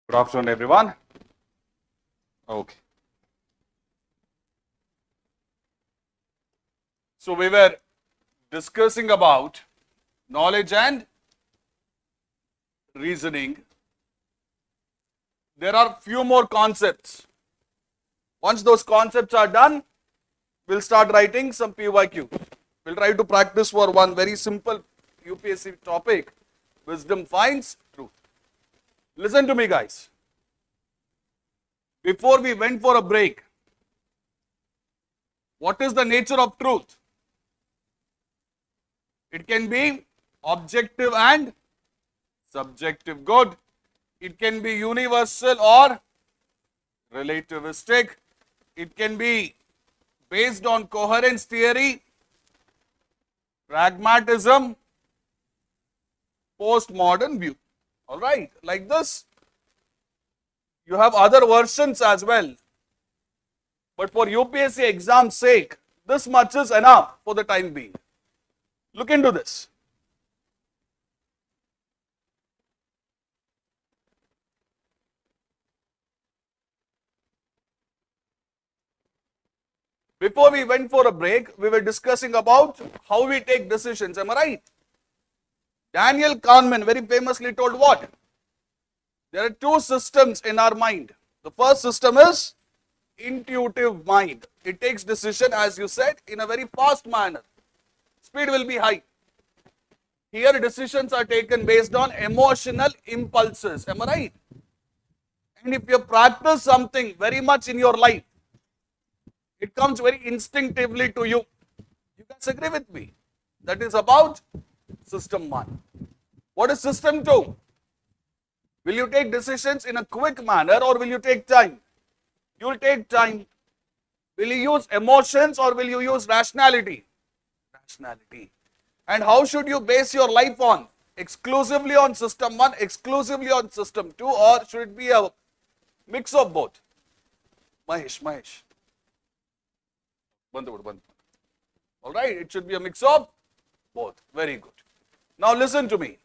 Good afternoon, everyone. Okay. So we were discussing about knowledge and reasoning. There are few more concepts. Once those concepts are done, we'll start writing some PYQ. We'll try to practice for one very simple UPSC topic, wisdom finds truth. Listen to me, guys. Before we went for a break, what is the nature of truth? It can be objective and subjective. Good. It can be universal or relativistic. It can be based on coherence theory, pragmatism, postmodern view. All right, like this. You have other versions as well. But for UPSC exam's sake, this much is enough for the time being. Look into this. Before we went for a break, we were discussing about how we take decisions. Am I right? Daniel Kahneman very famously told what? There are two systems in our mind. The first system is intuitive mind. It takes decision, as you said, in a very fast manner. Speed will be high. Here decisions are taken based on emotional impulses. Am I right? And if you practice something very much in your life, it comes very instinctively to you. You guys agree with me? That is about system 1. What is system 2? Will you take decisions in a quick manner or will you take time? You will take time. Will you use emotions or will you use rationality? Rationality. And how should you base your life on? Exclusively on system 1, exclusively on system 2, or should it be a mix of both? Mahesh. All right, it should be a mix of both. Very good. Now listen to me.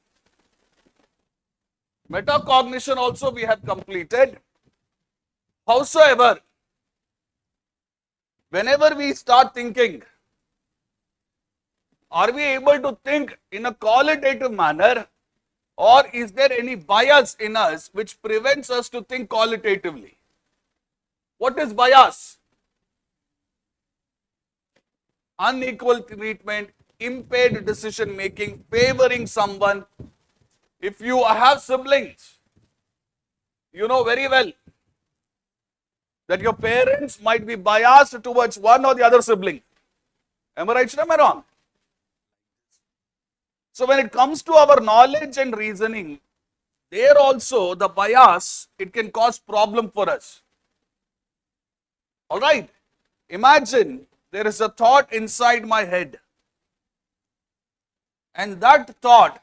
Metacognition also we have completed. Howsoever, whenever we start thinking, are we able to think in a qualitative manner, or is there any bias in us which prevents us to think qualitatively? What is bias? Unequal treatment, impaired decision making, favoring someone. If you have siblings, you know very well that your parents might be biased towards one or the other sibling. Am I right or am I wrong? So when it comes to our knowledge and reasoning, there also the bias, it can cause problem for us. All right. Imagine there is a thought inside my head, and that thought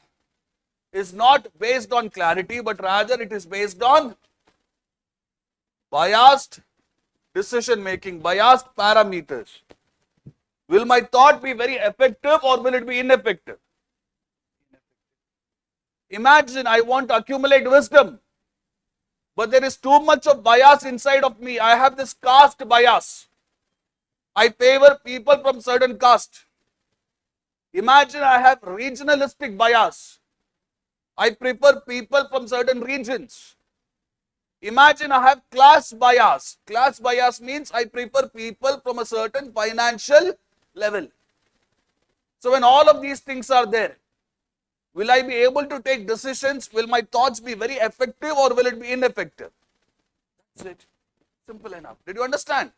is not based on clarity, but rather it is based on biased decision making, biased parameters. Will my thought be very effective or will it be ineffective? Imagine I want to accumulate wisdom, but there is too much of bias inside of me. I have this caste bias. I favor people from certain caste. Imagine I have regionalistic bias. I prefer people from certain regions. Imagine I have class bias. Class bias means I prefer people from a certain financial level. So when all of these things are there, will I be able to take decisions? Will my thoughts be very effective or will it be ineffective? That's it. Simple enough. Did you understand?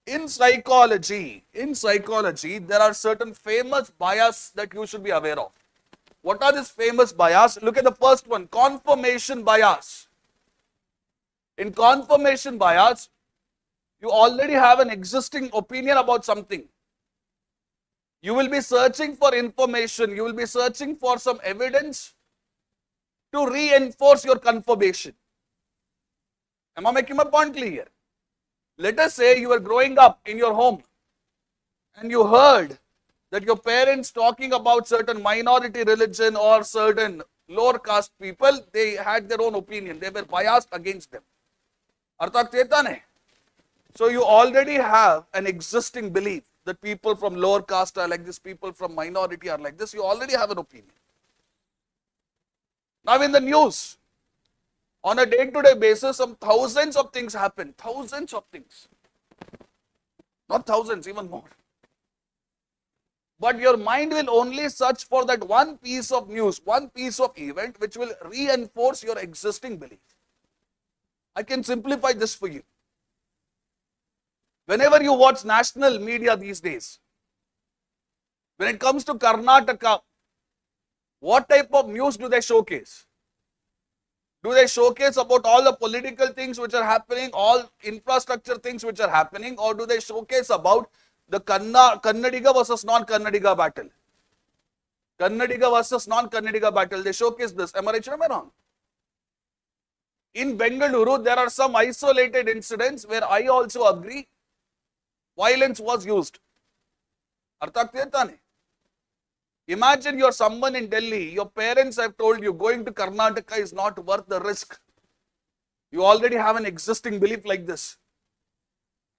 In psychology, there are certain famous bias that you should be aware of. What are these famous bias? Look at the first one, confirmation bias. In confirmation bias, you already have an existing opinion about something. You will be searching for information, you will be searching for some evidence to reinforce your confirmation. Am I making my point clear? Let us say you were growing up in your home and you heard that your parents talking about certain minority religion or certain lower caste people, they had their own opinion. They were biased against them. Arthak cheta ne? So you already have an existing belief that people from lower caste are like this, people from minority are like this. You already have an opinion. Now in the news, on a day-to-day basis, some thousands of things happen. Thousands of things. Not thousands, even more. But your mind will only search for that one piece of news, one piece of event which will reinforce your existing belief. I can simplify this for you. Whenever you watch national media these days, when it comes to Karnataka, what type of news do they showcase? Do they showcase about all the political things which are happening, all infrastructure things which are happening, or do they showcase about the Kannadiga versus non-Kannadiga battle? Kannadiga versus non-Kannadiga battle, they showcase this. Am I right or am I wrong? In Bengaluru, there are some isolated incidents where I also agree violence was used. Arthak tirtane. Imagine you're someone in Delhi, your parents have told you going to Karnataka is not worth the risk. You already have an existing belief like this.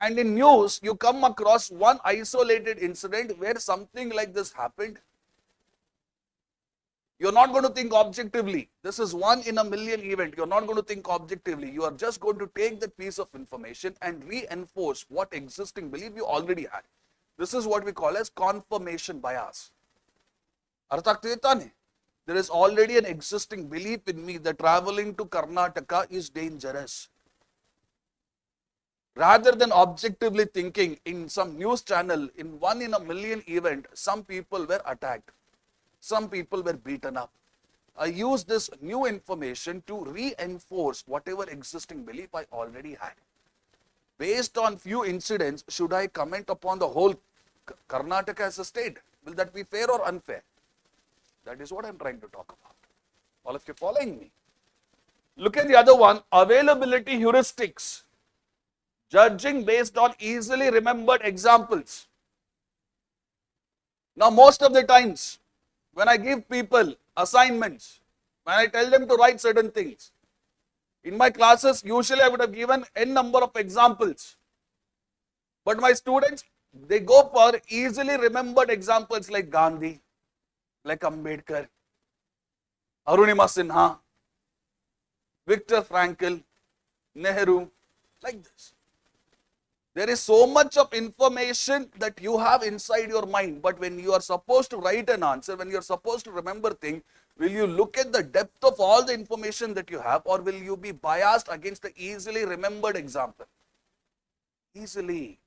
And in news, you come across one isolated incident where something like this happened. You're not going to think objectively. This is one in a million event. You're not going to think objectively. You are just going to take that piece of information and reinforce what existing belief you already had. This is what we call as confirmation bias. Arthak tirtane. There is already an existing belief in me that traveling to Karnataka is dangerous. Rather than objectively thinking in some news channel, in one in a million event, some people were attacked. Some people were beaten up. I use this new information to reinforce whatever existing belief I already had. Based on few incidents, should I comment upon the whole Karnataka as a state? Will that be fair or unfair? That is what I'm trying to talk about. All of you following me? Look at the other one, availability heuristics. Judging based on easily remembered examples. Now, most of the times, when I give people assignments, when I tell them to write certain things, in my classes, usually I would have given n number of examples. But my students, they go for easily remembered examples like Gandhi, like Ambedkar, Arunima Sinha, Viktor Frankl, Nehru, like this. There is so much of information that you have inside your mind, but when you are supposed to write an answer, when you are supposed to remember things, will you look at the depth of all the information that you have, or will you be biased against the easily remembered example? Easily.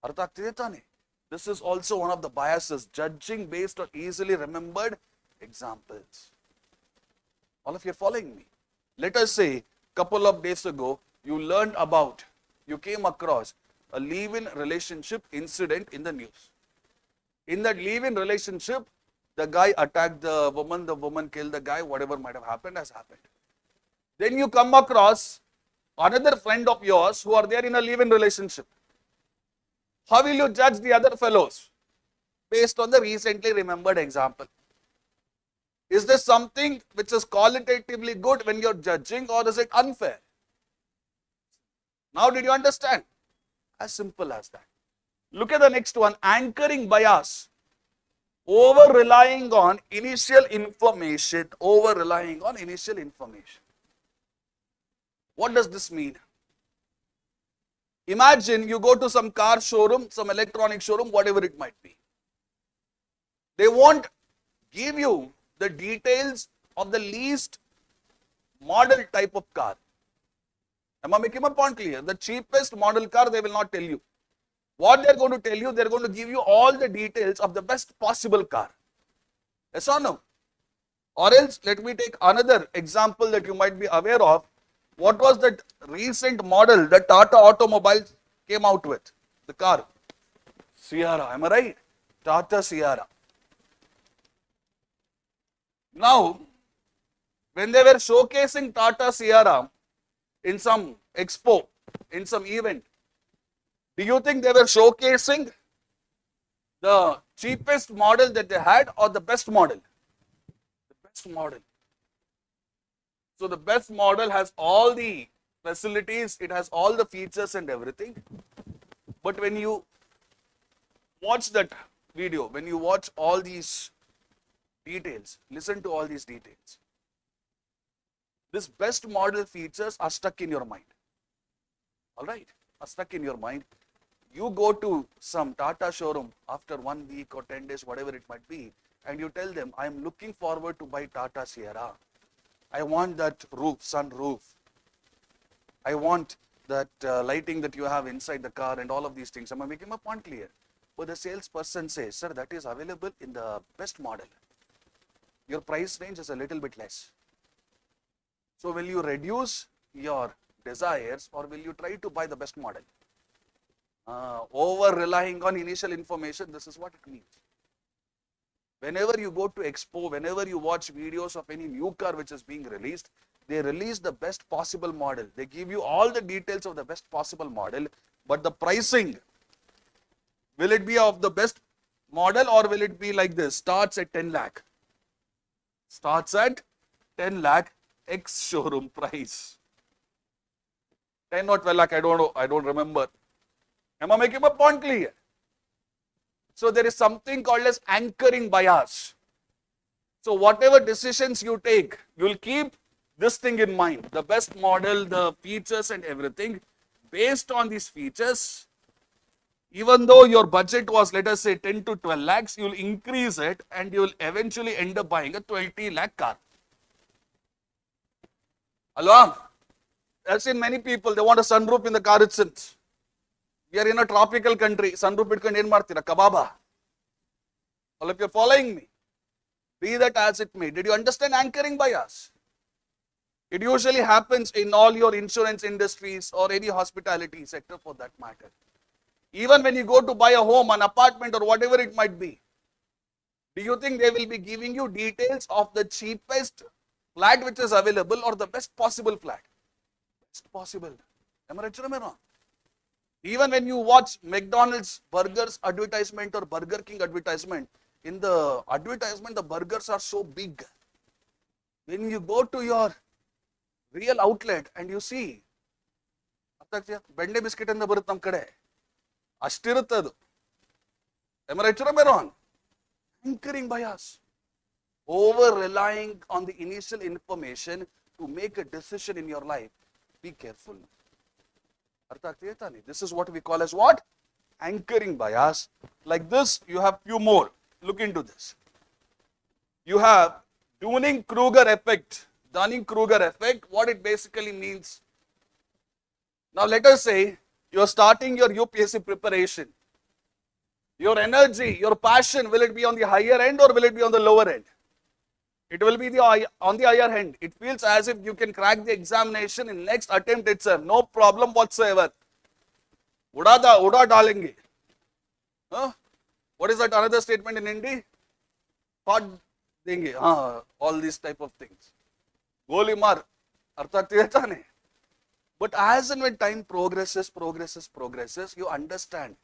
Arthak tirtane. This is also one of the biases, judging based on easily remembered examples. All of you are following me? Let us say, couple of days ago, you came across a live-in relationship incident in the news. In that live-in relationship, the guy attacked the woman killed the guy, whatever might have happened has happened. Then you come across another friend of yours who are there in a live-in relationship. How will you judge the other fellows? Based on the recently remembered example. Is this something which is qualitatively good when you're judging, or is it unfair? Now, did you understand? As simple as that. Look at the next one, anchoring bias. Over relying on initial information. What does this mean? Imagine you go to some car showroom, some electronic showroom, whatever it might be. They won't give you the details of the least model type of car. Am I making my point clear? The cheapest model car, they will not tell you. What they are going to tell you, they are going to give you all the details of the best possible car. Yes or no? Or else, let me take another example that you might be aware of. What was that recent model that Tata Automobiles came out with? The car. Sierra, am I right? Tata Sierra. Now, when they were showcasing Tata Sierra in some expo, in some event, do you think they were showcasing the cheapest model that they had or the best model? The best model. So the best model has all the facilities, it has all the features and everything. But when you watch that video, when you watch all these details, listen to all these details. This best model features are stuck in your mind. All right, are stuck in your mind. You go to some Tata showroom after 1 week or 10 days, whatever it might be, and you tell them, I am looking forward to buy Tata Sierra. I want that roof, sun roof. I want that lighting that you have inside the car and all of these things. Am I making my point clear? But the salesperson says, sir, that is available in the best model. Your price range is a little bit less. So will you reduce your desires or will you try to buy the best model? Over relying on initial information, this is what it means. Whenever you go to expo, whenever you watch videos of any new car which is being released, they release the best possible model. They give you all the details of the best possible model, but the pricing, will it be of the best model or will it be like this? Starts at 10 lakh. Starts at 10 lakh X showroom price. 10 or 12 lakh, I don't know, I don't remember. Am I making my point clear? So there is something called as anchoring bias. So whatever decisions you take, you will keep this thing in mind. The best model, the features and everything. Based on these features, even though your budget was, let us say, 10 to 12 lakhs, you will increase it and you will eventually end up buying a 20 lakh car. Hello? I've seen many people, they want a sunroof in the car itself. We are in a tropical country. Sunroof itkondu en martira kababa. All of you are following me. Be that as it may. Did you understand anchoring bias? It usually happens in all your insurance industries or any hospitality sector for that matter. Even when you go to buy a home, an apartment or whatever it might be, do you think they will be giving you details of the cheapest flat which is available or the best possible flat? Best possible. Am I right or am I wrong? Even when you watch McDonald's burgers advertisement or Burger King advertisement, in the advertisement the burgers are so big. When you go to your real outlet and you see, bende biscuit and the burut nam kade, ashtiruttadu. Am I right or am I wrong? Anchoring bias. Over relying on the initial information to make a decision in your life. Be careful. This is what we call as what? Anchoring bias. Like this, you have few more. Look into this. You have Dunning-Kruger effect. Dunning-Kruger effect, what it basically means. Now let us say you are starting your UPSC preparation. Your energy, your passion, will it be on the higher end or will it be on the lower end? It will be on the higher end. It feels as if you can crack the examination in next attempt itself. No problem whatsoever. Uda dalenge. Huh? What is that another statement in Hindi? Thought denge. All these type of things. Goli mar. But as and when time progresses, you understand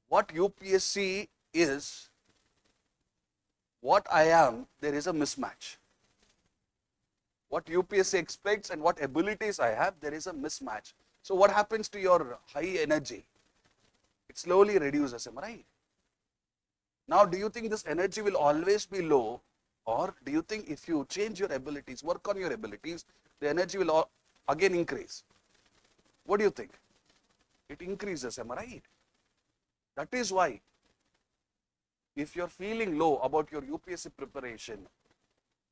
what UPSC is, what I am, there is a mismatch. What UPSC expects and what abilities I have, there is a mismatch. So what happens to your high energy? It slowly reduces, am I right? Now, do you think this energy will always be low, or do you think if you change your abilities, work on your abilities, the energy will again increase? What do you think? It increases, am I right? That is why, if you're feeling low about your UPSC preparation,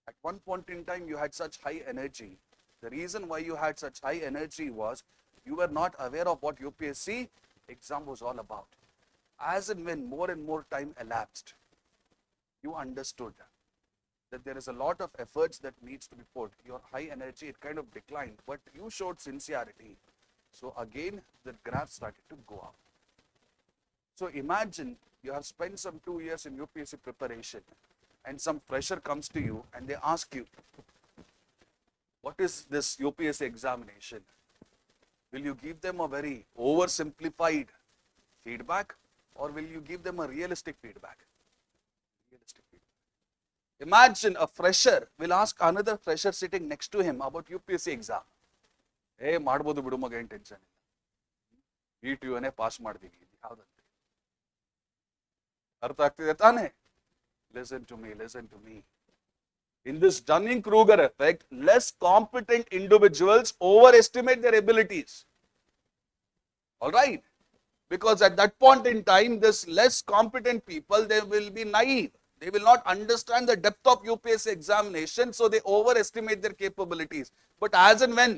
at one point in time you had such high energy. The reason why you had such high energy was you were not aware of what UPSC exam was all about. As and when more and more time elapsed, you understood that there is a lot of efforts that needs to be put. Your high energy, it kind of declined, but you showed sincerity. So again, the graph started to go up. So imagine you have spent some 2 years in UPSC preparation and some fresher comes to you and they ask you, what is this UPSC examination? Will you give them a very oversimplified feedback or will you give them a realistic feedback? Realistic feedback. Imagine a fresher will ask another fresher sitting next to him about UPSC exam. Hey, ಮಾಡ್ಬೋದು ಬಿಡು ಮಗ, ಏನು tension ಇಲ್ಲ, ETUನೇ pass ಮಾಡ್ತೀವಿ, ಯಾವ್ದಂತೆ ಅರ್ಥ ಆಗ್ತಿದೆ ತಾನೆ? Listen to me, listen to me. In this Dunning-Kruger effect, less competent individuals overestimate their abilities. All right? Because at that point in time, this less competent people, they will be naive. They will not understand the depth of UPSC examination, so they overestimate their capabilities. But as and when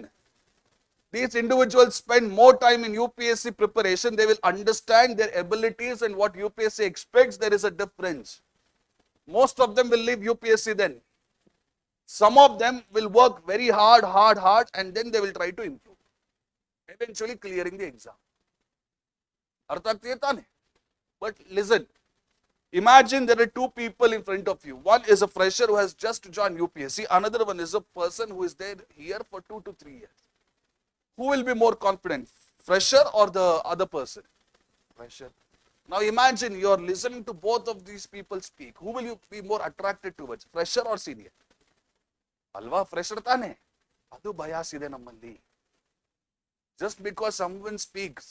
these individuals spend more time in UPSC preparation, they will understand their abilities and what UPSC expects. There is a difference. Most of them will leave UPSC then. Some of them will work very hard, and then they will try to improve, eventually clearing the exam. Artha agtiye taane? But listen, imagine there are two people in front of you. One is a fresher who has just joined UPSC. Another one is a person who is there here for 2 to 3 years. Who will be more confident, fresher or the other person? Fresher. Now imagine you are listening to both of these people speak. Who will you be more attracted towards, fresher or senior? Alva, fresher taane? Adu bias ide nammalli. Just because someone speaks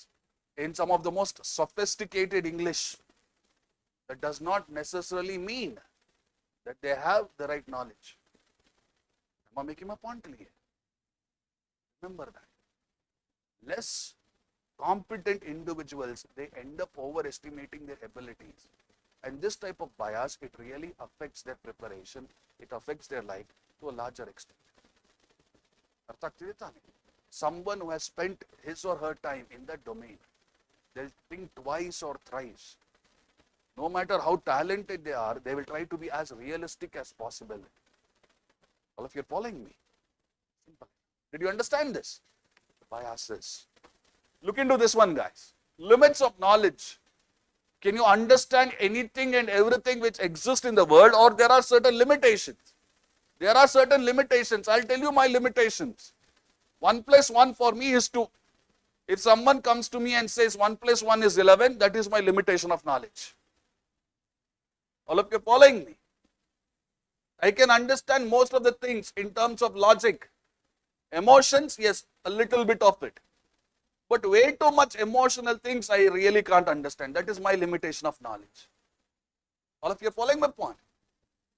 in some of the most sophisticated English, that does not necessarily mean that they have the right knowledge. Am I making my point clear? Remember that. Less competent individuals, they end up overestimating their abilities. And this type of bias, it really affects their preparation. It affects their life to a larger extent. Someone who has spent his or her time in that domain, they'll think twice or thrice. No matter how talented they are, they will try to be as realistic as possible. All of you are following me? Simple. Did you understand this? Biases. Look into this one, guys. Limits of knowledge. Can you understand anything and everything which exists in the world, or there are certain limitations? There are certain limitations. I'll tell you my limitations. 1 plus 1 for me is 2. If someone comes to me and says 1 plus 1 is 11, that is my limitation of knowledge. All of you are following me? I can understand most of the things in terms of logic. Emotions, yes, a little bit of it. But way too much emotional things, I really can't understand. That is my limitation of knowledge. All of you are following my point?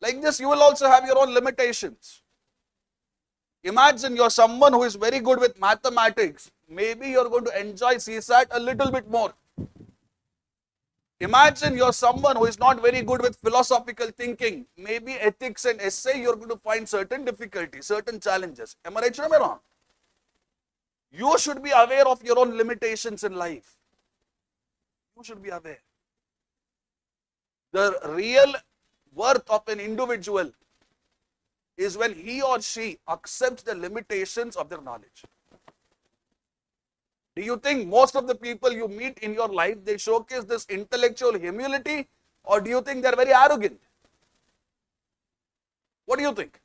Like this, you will also have your own limitations. Imagine you're someone who is very good with mathematics. Maybe you're going to enjoy CSAT a little bit more. Imagine you're someone who is not very good with philosophical thinking. Maybe ethics and essay, you're going to find certain difficulties, certain challenges. Am I right or am I wrong? You should be aware of your own limitations in life. You should be aware. The real worth of an individual is when he or she accepts the limitations of their knowledge. Do you think most of the people you meet in your life, they showcase this intellectual humility, or do you think they're very arrogant? What do you think?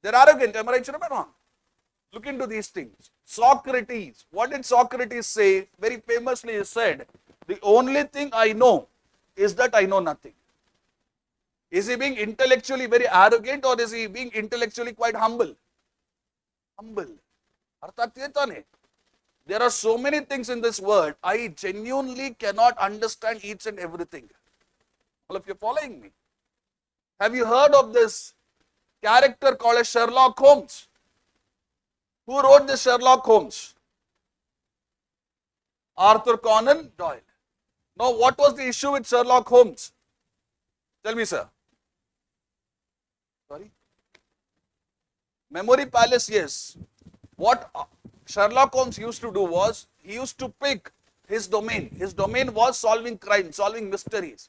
They're arrogant, am I right or am I wrong? Look into these things. Socrates, what did Socrates say? Very famously he said, the only thing I know is that I know nothing. Is he being intellectually very arrogant, or is he being intellectually quite humble? Humble. There are so many things in this world, I genuinely cannot understand each and everything. All of you following me? Have you heard of this character called as Sherlock Holmes? Who wrote this Sherlock Holmes? Arthur Conan Doyle. Now, what was the issue with Sherlock Holmes? Tell me, sir. Sorry? Memory palace, yes. What Sherlock Holmes used to do was, he used to pick his domain. His domain was solving crime, solving mysteries.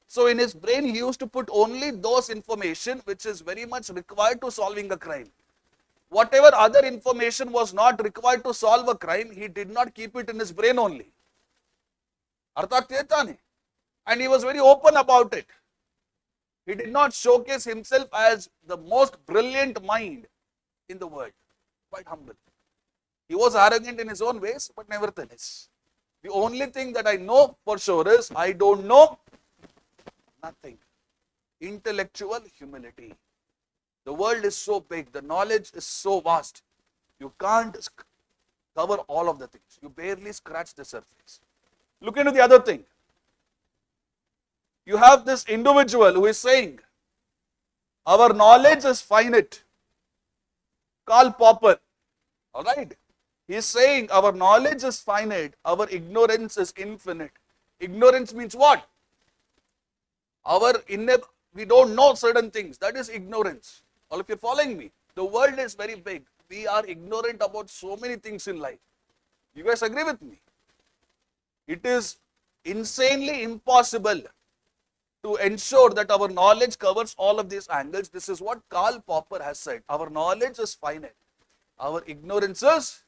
So in his brain, he used to put only those information which is very much required to solving a crime. Whatever other information was not required to solve a crime, he did not keep it in his brain only. And he was very open about it. He did not showcase himself as the most brilliant mind in the world. Quite humble. He was arrogant in his own ways, but nevertheless, the only thing that I know for sure is, I don't know nothing. Intellectual humility. The world is so big, the knowledge is so vast. You can't cover all of the things. You barely scratch the surface. Look into the other thing. You have this individual who is saying, our knowledge is finite. Karl Popper. Alright? He is saying our knowledge is finite, our ignorance is infinite. Ignorance means what? We don't know certain things. That is ignorance. All of you following me? The world is very big. We are ignorant about so many things in life. You guys agree with me? It is insanely impossible to ensure that our knowledge covers all of these angles. This is what Karl Popper has said. Our knowledge is finite. Our ignorance is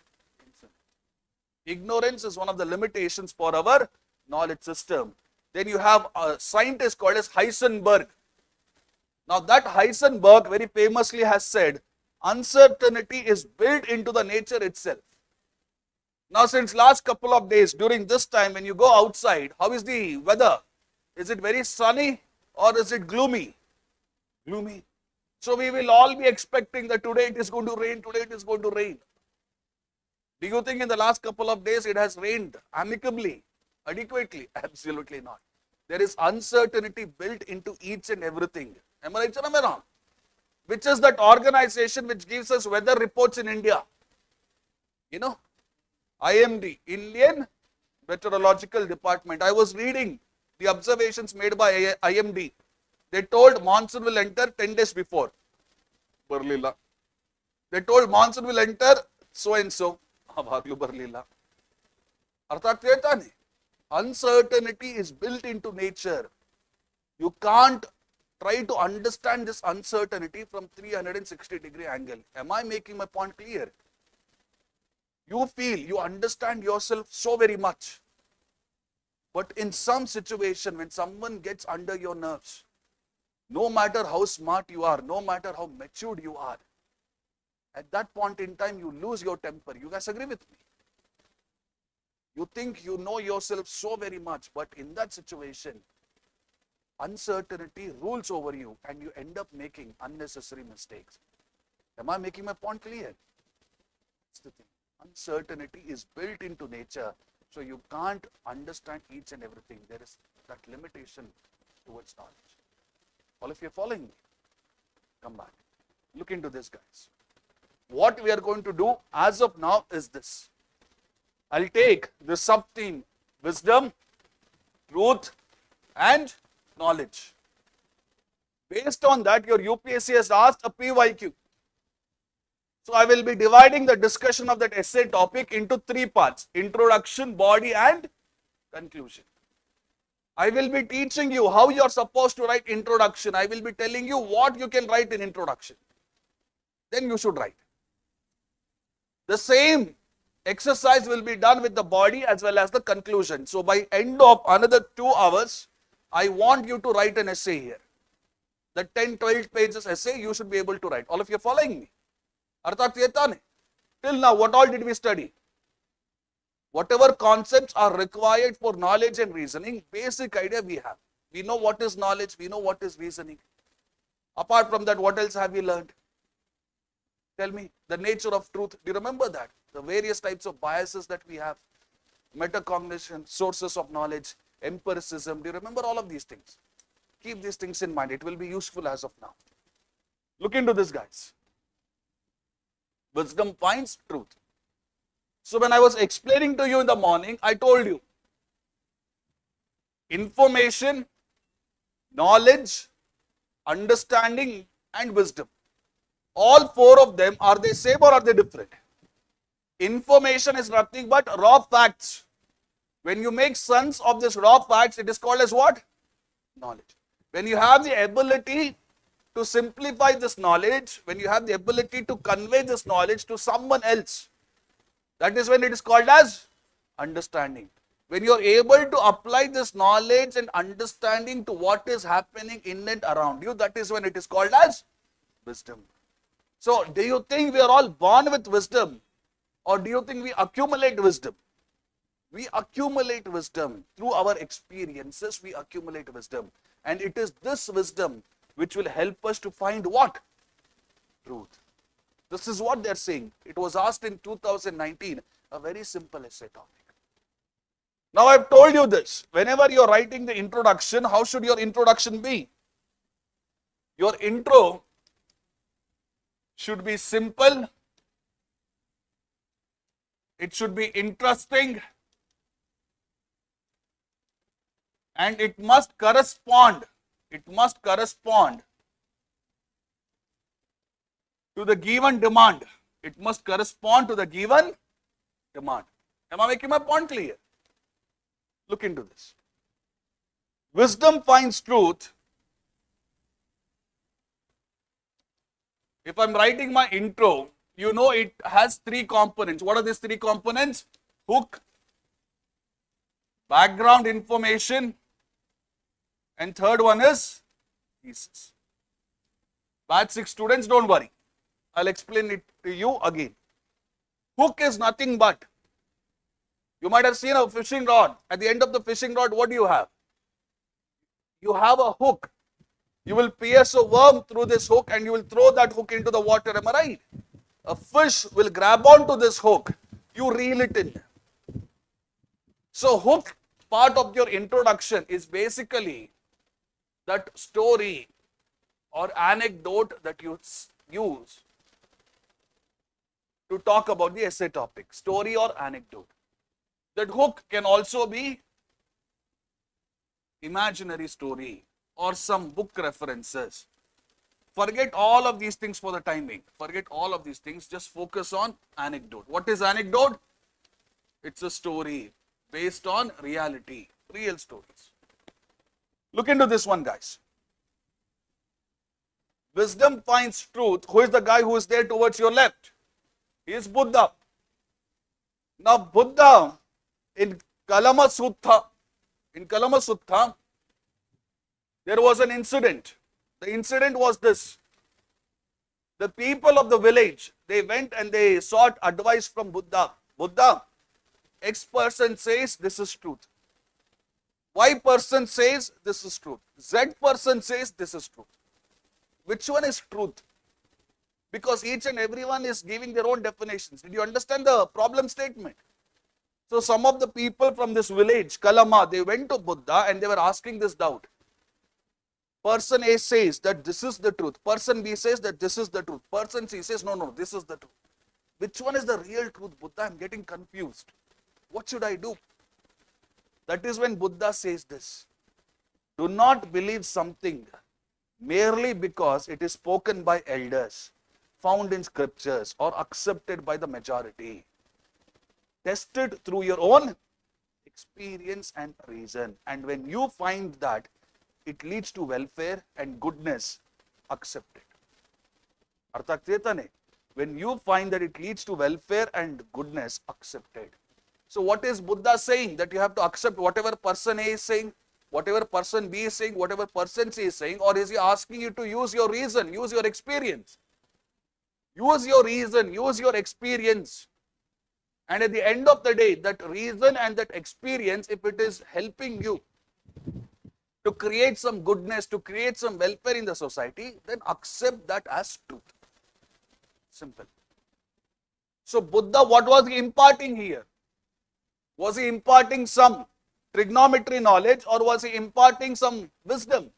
infinite. Ignorance is one of the limitations for our knowledge system. Then you have a scientist called as Heisenberg. Now that Heisenberg very famously has said, uncertainty is built into the nature itself. Now since last couple of days, during this time when you go outside, how is the weather? Is it very sunny or is it gloomy? Gloomy. So we will all be expecting that today it is going to rain, today it is going to rain. Do you think in the last couple of days it has rained amicably, adequately? Absolutely not. There is uncertainty built into each and everything. Am I right or am I wrong? Which is that organization which gives us weather reports in India? You know, IMD, Indian Meteorological Department. I was reading the observations made by IMD. They told monsoon will enter 10 days before. Barlila. They told monsoon will enter so and so. Barlila. Uncertainty is built into nature. You can't try to understand this uncertainty from 360-degree angle. Am I making my point clear? You feel, you understand yourself so very much. But in some situation, when someone gets under your nerves, no matter how smart you are, no matter how matured you are, at that point in time, you lose your temper. You guys agree with me? You think you know yourself so very much, but in that situation, uncertainty rules over you and you end up making unnecessary mistakes. Am I making my point clear? That's the thing. Uncertainty is built into nature, so you can't understand each and everything. There is that limitation towards knowledge. All of you are following me? Come back. Look into this, guys. What we are going to do as of now is this. I'll take the sub-theme wisdom, truth and knowledge. Based on that, your UPSC has asked a PYQ. So I will be dividing the discussion of that essay topic into 3 parts: introduction, body and conclusion. I will be teaching you how you are supposed to write introduction. I will be telling you what you can write in introduction. Then you should write. The same exercise will be done with the body as well as the conclusion. So by end of another 2 hours, I want you to write an essay here. The 10-12 pages essay you should be able to write. All of you are following me? Till now, what all did we study? Whatever concepts are required for knowledge and reasoning, basic idea we have. We know what is knowledge, we know what is reasoning. Apart from that, what else have we learned? Tell me, the nature of truth. Do you remember that? The various types of biases that we have. Metacognition, sources of knowledge, empiricism. Do you remember all of these things? Keep these things in mind. It will be useful as of now. Look into this, guys. Wisdom finds truth. So when I was explaining to you in the morning, I told you, information, knowledge, understanding and wisdom. All 4 of them, are they same or are they different? Information is nothing but raw facts. When you make sense of this raw facts, it is called as what? Knowledge. When you have the ability to simplify this knowledge, when you have the ability to convey this knowledge to someone else, that is when it is called as understanding. When you are able to apply this knowledge and understanding to what is happening in and around you, that is when it is called as wisdom. So, do you think we are all born with wisdom, or do you think we accumulate wisdom? We accumulate wisdom through our experiences. We accumulate wisdom, and it is this wisdom which will help us to find what? Truth. This is what they're saying. It was asked in 2019, a very simple essay topic. Now I've told you this. Whenever you're writing the introduction, how should your introduction be? Your intro should be simple. It should be interesting. And it must correspond. It must correspond to the given demand. It must correspond to the given demand. Am I making my point clear? Look into this. Wisdom finds truth. If I'm writing my intro, you know it has three components. What are these three components? Hook, background information, and third one is thesis. Batch 6 students, don't worry. I'll explain it to you again. Hook is nothing but, you might have seen a fishing rod. At the end of the fishing rod, what do you have? You have a hook. You will pierce a worm through this hook and you will throw that hook into the water. Am I right? A fish will grab onto this hook. You reel it in. So hook part of your introduction is basically that story or anecdote that you use to talk about the essay topic. Story or anecdote. That hook can also be imaginary story or some book references. Forget all of these things for the time being. Forget all of these things. Just focus on anecdote. What is anecdote? It's a story based on reality, real stories. Look into this one, guys. Wisdom finds truth. Who is the guy who is there towards your left? He is Buddha. Now, Buddha in Kalama Sutta, there was an incident. The incident was this. The people of the village, they went and they sought advice from Buddha. Buddha, X person says this is truth. Y person says this is truth. Z person says this is truth. Which one is truth? Because each and everyone is giving their own definitions. Did you understand the problem statement? So some of the people from this village, Kalama, they went to Buddha and they were asking this doubt. Person A says that this is the truth. Person B says that this is the truth. Person C says, no, this is the truth. Which one is the real truth, Buddha? I'm getting confused. What should I do? That is when Buddha says this. Do not believe something merely because it is spoken by elders, found in scriptures, or accepted by the majority. Test it through your own experience and reason. And when you find that it leads to welfare and goodness, accept it. Artha agtiyeta ne? When you find that it leads to welfare and goodness, accept it. So what is Buddha saying? That you have to accept whatever person A is saying, whatever person B is saying, whatever person C is saying, or is he asking you to use your reason, use your experience? Use your reason, use your experience. And at the end of the day, that reason and that experience, if it is helping you to create some goodness, to create some welfare in the society, then accept that as truth. Simple. So Buddha, what was he imparting here? Was he imparting some trigonometry knowledge or was he imparting some wisdom?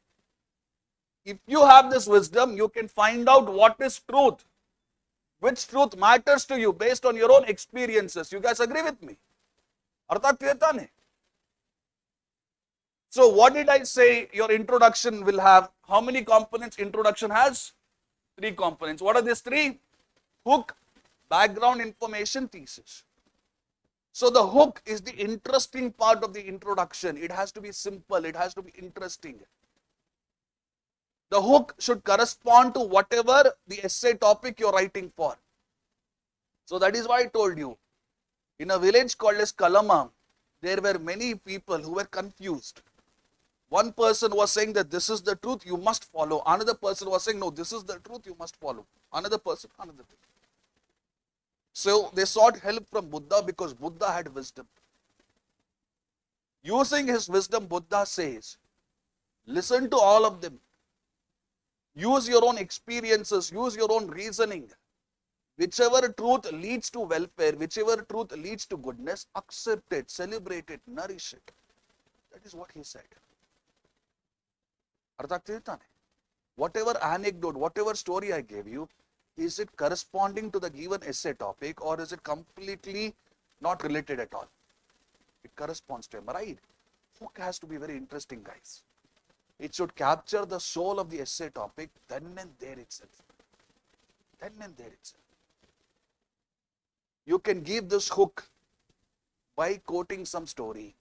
If you have this wisdom, you can find out what is truth. Which truth matters to you based on your own experiences. You guys agree with me? Artha agtiyeta ne? So what did I say your introduction will have? How many components introduction has? 3 components. What are these 3? Hook, background information, thesis. So the hook is the interesting part of the introduction. It has to be simple. It has to be interesting. The hook should correspond to whatever the essay topic you're writing for. So that is why I told you, in a village called as Kalama, there were many people who were confused. One person was saying that this is the truth, you must follow. Another person was saying, no, this is the truth, you must follow. Another person, another thing. So they sought help from Buddha because Buddha had wisdom. Using his wisdom, Buddha says, listen to all of them. Use your own experiences, use your own reasoning. Whichever truth leads to welfare, whichever truth leads to goodness, accept it, celebrate it, nourish it. That is what he said. Whatever anecdote, whatever story I gave you, is it corresponding to the given essay topic or is it completely not related at all? It corresponds to him, right? Hook has to be very interesting, guys. It should capture the soul of the essay topic then and there itself. Then and there itself. You can give this hook by quoting some story.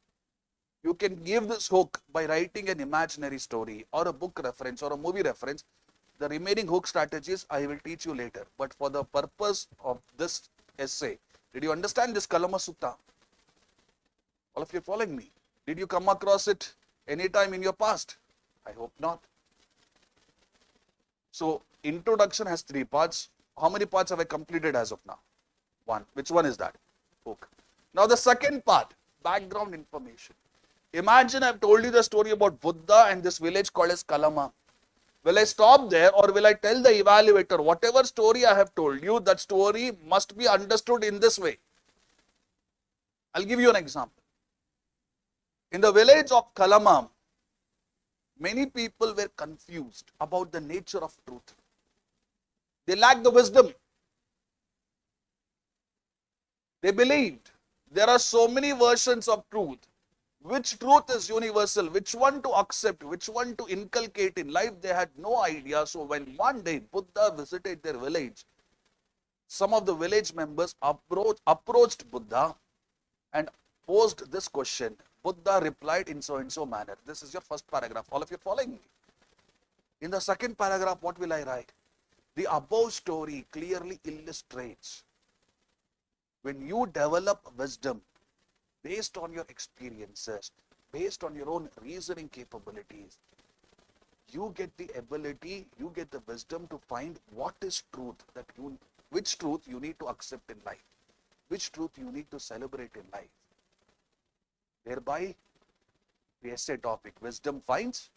You can give this hook by writing an imaginary story or a book reference or a movie reference. The remaining hook strategies I will teach you later. But for the purpose of this essay, did you understand this Kalama Sutta? All of you following me? Did you come across it anytime in your past? I hope not. So, introduction has 3 parts. How many parts have I completed as of now? 1. Which one is that? Hook. Now, the second part, background information. Imagine I've told you the story about Buddha and this village called as Kalama. Will I stop there or will I tell the evaluator, whatever story I have told you, that story must be understood in this way? I'll give you an example. In the village of Kalama, many people were confused about the nature of truth. They lacked the wisdom. They believed there are so many versions of truth. Which truth is universal? Which one to accept? Which one to inculcate in life? They had no idea. So when one day Buddha visited their village, some of the village members approached Buddha and posed this question. Buddha replied in so and so manner. This is your first paragraph. All of you following me? In the second paragraph, what will I write? The above story clearly illustrates when you develop wisdom based on your experiences, based on your own reasoning capabilities, you get the ability, you get the wisdom to find what is truth, which truth you need to accept in life, which truth you need to celebrate in life. Thereby, the essay topic, wisdom finds.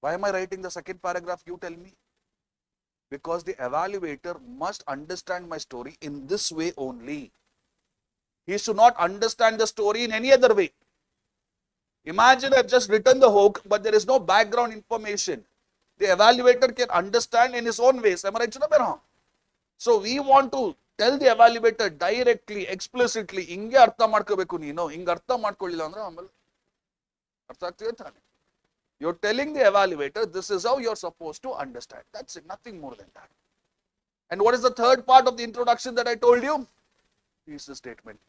Why am I writing the second paragraph? You tell me. Because the evaluator must understand my story in this way only. He should not understand the story in any other way. Imagine I've just written the hook, but there is no background information. The evaluator can understand in his own ways. Am I right? So we want to tell the evaluator directly, explicitly, inge artha madkobeku neenu, inge artha madkollilla andre amale artha agtide taane. You're telling the evaluator, this is how you're supposed to understand. That's it, nothing more than that. And what is the third part of the introduction that I told you? Thesis statement.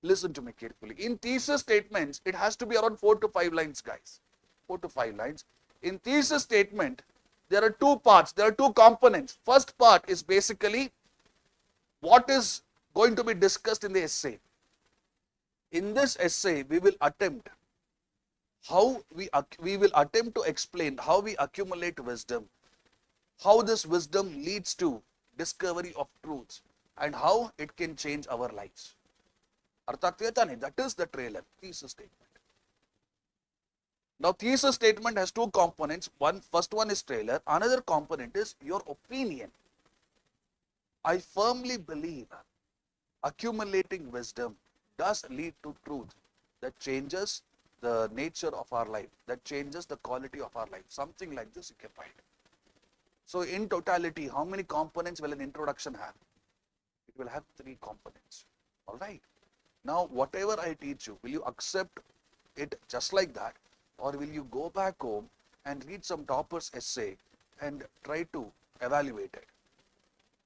Listen to me carefully. In thesis statements, it has to be around 4 to 5 lines, guys. 4 to 5 lines. In thesis statement, there are 2 parts, there are 2 components. First part is basically what is going to be discussed in the essay. In this essay, we will attempt to explain how we accumulate wisdom, how this wisdom leads to discovery of truths, and how it can change our lives. That is the trailer, thesis statement. Now, thesis statement has 2 components. First one is trailer. Another component is your opinion. I firmly believe accumulating wisdom does lead to truth that changes the nature of our life, that changes the quality of our life. Something like this you can write. So in totality, how many components will an introduction have? It will have 3 components. All right. Now, whatever I teach you, will you accept it just like that? Or will you go back home and read some topper's essay and try to evaluate it?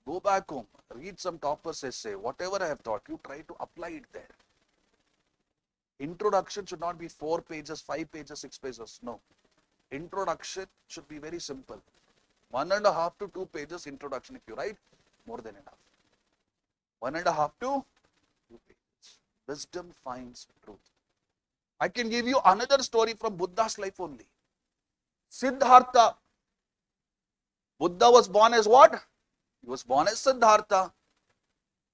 Go back home, read some topper's essay, whatever I have taught you, try to apply it there. Introduction should not be 4 pages, 5 pages, 6 pages. No. Introduction should be very simple. 1.5 to 2 pages introduction. If you write, more than enough. 1.5 to 2 pages. Wisdom finds truth. I can give you another story from Buddha's life only. Siddhartha. Buddha was born as what? He was born as Siddhartha.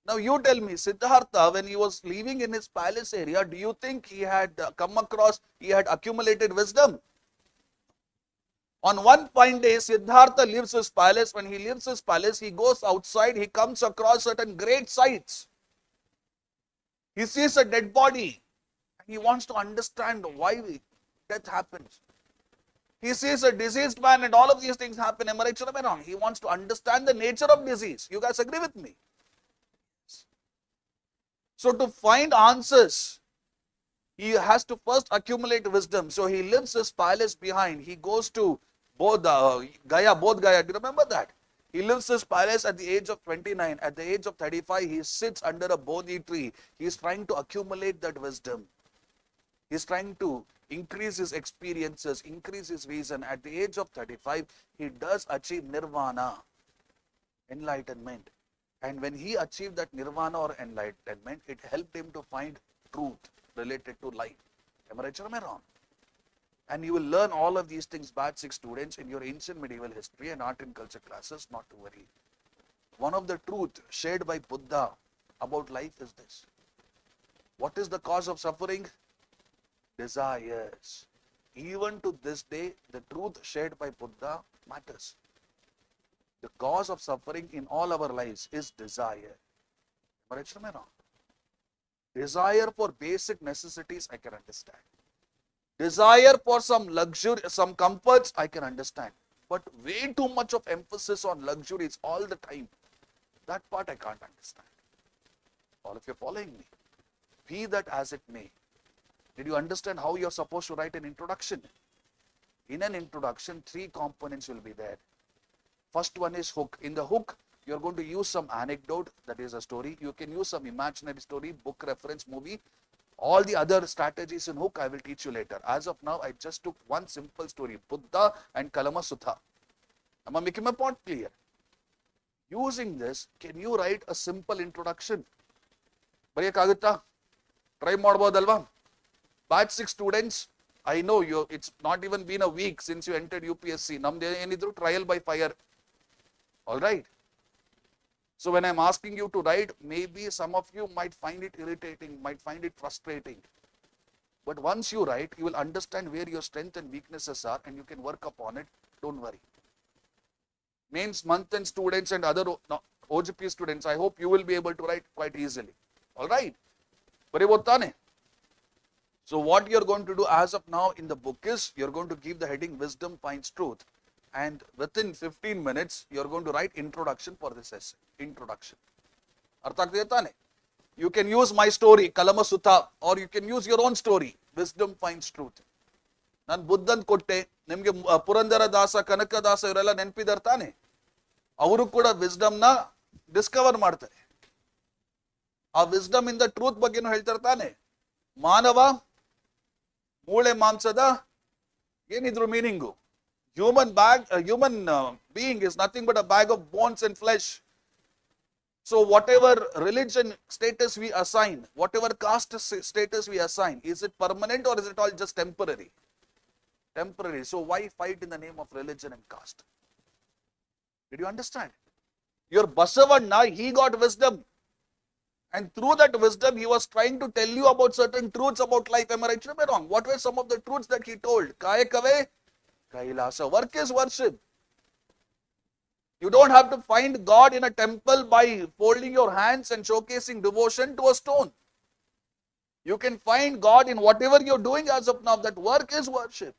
Now you tell me, Siddhartha, when he was living in his palace area, do you think he had come across, he had accumulated wisdom? On one fine day, Siddhartha leaves his palace. When he leaves his palace, he goes outside. He comes across certain great sights. He sees a dead body. He wants to understand why death happens. He sees a diseased man and all of these things happen. Am I right or am I wrong? He wants to understand the nature of disease. You guys agree with me? So to find answers, he has to first accumulate wisdom. So he leaves his palace behind. He goes to Bodh Gaya. Do you remember that? He leaves his palace at the age of 29. At the age of 35, he sits under a Bodhi tree. He is trying to accumulate that wisdom. He is trying to increase his experiences, increase his reason. At the age of 35, he does achieve nirvana, enlightenment. And when he achieved that nirvana or enlightenment, it helped him to find truth related to life. Am I right or am I wrong? And you will learn all of these things, batch 6 students, in your ancient medieval history and art and culture classes, not to worry. One of the truth shared by Buddha about life is this. What is the cause of suffering? Desires. Even to this day, the truth shared by Buddha matters. The cause of suffering in all our lives is desire. Am I right or am I wrong? Desire for basic necessities, I can understand. Desire for some luxury, some comforts, I can understand. But way too much of emphasis on luxuries all the time, that part I can't understand. All of you are following me? Be that as it may. Did you understand how you're supposed to write an introduction? In an introduction, 3 components will be there. First one is hook. In the hook, you're going to use some anecdote, that is a story. You can use some imaginary story, book reference, movie. All the other strategies in hook, I will teach you later. As of now, I just took one simple story, Buddha and Kalama Sutta. Am I making my point clear? Using this, can you write a simple introduction? Bariyakagutta? Try madbodalva? Batch 6 students, I know you. It's not even been a week since you entered UPSC. Namde enidru trial by fire. All right. So when I'm asking you to write, maybe some of you might find it irritating, might find it frustrating. But once you write, you will understand where your strengths and weaknesses are and you can work upon it. Don't worry. Mains, month end students and other OGP students, I hope you will be able to write quite easily. All right. So what you're going to do as of now in the book is, you're going to give the heading Wisdom Finds Truth. And within 15 minutes, you're going to write introduction for this essay. Introduction. You can use my story, Kalama Sutta, or you can use your own story, Wisdom Finds Truth. Nan Buddhan kotte, nimge Purandara Dasa, Kanaka Dasa, ಇವರೆಲ್ಲ ನೆನಪಿದಾರೆ ತಾನೆ? ಅವರು ಕೂಡ wisdom ನ discover ಮಾಡ್ತಾರೆ. ಆ wisdom ಇಂದ truth ಬಗ್ಗೆನೂ ಹೇಳ್ತಾರೆ ತಾನೆ? ಮಾನವ ಮೂಳೆ ಮಾಂಸದ ಏನಿದ್ರು meaning? Human being is nothing but a bag of bones and flesh. So whatever religion status we assign, whatever caste status we assign, is it permanent or is it all just temporary? Temporary. So why fight in the name of religion and caste? Did you understand? Your Basavanna, he got wisdom. And through that wisdom, he was trying to tell you about certain truths about life. Am I right or am I wrong? What were some of the truths that he told? Kaya kave, Kailasa. Work is worship. You don't have to find God in a temple by folding your hands and showcasing devotion to a stone. You can find God in whatever you're doing as of now. That work is worship.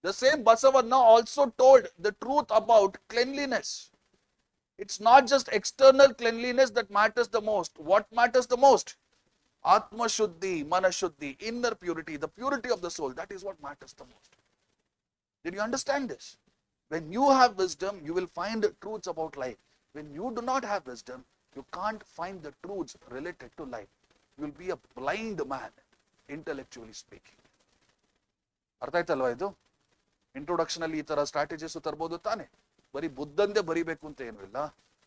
The same Basavanna also told the truth about cleanliness. It's not just external cleanliness that matters the most. What matters the most? Atma Shuddhi, Mana Shuddhi, inner purity, the purity of the soul. That is what matters the most. Did you understand this? When you have wisdom, you will find truths about life. When you do not have wisdom, you can't find the truths related to life. You will be a blind man, intellectually speaking. ಅರ್ಥ ಆಯ್ತಲ್ವಾ ಇದು? Introduction ಅಲ್ಲಿ ಈ ತರ strategies ತರಬಹುದು ತಾನೆ? ಬರೀ ಬುದ್ಧಂದೇ ಬರಿಬೇಕು ಅಂತ ಏನೂ ಇಲ್ಲ.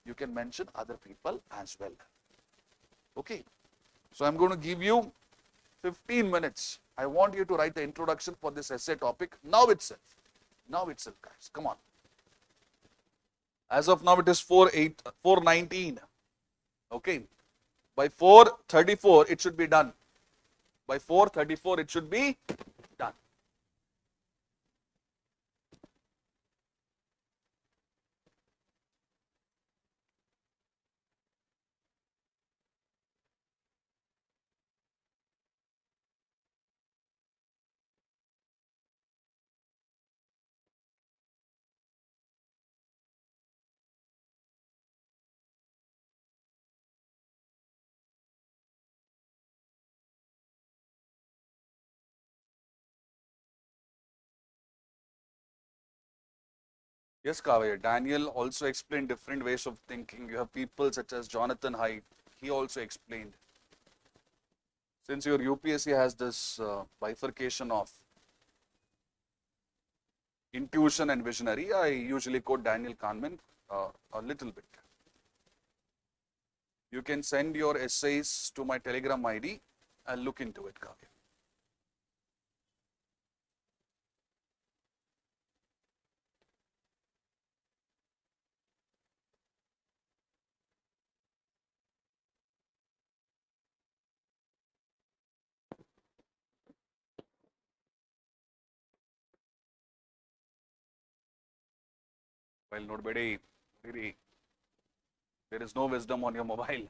You can mention other people as well. Okay. So I'm going to give you 15 minutes. I want you to write the introduction for this essay topic now itself. Now itself, guys. Come on. As of now, it is 4:19. Okay. By 4:34, it should be done. By 4:34, it should be done. Yes, Kavya. Daniel also explained different ways of thinking. You have people such as Jonathan Haidt. He also explained. Since your UPSC has this bifurcation of intuition and visionary, I usually quote Daniel Kahneman a little bit. You can send your essays to my Telegram ID. I'll look into it, Kavya. Well, not very, there is no wisdom on your mobile.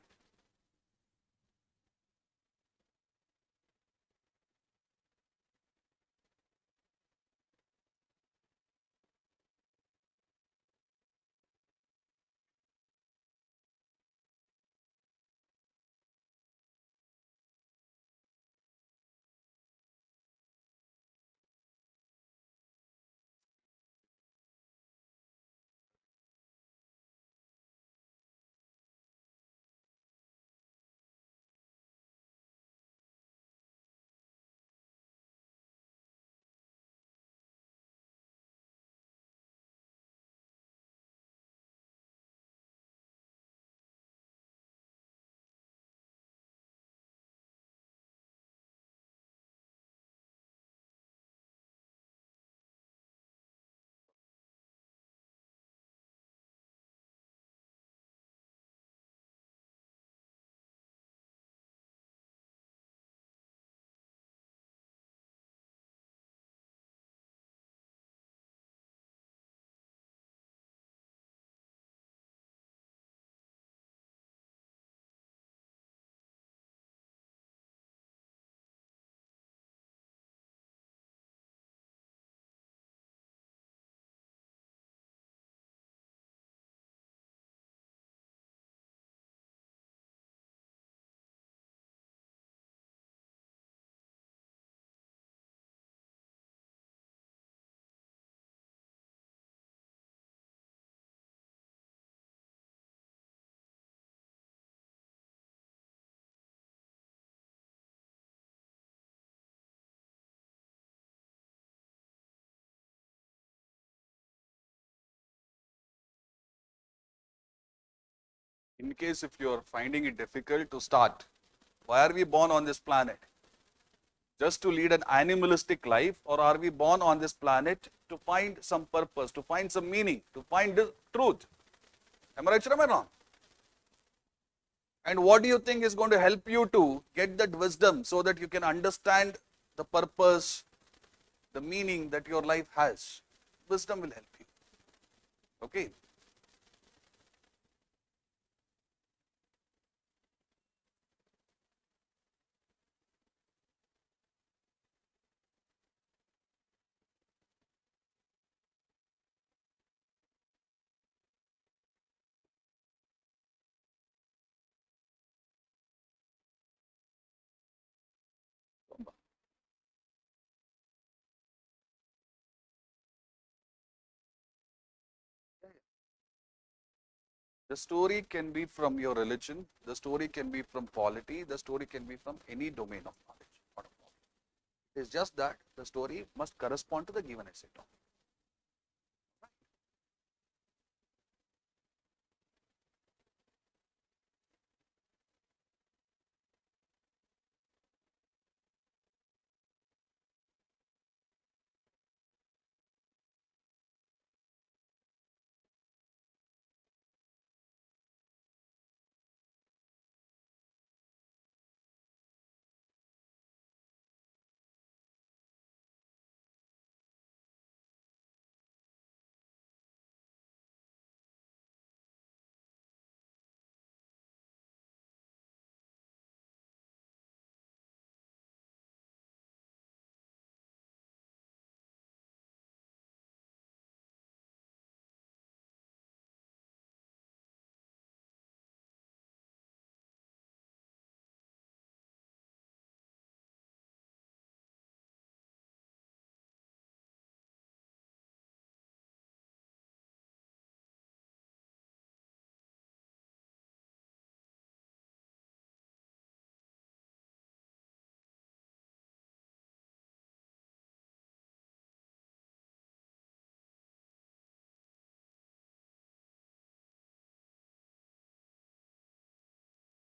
In case if you are finding it difficult to start, why are we born on this planet? Just to lead an animalistic life, or are we born on this planet to find some purpose, to find some meaning, to find the truth? Am I right or am I wrong? And what do you think is going to help you to get that wisdom so that you can understand the purpose, the meaning that your life has? Wisdom will help you. Okay. The story can be from your religion, the story can be from polity, the story can be from any domain of knowledge. Not a problem. It's just that the story must correspond to the given essay topic.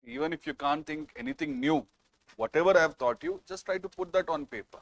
Even if you can't think anything new, whatever I have taught you, just try to put that on paper.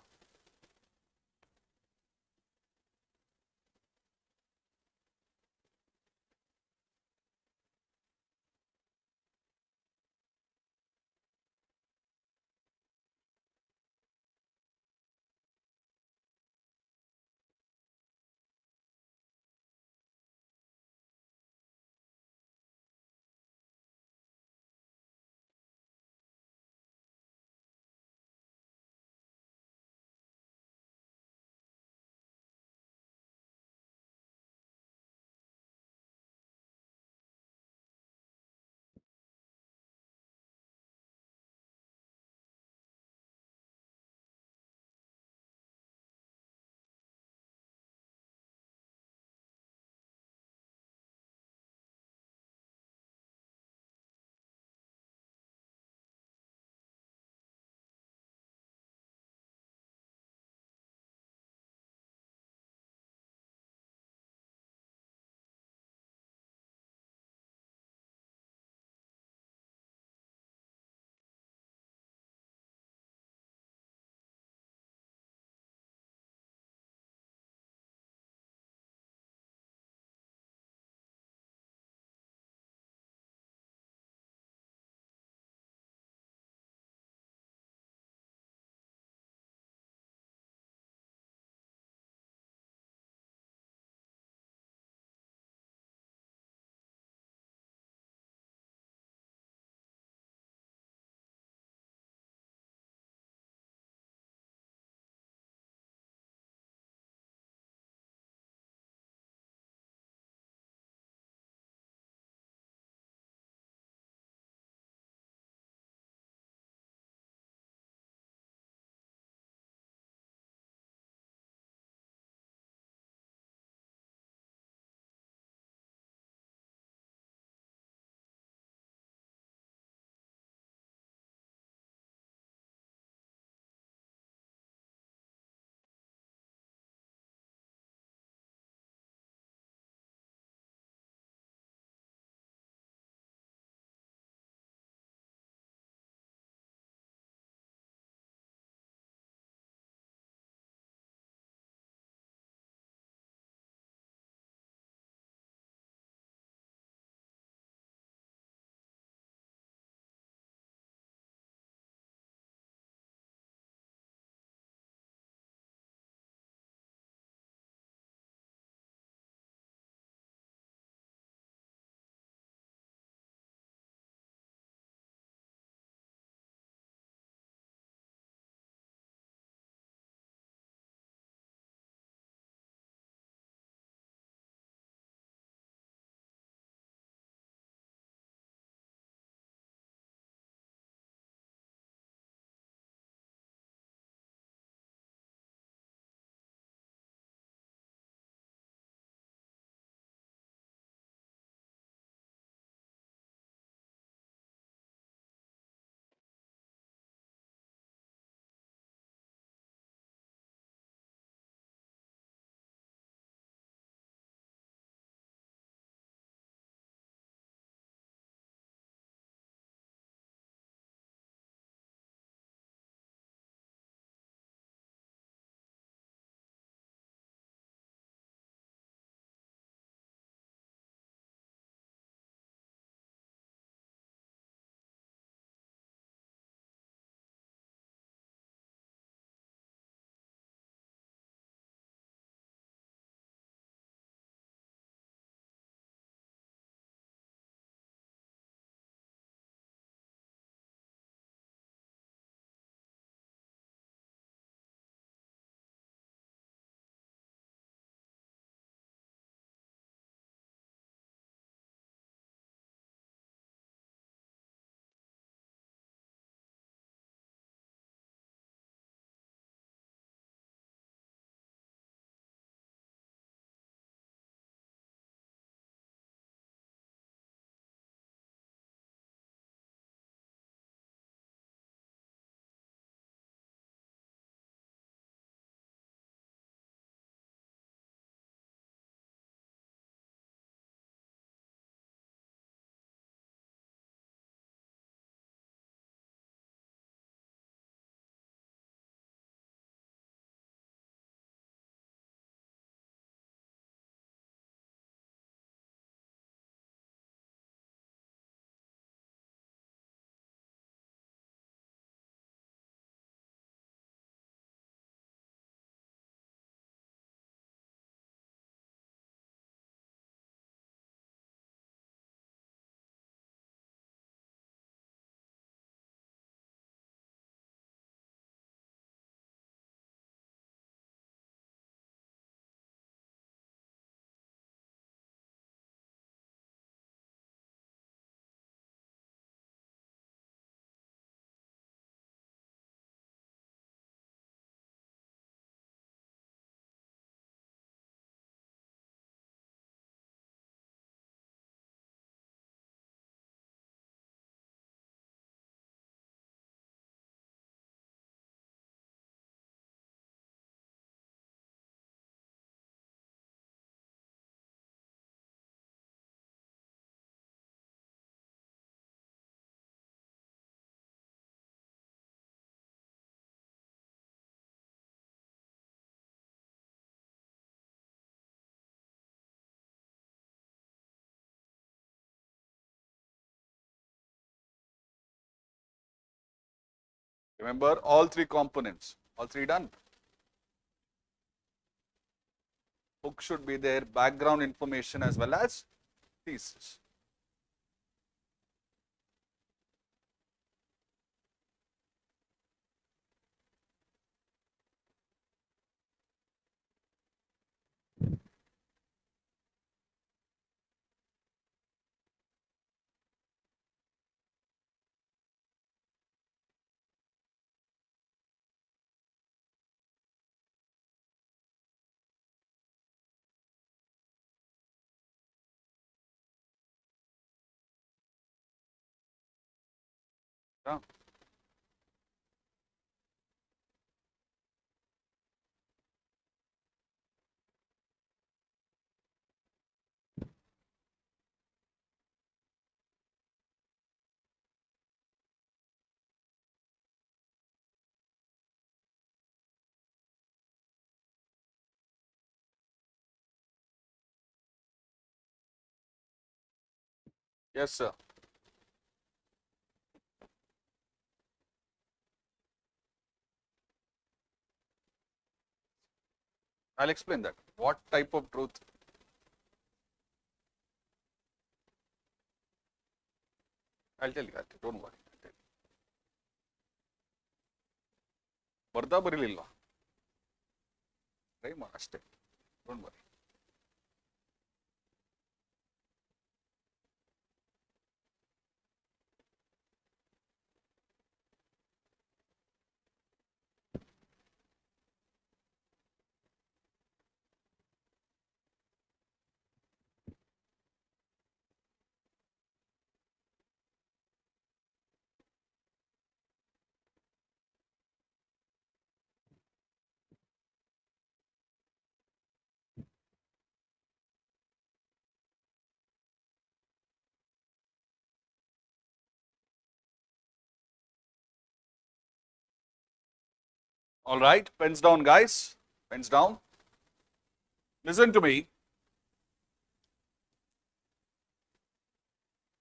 Remember all three components, all three done. Book should be there, background information as well as thesis. Yeah. Yes, sir. I'll explain that. What type of truth? I'll tell you that. Don't worry. ಬರ್ದಾ ಬರಲಿಲ್ಲ try ಮಾಡಿ ಅಷ್ಟೇ, don't worry. All right, pens down, guys. Pens down. Listen to me.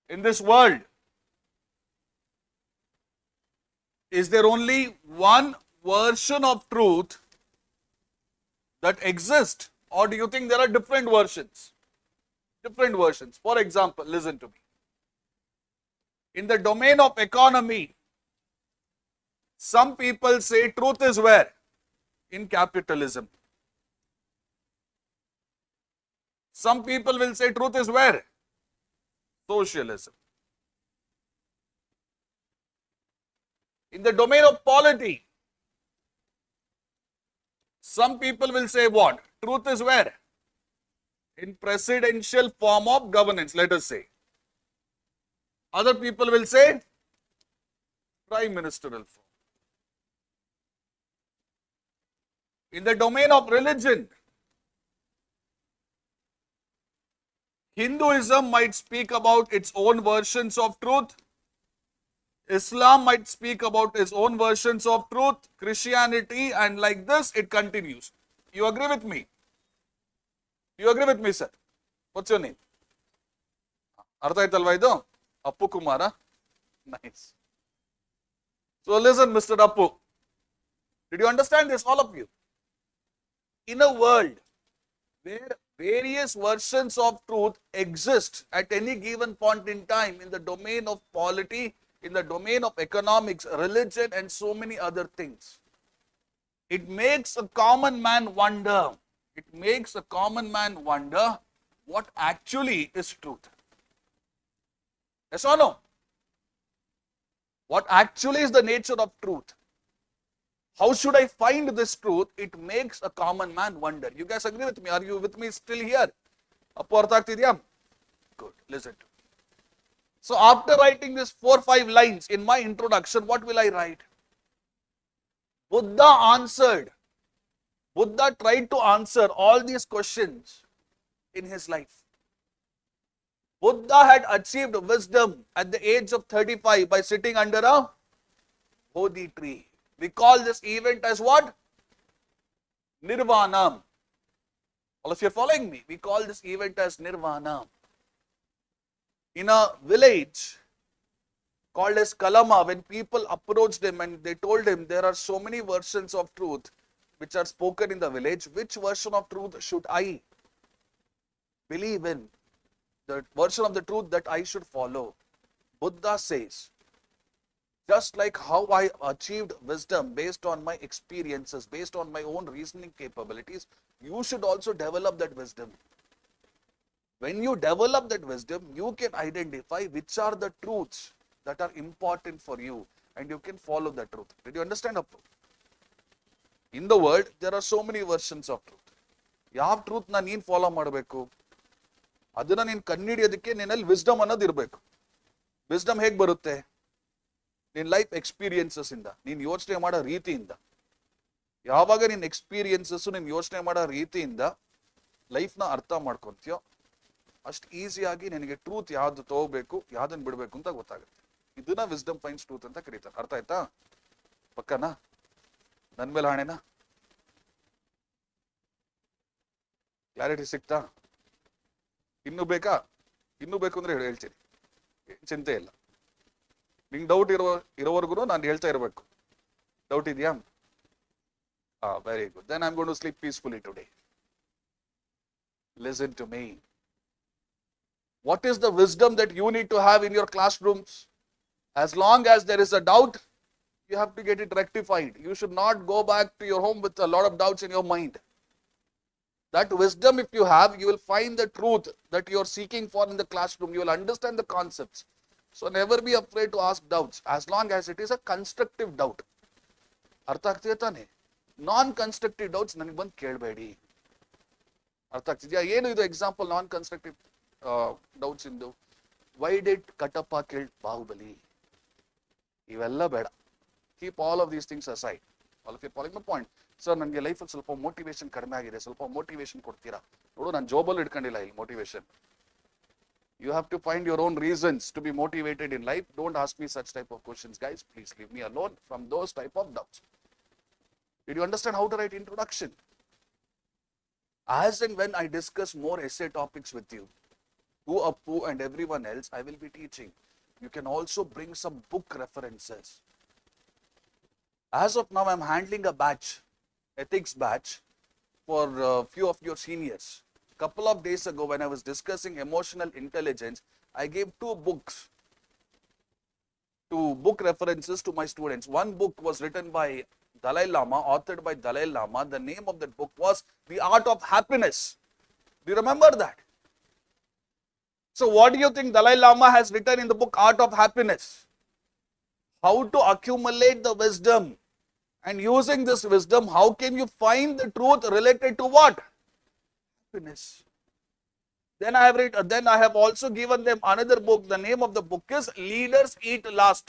In this world, is there only one version of truth that exists, or do you think there are different versions? Different versions. For example, listen to me. In the domain of economy, some people say truth is where? In capitalism. Some people will say truth is where? Socialism. In the domain of polity, some people will say what? Truth is where? In presidential form of governance, let us say. Other people will say prime ministerial form. In the domain of religion, Hinduism might speak about its own versions of truth. Islam might speak about its own versions of truth. Christianity, and like this it continues. You agree with me? You agree with me, sir? What's your name? Artha aitalva idu? Appu Kumara? Nice. So listen, Mr. Appu. Did you understand this, all of you? In a world where various versions of truth exist at any given point in time in the domain of polity, in the domain of economics, religion, and so many other things, it makes a common man wonder. It makes a common man wonder what actually is truth. Yes or no? What actually is the nature of truth? How should I find this truth? It makes a common man wonder. You guys agree with me? Are you with me still here? Appu artha agtidya? Good. Listen to me. So after writing this 4-5 lines in my introduction, what will I write? Buddha tried to answer all these questions in his life. Buddha had achieved wisdom at the age of 35 by sitting under a Bodhi tree. We call this event as what? Nirvana. All of you are following me? We call this event as Nirvana. In a village, called as Kalama, when people approached him and they told him there are so many versions of truth which are spoken in the village, which version of truth should I believe in? The version of the truth that I should follow. Buddha says, just like how I achieved wisdom based on my experiences, based on my own reasoning capabilities, you should also develop that wisdom. When you develop that wisdom, you can identify which are the truths that are important for you and you can follow the truth. Did you understand? In the world, there are so many versions of truth. ಯಾವ truth ನೀನು follow ಮಾಡಬೇಕು, ಅದನ್ನ ನೀನು ಕಂಡುಹಿಡಿಯೋದಕ್ಕೆ ನಿನ್ನಲ್ಲಿ wisdom ಅನ್ನೋದು ಇರಬೇಕು. Wisdom ಹೇಗೆ ಬರುತ್ತೆ? ನಿನ್ನ ಲೈಫ್ ಎಕ್ಸ್ಪೀರಿಯನ್ಸಸ್ ಇಂದ, ನೀನು ಯೋಚನೆ ಮಾಡೋ ರೀತಿಯಿಂದ. ಯಾವಾಗ ನಿನ್ನ ಎಕ್ಸ್ಪೀರಿಯನ್ಸಸ್, ನೀನು ಯೋಚನೆ ಮಾಡೋ ರೀತಿಯಿಂದ ಲೈಫ್ನ ಅರ್ಥ ಮಾಡ್ಕೊಂತೀಯೋ, ಅಷ್ಟು ಈಸಿಯಾಗಿ ನಿನಗೆ ಟ್ರೂತ್ ಯಾವ್ದು ತಗೋಬೇಕು, ಯಾವ್ದನ್ನ ಬಿಡಬೇಕು ಅಂತ ಗೊತ್ತಾಗುತ್ತೆ. ಇದನ್ನ ವಿಸ್ಡಮ್ ಫೈನ್ಸ್ ಟ್ರೂತ್ ಅಂತ ಕರೀತಾರೆ. ಅರ್ಥ ಆಯ್ತಾ? ಪಕ್ಕನಾ? ನನ್ನ ಮೇಲೆ ಹಾಣೆನಾ? ಕ್ಲಾರಿಟಿ ಸಿಕ್ತಾ? ಇನ್ನೂ ಬೇಕಾ? ಇನ್ನೂ ಬೇಕು ಅಂದ್ರೆ ಹೇಳ್ತೀನಿ, ಚಿಂತೆ ಇಲ್ಲ. ನಿಂಗೆ ಡೌಟ್ ಇರೋವರೆಗೂ ನಾನು ಹೇಳ್ತಾ ಇರಬೇಕು. ಡೌಟ್ ಇದೆಯಾ? Very good. Then I am going to sleep peacefully today. Listen to me. What is the wisdom that you need to have in your classrooms? As long as there is a doubt, you have to get it rectified. You should not go back to your home with a lot of doubts in your mind. That wisdom, if you have, you will find the truth that you are seeking for in the classroom. You will understand the concepts. So never be afraid to ask doubts, as long as it is a constructive doubt. ಅರ್ಥ ಆಗ್ತಿದೆ ತಾನೆ? ನಾನ್ constructive doubts ನನಗೆ ಬಂದು ಕೇಳಬೇಡಿ. ಅರ್ಥ ಆಗ್ತಿದ್ಯಾ? ಏನು ಇದು example non constructive doubts ಇಂದು? Why did Kattappa kill Baahubali? ಇವೆಲ್ಲ ಬೇಡ. Keep all of these things aside. All of you following my point? Sir, ನನಗೆ ಲೈಫಲ್ಲಿ ಸ್ವಲ್ಪ ಮೋಟಿವೇಶನ್ ಕಡಿಮೆ ಆಗಿದೆ, ಸ್ವಲ್ಪ ಮೋಟಿವೇಶನ್ ಕೊಡ್ತೀರಾ? ನೋಡು, ನಾನು ಜಾಬಲ್ಲಿ ಇಟ್ಕೊಂಡಿಲ್ಲ ಇಲ್ಲಿ motivation. You have to find your own reasons to be motivated in life. Don't ask me such type of questions, guys. Please leave me alone from those type of doubts. Did you understand how to write introduction? As and when I discuss more essay topics with you, to Appu and everyone else, I will be teaching. You can also bring some book references. As of now, I am handling a batch, ethics batch, for a few of your seniors. Couple of days ago, when I was discussing emotional intelligence, I gave two book references to my students. One book was written by Dalai Lama, authored by Dalai Lama. The name of that book was The Art of Happiness. Do you remember that? So what do you think Dalai Lama has written in the book Art of Happiness? How to accumulate the wisdom. And using this wisdom, how can you find the truth related to what? Happiness. Then I have also given them another book. The name of the book is Leaders Eat Last.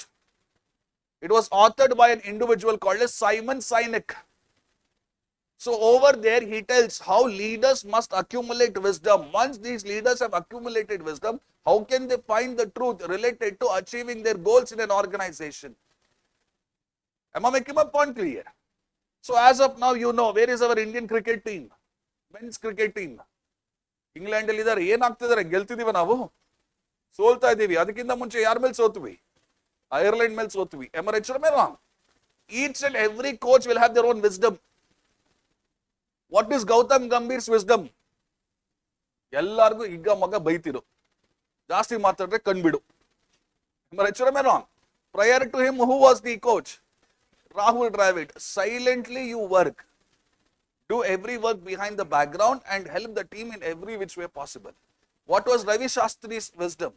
It was authored by an individual called as Simon Sinek. So over there he tells how leaders must accumulate wisdom. Once these leaders have accumulated wisdom, how can they find the truth related to achieving their goals in an organization? Am I making my point clear? So as of now, you know, where is our Indian cricket team? Men's cricket team. England ಅಲ್ಲಿ ಇದ್ದಾರೆ. ಏನಾಗ್ತಿದ್ದಾರೆ? ಗೆಲ್ತಿದೀವ ನಾವು? ಸೋಲ್ತಾ ಇದೀವಿ. ಅದಕ್ಕಿಂತ ಮುಂಚೆ ಯಾರ ಮೇಲೆ ಸೋತ್ವಿ? Ireland ಮೇಲೆ ಸೋತ್ವಿ. Am I right or wrong? Each and every coach will have their own wisdom. What is Gautam Gambhir's wisdom? ಎಲ್ಲಾರ್ಗು ಈಗ ಮಗ ಬೈತಿರು, ಜಾಸ್ತಿ ಮಾತಾಡಿದ್ರೆ ಕಣ್ಬಿಡು. Am I right or wrong? Prior to him, who was the coach? Rahul Dravid. Silently you work. Do every work behind the background and help the team in every which way possible. What was Ravi Shastri's wisdom?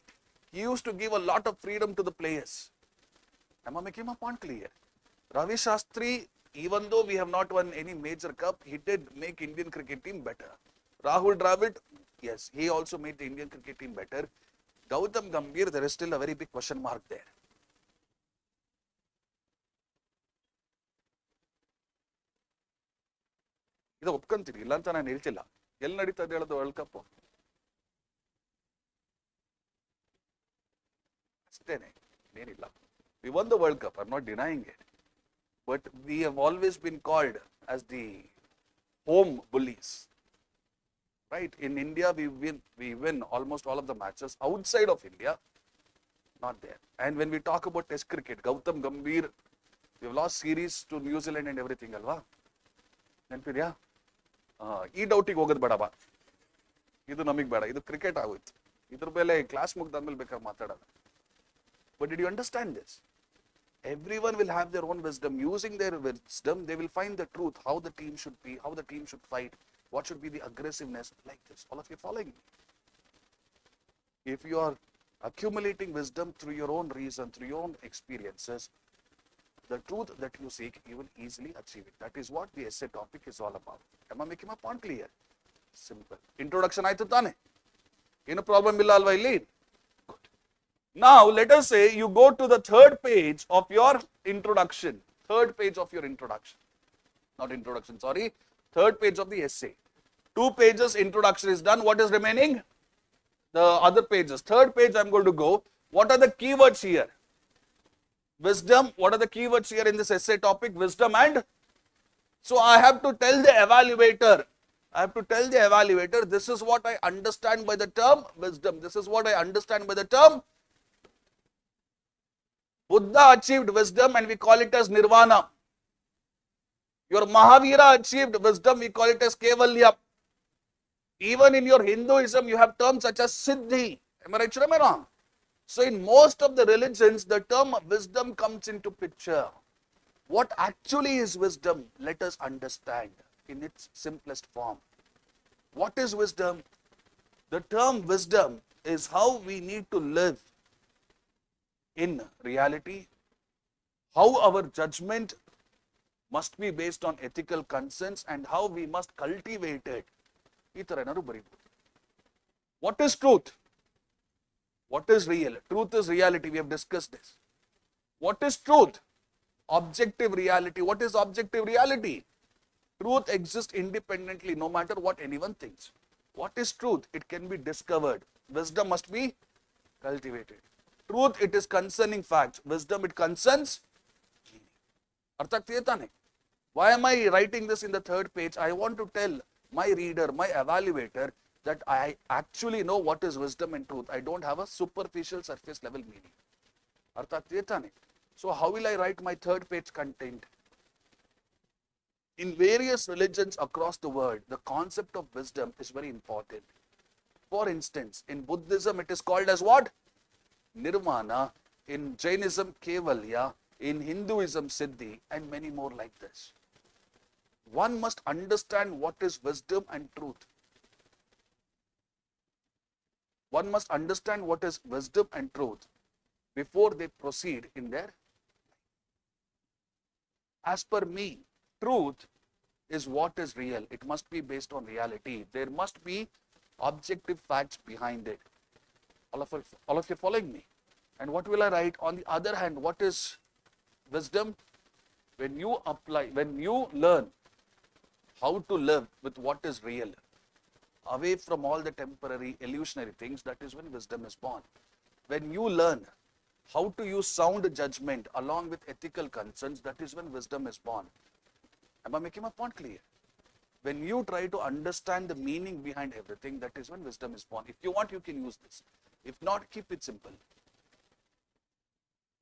He used to give a lot of freedom to the players. Am I making my point clear? Ravi Shastri, even though we have not won any major cup, he did make Indian cricket team better. Rahul Dravid, yes, he also made the Indian cricket team better. Gautam Gambhir, there is still a very big question mark there. ಇದು ಒಪ್ಕೊಂತೀರಿ? ಇಲ್ಲ ಅಂತ ನಾನು ಹೇಳ್ತಿಲ್ಲ. ಎಲ್ಲಿ ನಡೀತಾ ಇದೆ ಹೇಳೋದು world cup? ಅಷ್ಟೇನೆ, ಏನಿಲ್ಲ. We won the World Cup. I'm not denying it. But we have always been called as the home bullies. Right? In India, we win almost all of the matches. Outside of India, Not there. And when we talk about Test cricket, Gautam Gambhir, we've lost series to New Zealand and everything, alva? ನೆನಪಿದ್ಯಾ? ಈ ಡೌಟಿಗೆ ಹೋಗೋದು ಬೇಡಪ್ಪ, ಇದು ನಮಗೆ ಬೇಡ, ಇದು cricket ಆಗೋಯ್ತು, ಇದ್ರ ಮೇಲೆ ಕ್ಲಾಸ್ ಮುಗ್ದಾದ್ಮೇಲೆ ಬೇಕಾದ್ರೆ ಮಾತಾಡೋಣ. But did you understand this? Everyone will have their own wisdom. Using their wisdom, they will find the truth, how the team should be, how the team should fight, what should be the aggressiveness, like this. All of you following me? If you are accumulating wisdom through your own reason, through your own experiences, the truth that you seek, you will easily achieve it. That is what the essay topic is all about. Am I making my point clear? Simple. Introduction ಆಯ್ತು ತಾನೆ? ಏನು problem ಇಲ್ಲ ಅಲ್ವಾ ಇಲ್ಲಿ? Good. Now let us say you go to the third page of your introduction. Third page of your introduction. Not introduction, sorry. Third page of the essay. 2 pages introduction is done. What is remaining? The other pages. Third page I'm going to go. What are the keywords here? Wisdom. What are the keywords here in this essay topic? Wisdom and. So I have to tell the evaluator. This is what I understand by the term wisdom. This is what I understand by the term. Buddha achieved wisdom and we call it as nirvana. Your Mahavira achieved wisdom, we call it as kevalya. Even in your Hinduism, you have terms such as siddhi. Am I right or am I wrong? So in most of the religions, the term wisdom comes into picture. What actually is wisdom? Let us understand in its simplest form. What is wisdom? The term wisdom is how we need to live in reality, how our judgment must be based on ethical concerns and how we must cultivate it. What is truth? What is real? Truth is reality. We have discussed this. What is truth? Objective reality. What is objective reality? Truth exists independently no matter what anyone thinks. What is truth? It can be discovered. Wisdom must be cultivated. Truth, it is concerning facts. Wisdom, it concerns meaning. ಅರ್ಥ ಆಗ್ತಿದೆ ತಾನೆ? Why am I writing this in the third page? I want to tell my reader, my evaluator, that I actually know what is wisdom and truth. I don't have a superficial surface level meaning. ಅರ್ಥ ಆಗ್ತಿದೆ ತಾನೆ? So how will I write my third page content? In various religions across the world, the concept of wisdom is very important. For instance, in Buddhism, it is called as what? Nirvana. In Jainism, Kevalya. In Hinduism, Siddhi, and many more like this. One must understand what is wisdom and truth. One must understand what is wisdom and truth before they proceed in their life. As per me, truth is what is real. It must be based on reality. There must be objective facts behind it. All of you following me? And what will I write? On the other hand, what is wisdom? When you learn how to live with what is real, away from all the temporary, illusionary things, that is when wisdom is born. When you learn how to use sound judgment along with ethical concerns, that is when wisdom is born. Am I making my point clear? When you try to understand the meaning behind everything, that is when wisdom is born. If you want, you can use this. If not, keep it simple.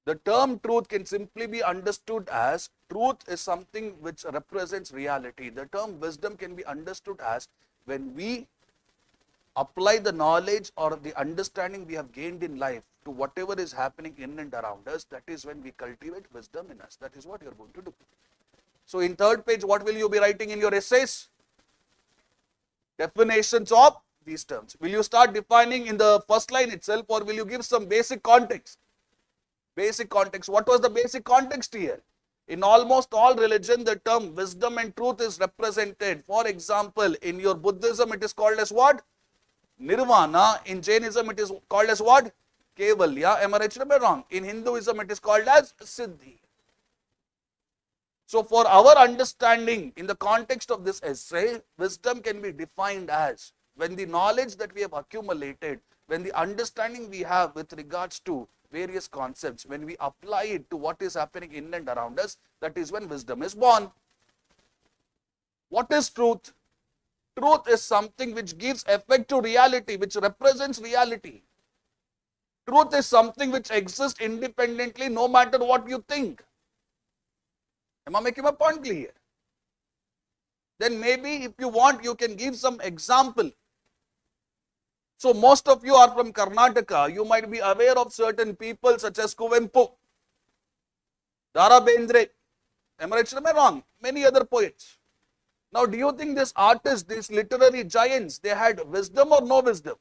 The term truth can simply be understood as truth is something which represents reality. The term wisdom can be understood as when we apply the knowledge or the understanding we have gained in life to whatever is happening in and around us, that is when we cultivate wisdom in us. That is what you are going to do. So in third page, what will you be writing in your essays? Definitions of these terms. Will you start defining in the first line itself, or will you give some basic context? Basic context. What was the basic context here? In almost all religion, the term wisdom and truth is represented. For example, in your Buddhism, it is called as what? Nirvana. In Jainism, it is called as what? Kevalya. Am I right or am I wrong? In Hinduism, it is called as Siddhi. So for our understanding, in the context of this essay, wisdom can be defined as when the knowledge that we have accumulated, when the understanding we have with regards to various concepts, when we apply it to what is happening in and around us, that is when wisdom is born. What is truth? Truth is something which gives effect to reality, which represents reality. Truth is something which exists independently no matter what you think. Am I making my point clear? Then maybe if you want, you can give some example. So most of you are from Karnataka. You might be aware of certain people such as Kuvempu, Dara Bendre. Am I right? Am I wrong? Many other poets. Now, do you think these artists, these literary giants, they had wisdom or no wisdom?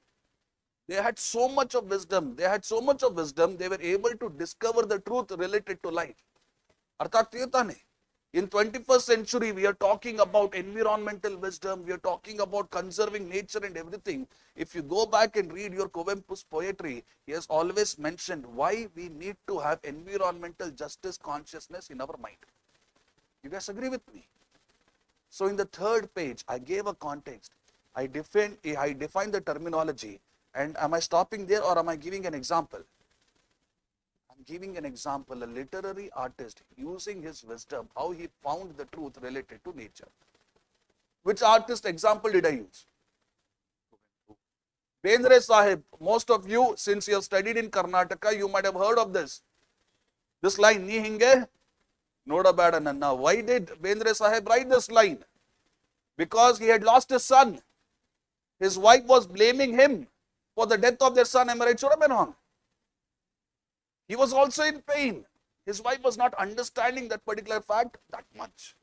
They had so much of wisdom. They had so much of wisdom, they were able to discover the truth related to life. अर्थात ये था नहीं. In 21st century, we are talking about environmental wisdom. We are talking about conserving nature and everything. If you go back and read your Kovempu's poetry, he has always mentioned why we need to have environmental justice consciousness in our mind. You guys agree with me? So in the third page, I gave a context. I defined the terminology. And am I stopping there or am I giving an example? I'm giving an example, a literary artist using his wisdom, how he found the truth related to nature. Which artist example did I use? Bendre Sahib. Most of you, since you have studied in Karnataka, you might have heard of this. This line, Ni hinge noda bada nanna. Why did Bendre Sahib write this line? Because he had lost his son. His wife was blaming him for the death of their son. Am I right, sure, am I wrong? He was also in pain. His wife was not understanding that particular fact that much.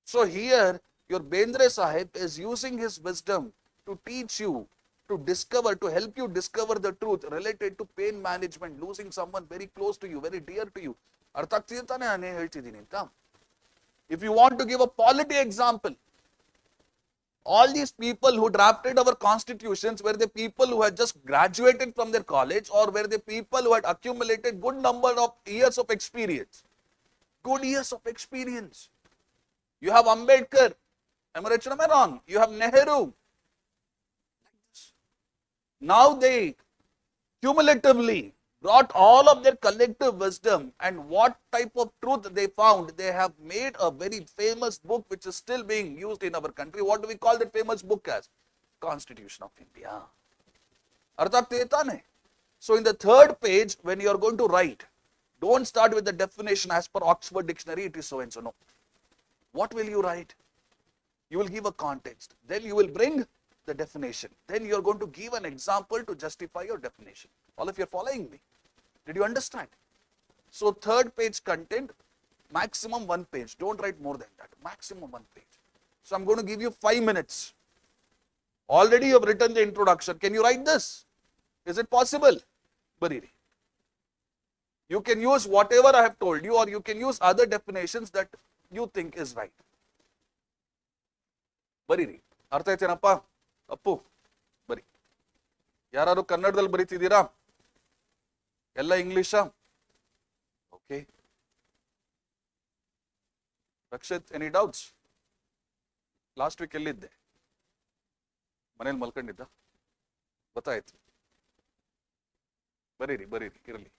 So here, your Bendre Sahib is using his wisdom to teach you, to discover, to help you discover the truth related to pain management, losing someone very close to you, very dear to you. If you want to give a polity example, all these people who drafted our constitutions were the people who had just graduated from their college or were the people who had accumulated good number of years of experience. Good years of experience. You have Ambedkar. Am I right or am I wrong? You have Nehru. Now they cumulatively brought all of their collective wisdom and what type of truth they found. They have made a very famous book which is still being used in our country. What do we call that famous book as? Constitution of India. Arthat deta nahi. So in the third page, when you are going to write, don't start with the definition as per Oxford Dictionary, it is so and so. No. What will you write? You will give a context. Then you will bring the definition. Then you are going to give an example to justify your definition. All of you are following me. Did you understand? So third page content, maximum 1 page. Don't write more than that. Maximum 1 page. So I'm going to give you 5 minutes. Already you have written the introduction. Can you write this? Is it possible? Bariri. You can use whatever I have told you or you can use other definitions that you think is right. Bariri. ಅರ್ಥ ಆಯ್ತೇನಪ್ಪ ಅಪ್ಪು ಬರಿ ಯಾರು ಕನ್ನಡದಲ್ಲಿ ಬರೀತಿದ್ದೀರಾ ಎಲ್ಲ ಇಂಗ್ಲಿಷಾ okay Rakshit any doubts last week ಎಲ್ಲಿದ್ದೆ ಮನೇಲಿ ಮಲ್ಕೊಂಡಿದ್ದ ಗೊತ್ತಾಯ್ತು ಬರೀರಿ ಇರಲಿ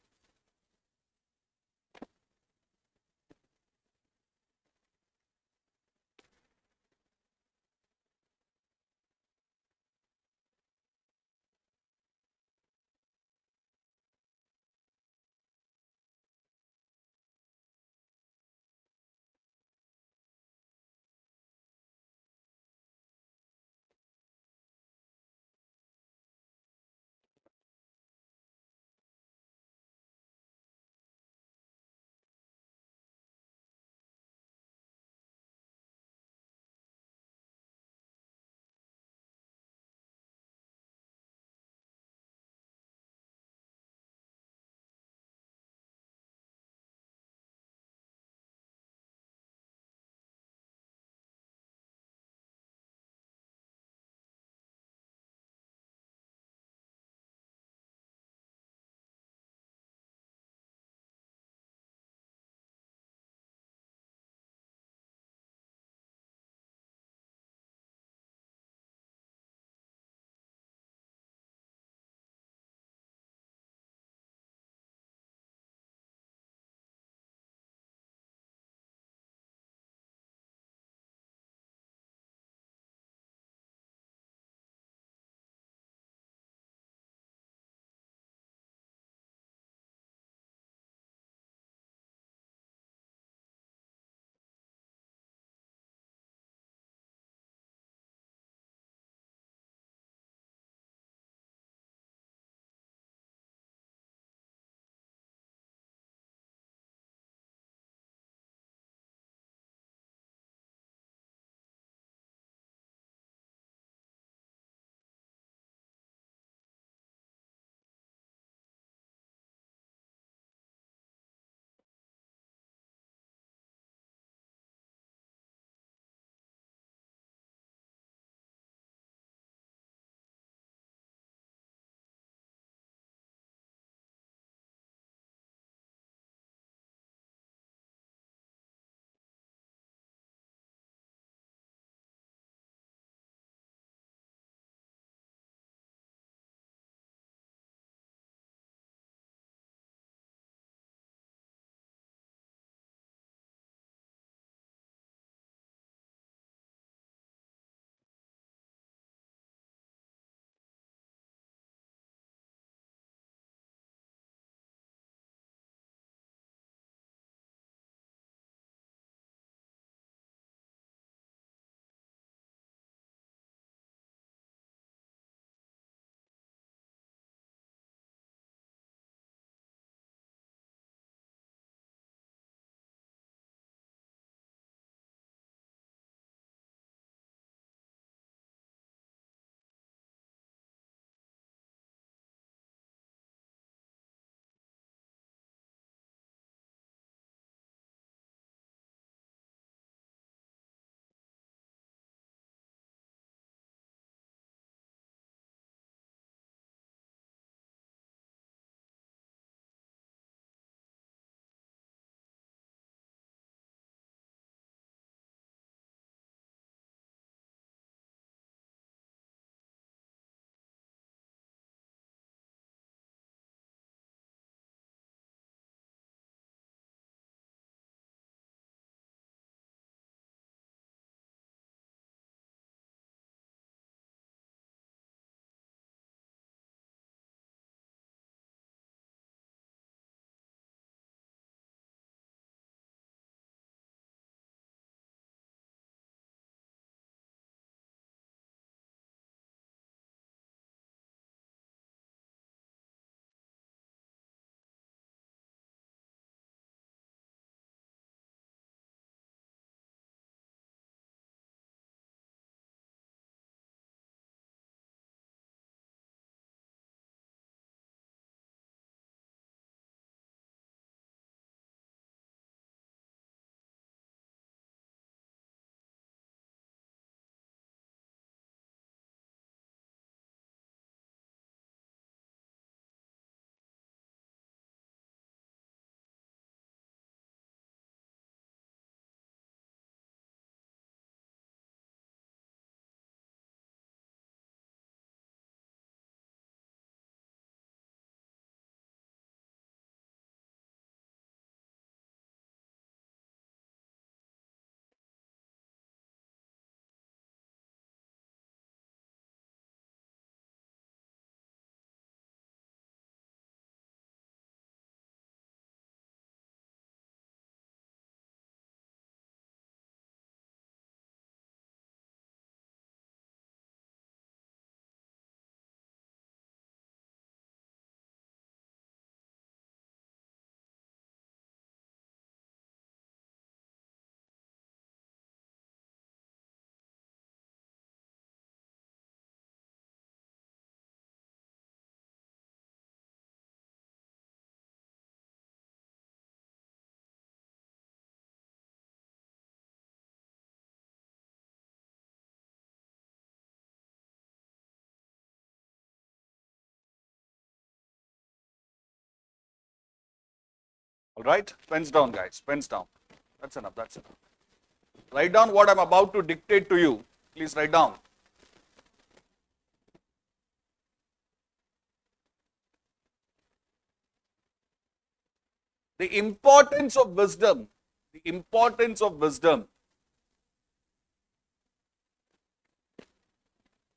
All right? Pens down, guys. Pens down. That's enough. That's enough. Write down what I'm about to dictate to you. Please write down. The importance of wisdom. The importance of wisdom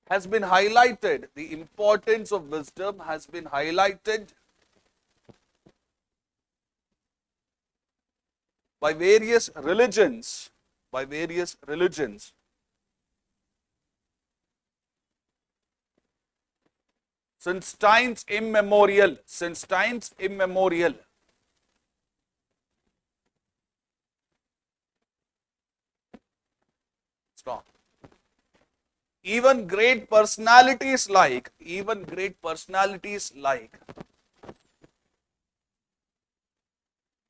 has been highlighted. The importance of wisdom has been highlighted by various religions. By various religions. Since times immemorial. Since times immemorial. Stop. Even great personalities like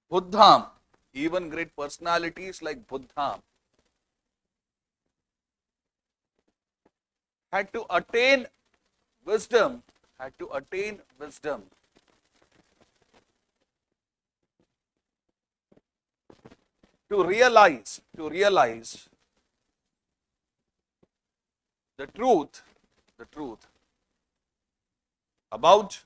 Buddha, even great personalities like Buddha had to attain wisdom, to realize the truth about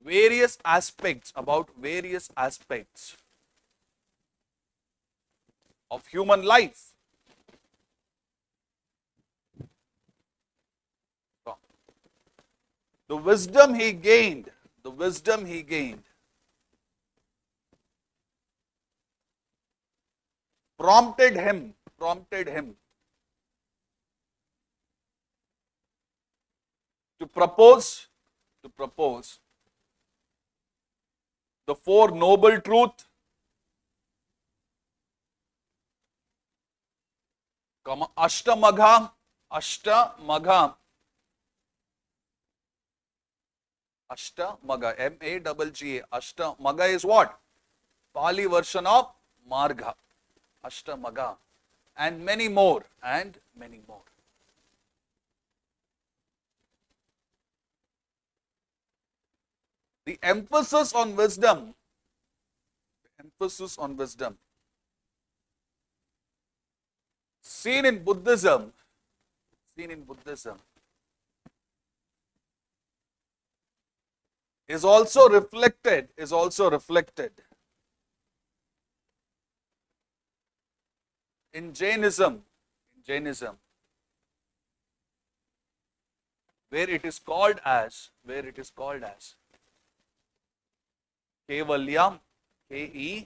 various aspects of human life. The wisdom he gained prompted him to propose the Four Noble Truths, Ashtamagha, M-A-G-G-A, Ashtamagha is what? Pali version of Marga, Ashtamagha, and many more. The emphasis on wisdom, seen in Buddhism, is also reflected in Jainism, where it is called as Kevalya, Kevalya.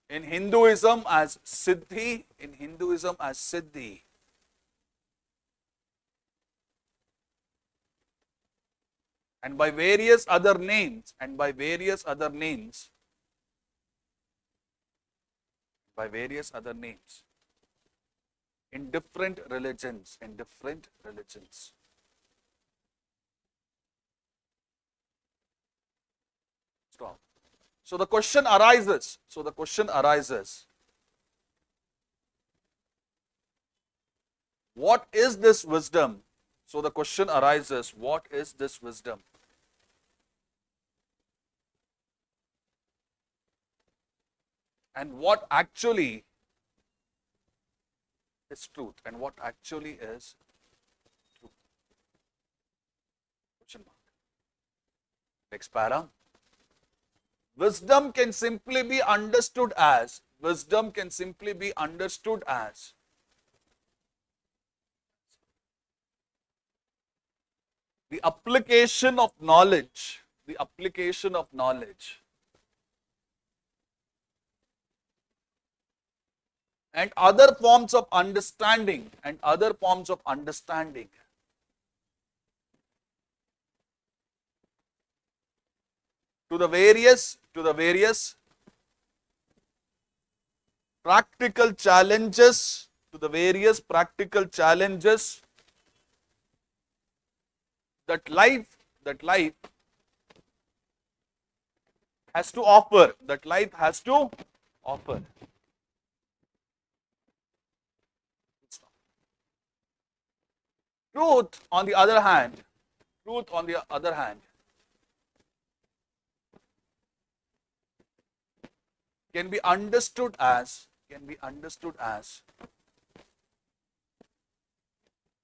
In Hinduism as Siddhi, and by various other names, in different religions. Stop. So the question arises. What is this wisdom? So the question arises, what is this wisdom? And what actually is truth? Question mark. Next para. Wisdom can simply be understood as the application of knowledge, and other forms of understanding, to the various practical challenges, that life has to offer, Truth, on the other hand, truth, on the other hand, can be understood as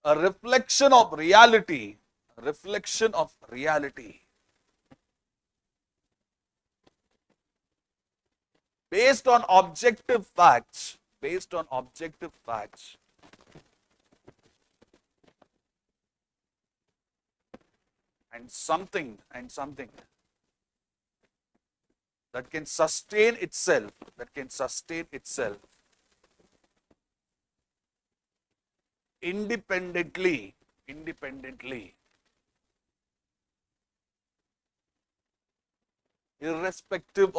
a reflection of reality, based on objective facts, and something that can sustain itself, independently, irrespective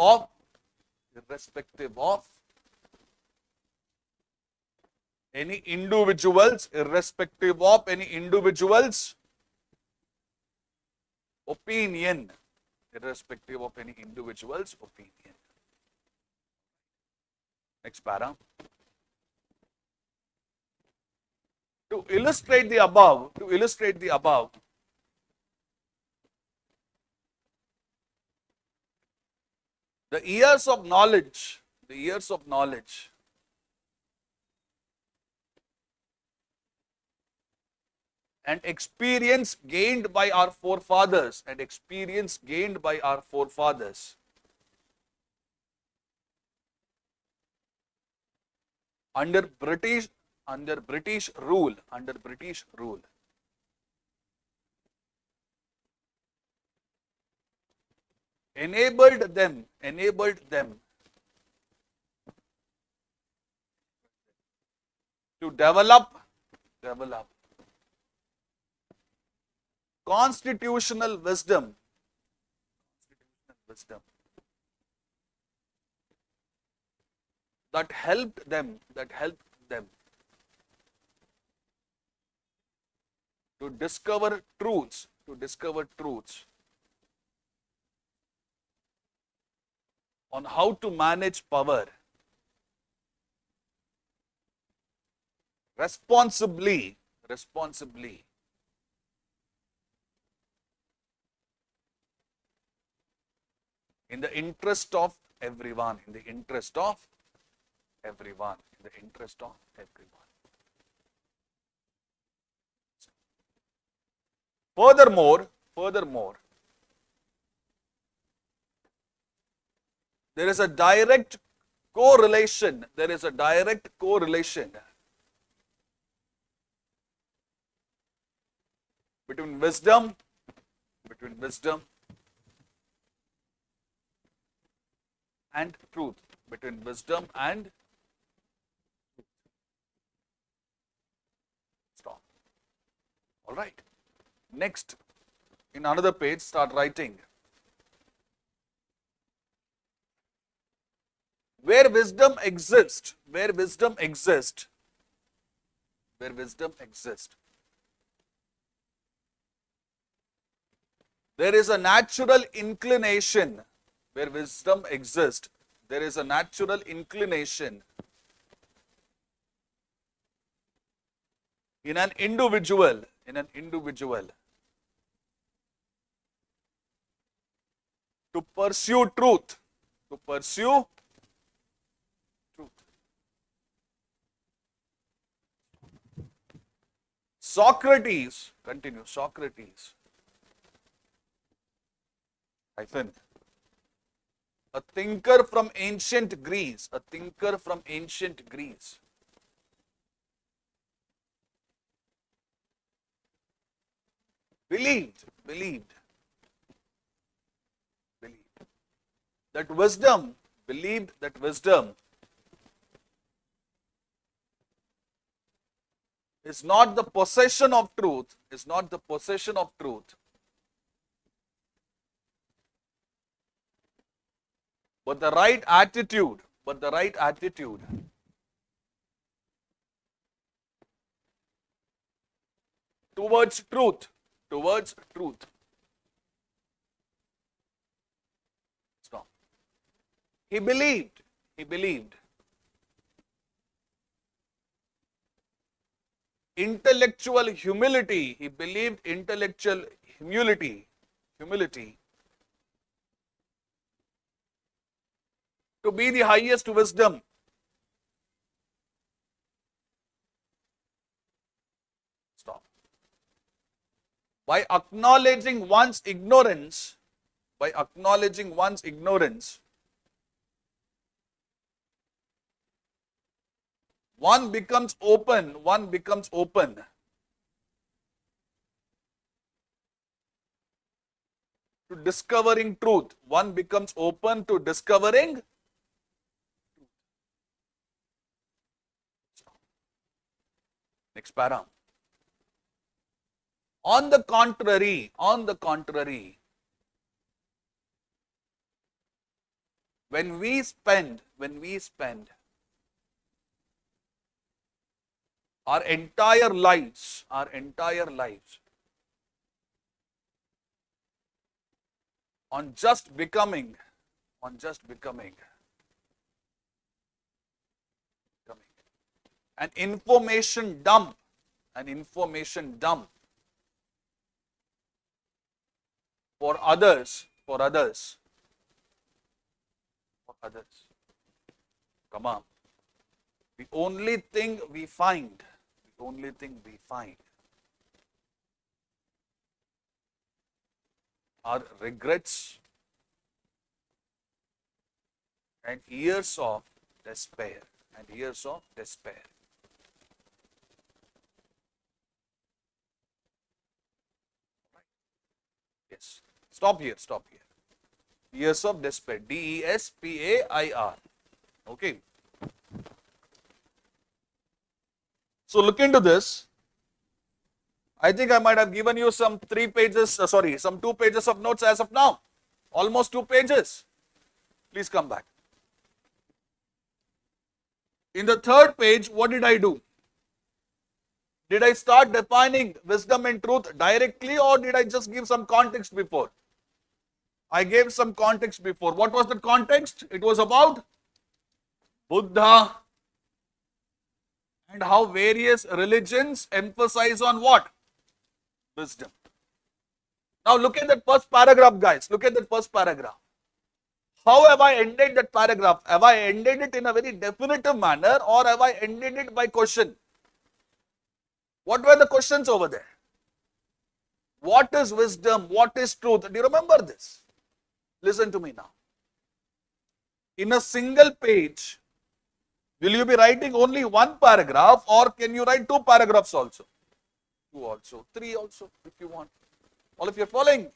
of any individuals, opinion, Next para. To illustrate the above, the years of knowledge, and experience gained by our forefathers, under British rule, enabled them to develop constitutional wisdom, that helped them to discover truths, on how to manage power responsibly, in the interest of everyone, Furthermore, there is a direct correlation, between wisdom, and truth, Stop. All right. Next, in another page, start writing. Where wisdom exists, there is a natural inclination. Where wisdom exists, there is a natural inclination in an individual, to pursue truth, Socrates, hyphen, a thinker from ancient Greece, believed that wisdom, is not the possession of truth, but the right attitude, towards truth, Stop. He believed intellectual humility. He believed intellectual humility to be the highest wisdom. Stop. By acknowledging one's ignorance, one becomes open to discovering truth. One becomes open to discovering. Next para. On the contrary, when we spend our entire lives on just becoming an information dump for others. Come on. The only thing we find are regrets and years of despair. Yes. Stop here. Years of despair. DESPAIR. Okay. So look into this. I think I might have given you some 2 pages of notes as of now. Almost 2 pages. Please come back. In the 3rd page, what did I do? Did I start defining wisdom and truth directly, or did I just give some context before? I gave some context before. What was the context? It was about Buddha and how various religions emphasize on what? Wisdom. Now look at that first paragraph, guys. Look at that first paragraph. How have I ended that paragraph? Have I ended it in a very definitive manner, or have I ended it by question? What were the questions over there? What is wisdom? What is truth? Do you remember this? Listen to me now. In a single page, will you be writing only 1 paragraph, or can you write 2 paragraphs also? 2 also, 3 also, if you want. All of you are following?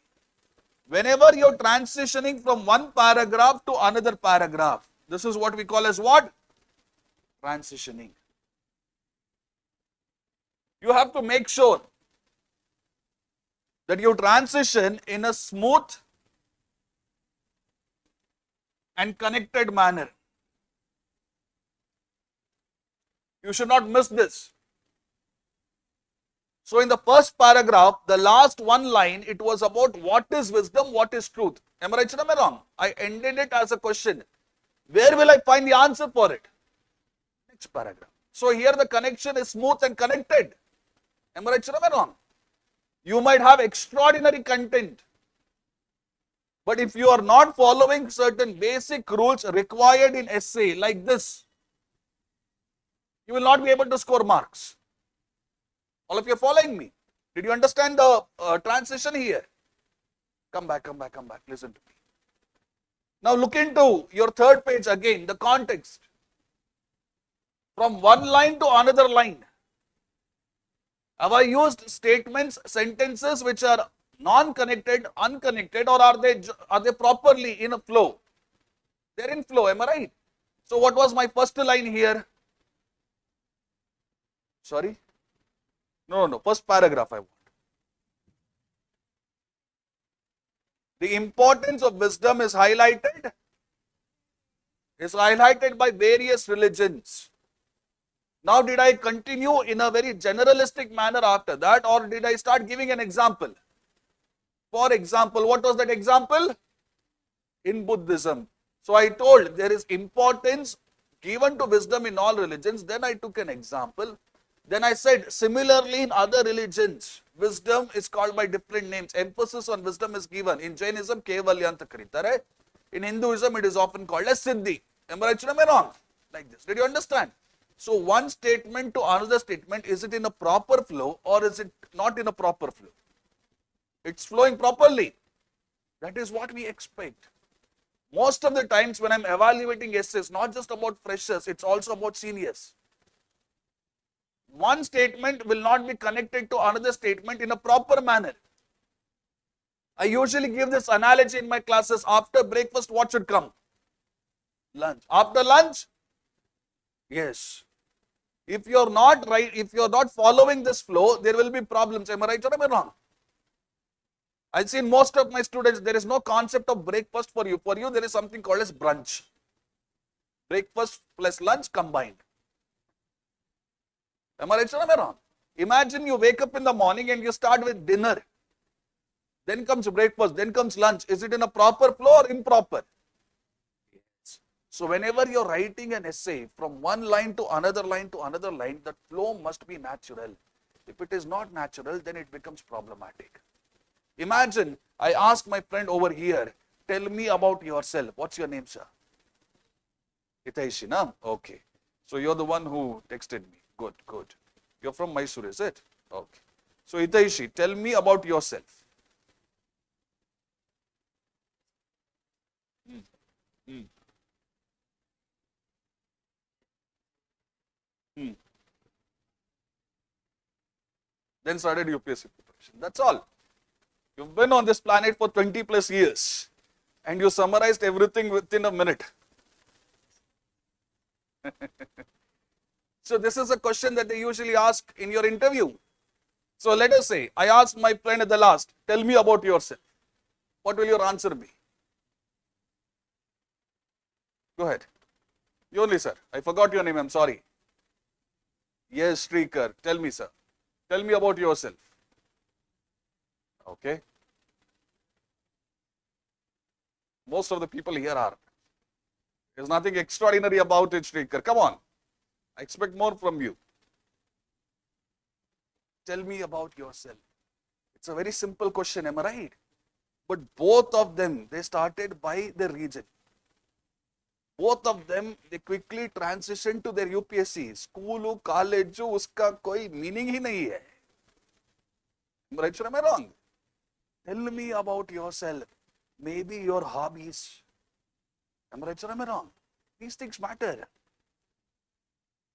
Whenever you are transitioning from one paragraph to another paragraph, this is what we call as what? Transitioning. You have to make sure that you transition in a smooth and connected manner. You should not miss this. So in the first paragraph, the last one line, it was about what is wisdom, what is truth. Am I right or am I wrong? I ended it as a question. Where will I find the answer for it? Next paragraph. So here the connection is smooth and connected. Am I right or am I wrong? You might have extraordinary content, but if you are not following certain basic rules required in essay like this, you will not be able to score marks. All of you are following me? Did you understand the transition here? Come back. Listen to me. Now look into your 3rd page again, the context. From one line to another line. Have I used statements, sentences which are non-connected, unconnected, or are they properly in a flow? They're in flow, am I right? So what was my first line here? Sorry? No, first paragraph I want. The importance of wisdom is highlighted by various religions. Now did I continue in a very generalistic manner after that, or did I start giving an example? For example, what was that example? In Buddhism. So I told there is importance given to wisdom in all religions. Then I took an example. Then I said, similarly in other religions, wisdom is called by different names. Emphasis on wisdom is given. In Jainism, Kevalya anta karitare. In Hinduism, it is often called as Siddhi. Am I right or am I wrong? Like this. Did you understand? So one statement to another statement, is it in a proper flow or is it not in a proper flow? It's flowing properly. That is what we expect. Most of the times when I'm evaluating essays, not just about freshers, it's also about seniors. One statement will not be connected to another statement in a proper manner. I usually give this analogy in my classes. After breakfast, what should come? Lunch. After lunch? Yes. If you're not right, if you're not following this flow, there will be problems. Am I right or am I wrong? I've seen most of my students, there is no concept of breakfast for you. For you, there is something called as brunch. Breakfast plus lunch combined. Am I right or am I wrong? Imagine you wake up in the morning and you start with dinner. Then comes breakfast, then comes lunch. Is it in a proper flow or improper? Yes. So whenever you're writing an essay from one line to another line to another line, the flow must be natural. If it is not natural, then it becomes problematic. Imagine I ask my friend over here, tell me about yourself. What's your name, sir? Hitaishi, na? Okay. So you're the one who texted me. Good, good. You're from Mysore, is it? Okay. So Hitaishi, tell me about yourself. Hmm. Hmm. Then started UPSC preparation. That's all. You've been on this planet for 20 plus years and you summarized everything within a minute. So this is a question that they usually ask in your interview. So let us say, I asked my friend at the last, tell me about yourself. What will your answer be? Go ahead. You only, sir. I forgot your name, I'm sorry. Yes, Shrikar. Tell me, sir. Tell me about yourself. Okay. Most of the people here are. There's nothing extraordinary about it, Shrikar. Come on. I expect more from you. Tell me about yourself. It's a very simple question, am I right? But both of them, they started by the region. Both of them, they quickly transitioned to their UPSC. School, college, uska koi meaning hi nahi hai. Am I right or am I wrong? Tell me about yourself. Maybe your hobbies. Am I right or am I wrong? These things matter.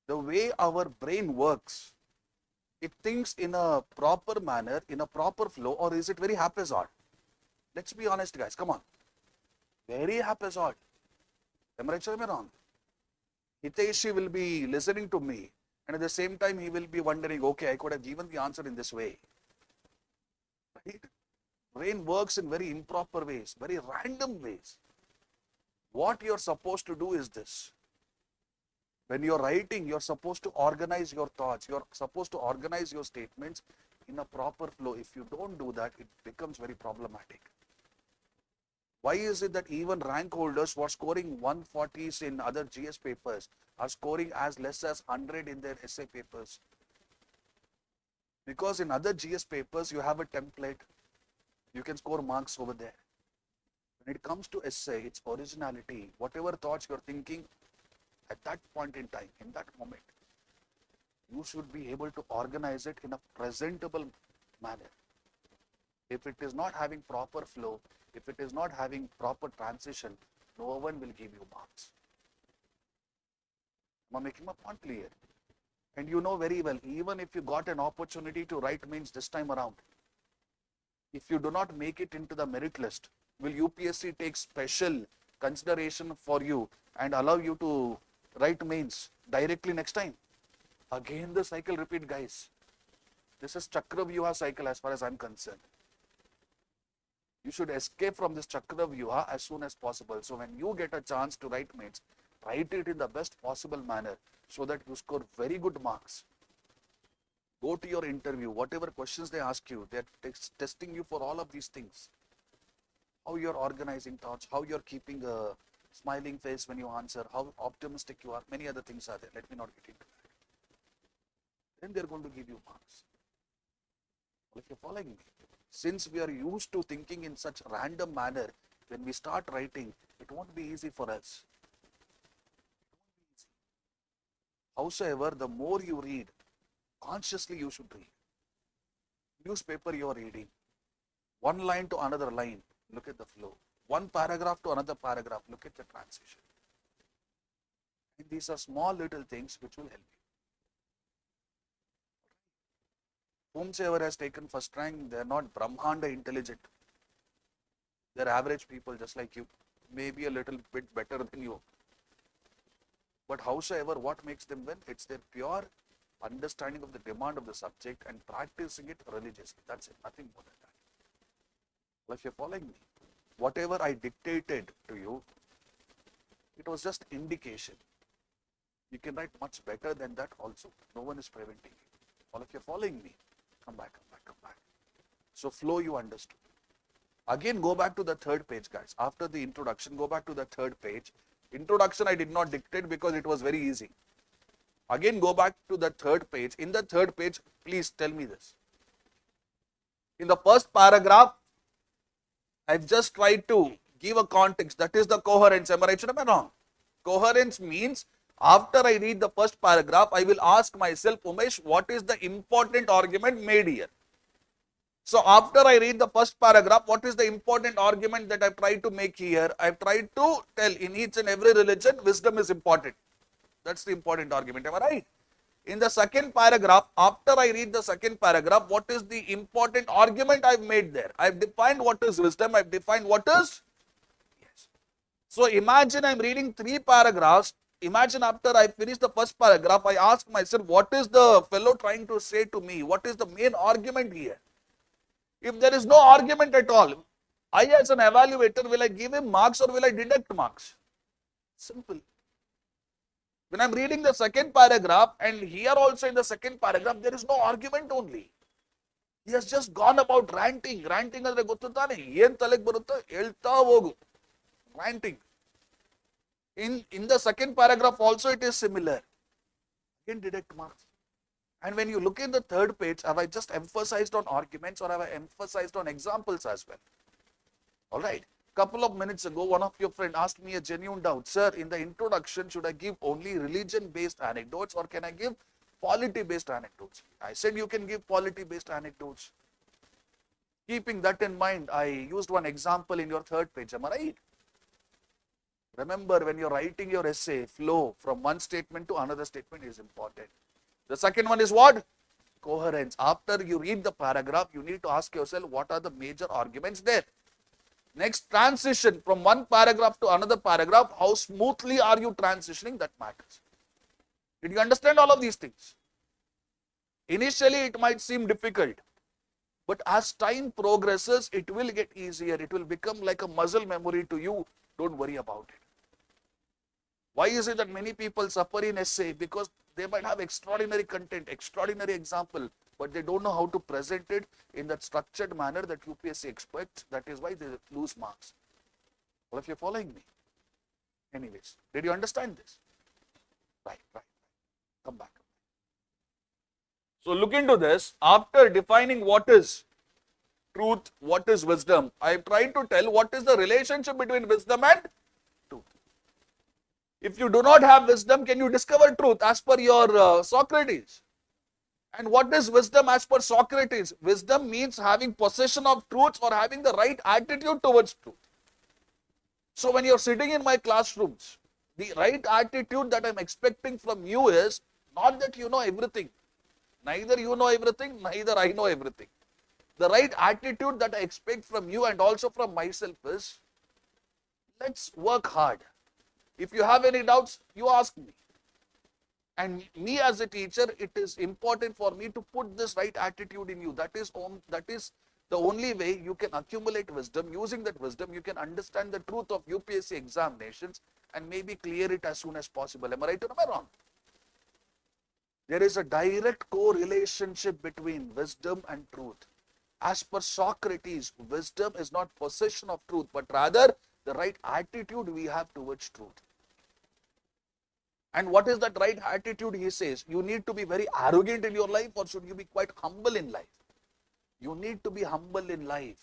The way our brain works, it thinks in a proper manner, in a proper flow, or is it very haphazard? Let's be honest, guys. Come on. Very haphazard. Am I right or am I wrong? Hiteshi will be listening to me, and at the same time, he will be wondering, okay, I could have given the answer in this way. Right? Brain works in very improper ways, very random ways. What you're supposed to do is this. When you're writing, you're supposed to organize your thoughts. You're supposed to organize your statements in a proper flow. If you don't do that, it becomes very problematic. Why is it that even rank holders who are scoring 140s in other GS papers are scoring as less as 100 in their essay papers? Because in other GS papers, you have a template. You can score marks over there. When it comes to essay, it's originality. Whatever thoughts you're thinking at that point in time, in that moment, you should be able to organize it in a presentable manner. If it is not having proper flow, if it is not having proper transition, no one will give you marks. I'm making my point clear. And you know very well, even if you got an opportunity to write mains this time around, if you do not make it into the merit list, will UPSC take special consideration for you and allow you to write mains directly next time? Again the cycle repeat, guys. This is Chakravyuha cycle as far as I'm concerned. You should escape from this Chakravyuha as soon as possible. So when you get a chance to write mains, write it in the best possible manner so that you score very good marks. Go to your interview, whatever questions they ask you, they're testing you for all of these things. How you're organizing thoughts, how you're keeping a smiling face when you answer, how optimistic you are, many other things are there. Let me not get into that. then they're going to give you marks. If you're following me, since we are used to thinking in such random manner, when we start writing, it won't be easy for us. Howsoever, the more you read, consciously you should read. Newspaper you are reading, one line to another line, look at the flow. One paragraph to another paragraph, look at the transition. And these are small little things which will help you. Whomsoever has taken first rank, they are not Brahmanda intelligent. They are average people just like you, maybe a little bit better than you. But howsoever, what makes them win? It's their pure understanding of the demand of the subject and practicing it religiously. That's it, nothing more than that. Well, if you're following me, whatever I dictated to you, it was just indication. You can write much better than that also. No one is preventing you. Well, if you're following me, come back. So flow you understood. Again, go back to the third page, guys. After the introduction, go back to the third page. Introduction I did not dictate because it was very easy. Again, go back to the third page. In the third page, please tell me this. In the first paragraph, I've just tried to give a context. That is the coherence. Am I right or am I wrong? Coherence means after I read the first paragraph, I will ask myself, Umesh, what is the important argument made here? So after I read the first paragraph, what is the important argument that I've tried to make here? I've tried to tell in each and every religion, wisdom is important. That's the important argument. Am I right? In the second paragraph, after I read the second paragraph, what is the important argument I've made there? I've defined what is wisdom. I've defined what is. Yes. So imagine I'm reading 3 paragraphs. Imagine after I finish the first paragraph, I ask myself, what is the fellow trying to say to me? What is the main argument here? If there is no argument at all, I as an evaluator, will I give him marks or will I deduct marks? Simple. When I'm reading the second paragraph, and here also in the second paragraph, there is no argument only. He has just gone about ranting. Ranting andre gottutane yen taleg barutto helta hogu. Ranting. In the second paragraph also it is similar. Again deduct marks. And when you look in the third page, have I just emphasized on arguments or have I emphasized on examples as well? Alright. Couple of minutes ago, one of your friends asked me a genuine doubt. Sir, in the introduction, should I give only religion-based anecdotes or can I give polity-based anecdotes? I said you can give polity-based anecdotes. Keeping that in mind, I used one example in your third page. Am I right? Remember, when you're writing your essay, flow from one statement to another statement is important. The second one is what? Coherence. After you read the paragraph, you need to ask yourself, what are the major arguments there? Next, transition from one paragraph to another paragraph. How smoothly are you transitioning? That matters. Did you understand all of these things? Initially, it might seem difficult. But as time progresses, it will get easier. It will become like a muscle memory to you. Don't worry about it. Why is it that many people suffer in essay? Because they might have extraordinary content, extraordinary example, but they don't know how to present it in that structured manner that UPSC expects. That is why they lose marks. Well, if you're following me. Anyways, did you understand this? Right. Come back. So look into this. After defining what is truth, what is wisdom, I've tried to tell what is the relationship between wisdom and truth. If you do not have wisdom, can you discover truth as per your Socrates? And what is wisdom as per Socrates? Wisdom means having possession of truth or having the right attitude towards truth. So when you're sitting in my classrooms, the right attitude that I'm expecting from you is not that you know everything. Neither you know everything, neither I know everything. The right attitude that I expect from you and also from myself is, let's work hard. If you have any doubts, you ask me. And me as a teacher, it is important for me to put this right attitude in you. That is the only way you can accumulate wisdom. Using that wisdom, you can understand the truth of UPSC examinations and maybe clear it as soon as possible. Am I right or am I wrong? There is a direct correlationship between wisdom and truth. As per Socrates, wisdom is not possession of truth, but rather the right attitude we have towards truth. And what is that right attitude? He says, you need to be very arrogant in your life, or should you be quite humble in life? You need to be humble in life.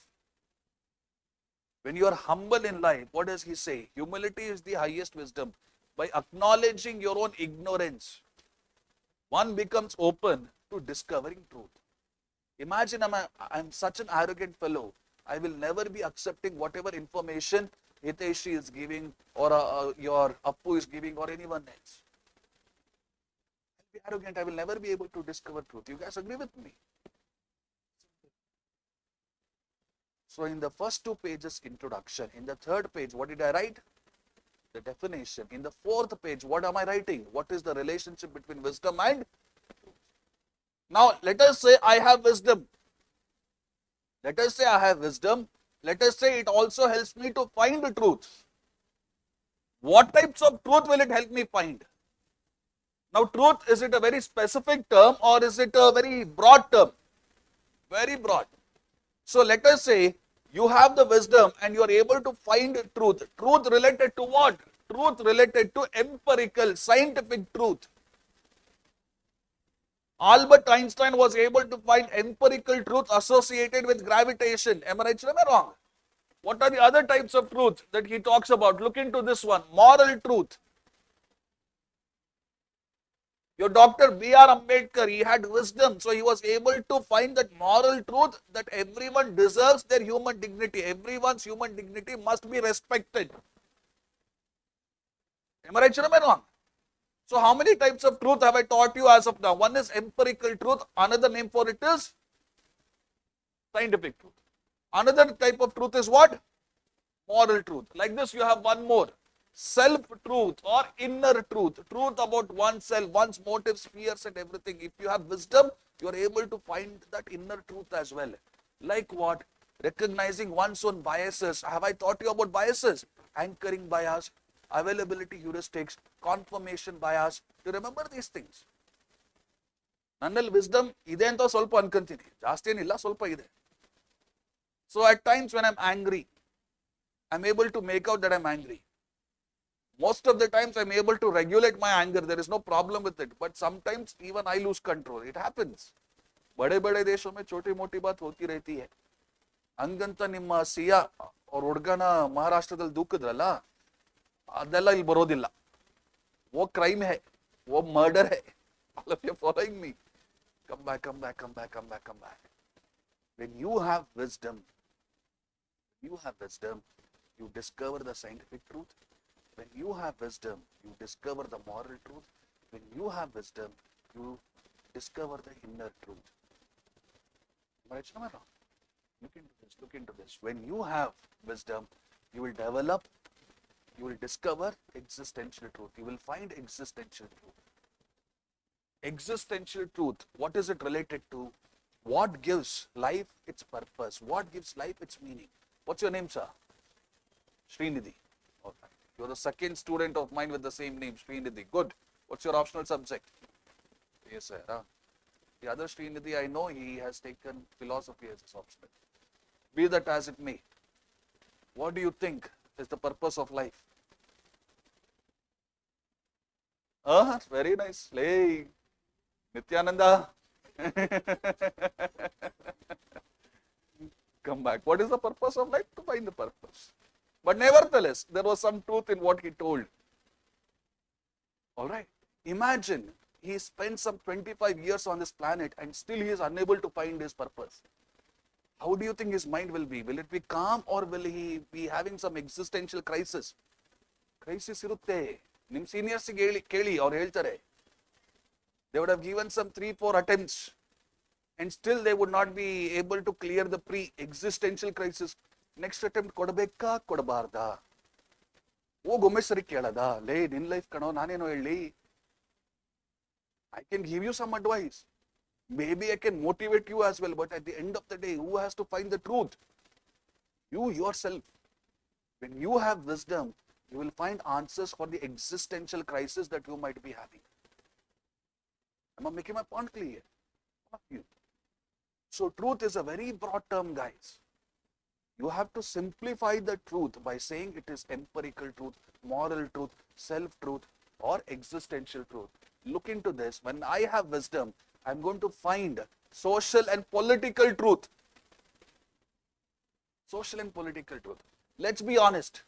When you are humble in life, what does he say? Humility is the highest wisdom. By acknowledging your own ignorance, one becomes open to discovering truth. Imagine I'm such an arrogant fellow. I will never be accepting whatever information Hiteshi is giving, or your Appu is giving, or anyone else. I'll be arrogant. I will never be able to discover truth. You guys agree with me? So in the first 2 pages, introduction. In the 3rd page, what did I write? The definition. In the 4th page, what am I writing? What is the relationship between wisdom and truth? Now, let us say I have wisdom. Let us say I have wisdom. Let us say it also helps me to find the truth. What types of truth will it help me find? Now, truth, is it a very specific term or is it a very broad term? Very broad. So, let us say you have the wisdom and you are able to find truth. Truth related to what? Truth related to empirical, scientific truth. Albert Einstein was able to find empirical truth associated with gravitation. Am I right or am I wrong? What are the other types of truth that he talks about? Look into this one. Moral truth. Your Dr. B.R. Ambedkar, he had wisdom, so he was able to find that moral truth that everyone deserves their human dignity. Everyone's human dignity must be respected. Am I right or am I wrong? So how many types of truth have I taught you as of now? One is empirical truth. Another name for it is scientific truth. Another type of truth is what? Moral truth. Like this, you have one more. Self-truth or inner truth. Truth about oneself, one's motives, fears and everything. If you have wisdom, you are able to find that inner truth as well. Like what? Recognizing one's own biases. Have I taught you about biases? Anchoring bias, availability heuristics, confirmation bias. Do you remember these things? Nannal wisdom ide anta ಸ್ವಲ್ಪ ಅನ್ಕೊಂತೀನಿ, ಜಾಸ್ತಿ ಏನಿಲ್ಲ, ಸ್ವಲ್ಪ ಇದೆ. So at times when I'm angry, I'm able to make out that I'm angry. Most of the times I'm able to regulate my anger. There is no problem with it. But sometimes even I lose control. It happens. बड़े बड़े देशों में छोटी मोटी बात होती रहती है. ಹಂಗಂತ ನಿಮ್ಮ ಸಿಯಾ ಅವ್ರ ಹುಡುಗನ ಮಹಾರಾಷ್ಟ್ರದಲ್ಲಿ ದೂಕಿದ್ರಲ್ಲ, ಅದೆಲ್ಲ ಇಲ್ಲಿ ಬರೋದಿಲ್ಲ. वो क्राइम है, वो मर्डर है. All of you following me? Come back, come back, come back, come back, come back. When you have wisdom, you discover the scientific truth. When you have wisdom, you discover the moral truth. When you have wisdom, you discover the inner truth. Right? Look into this. When you have wisdom, you will develop, you will discover existential truth. You will find existential truth. Existential truth, what is it related to? What gives life its purpose? What gives life its meaning? What's your name, sir? Srinidhi. Okay. You're the second student of mine with the same name, Srinidhi. Good. What's your optional subject? Yes, sir. Huh? The other Srinidhi, I know he has taken philosophy as his optional. Be that as it may, what do you think is the purpose of life? Very nice. Lay. Nityananda. Come back. What is the purpose of life? To find the purpose. But nevertheless, there was some truth in what he told. Alright. Imagine he spent some 25 years on this planet and still he is unable to find his purpose. How do you think his mind will be? Will it be calm or will he be having some existential crisis? Crisis irutte. Nim seniors keli aur heltare. They would have given some 3-4 attempts and still they would not be able to clear the pre-existential crisis. Next attempt kodabekka kodabarda. ಹೋಗಿ ಒಮ್ಮೆ ಸರಿ ಕೇಳದ, ಲೇ ನಿನ್ life ಕಣೋ, ನಾನೇನೋ ಹೇಳಿ. I can give you some advice. Maybe I can motivate you as well, but at the end of the day, who has to find the truth? You yourself. When you have wisdom, you will find answers for the existential crisis that you might be having. Am I making my point clear? So truth is a very broad term, guys. You have to simplify the truth by saying it is empirical truth, moral truth, self-truth. or existential truth. Look into this. When I have wisdom, I'm going to find social and political truth. Social and political truth. Let's be honest.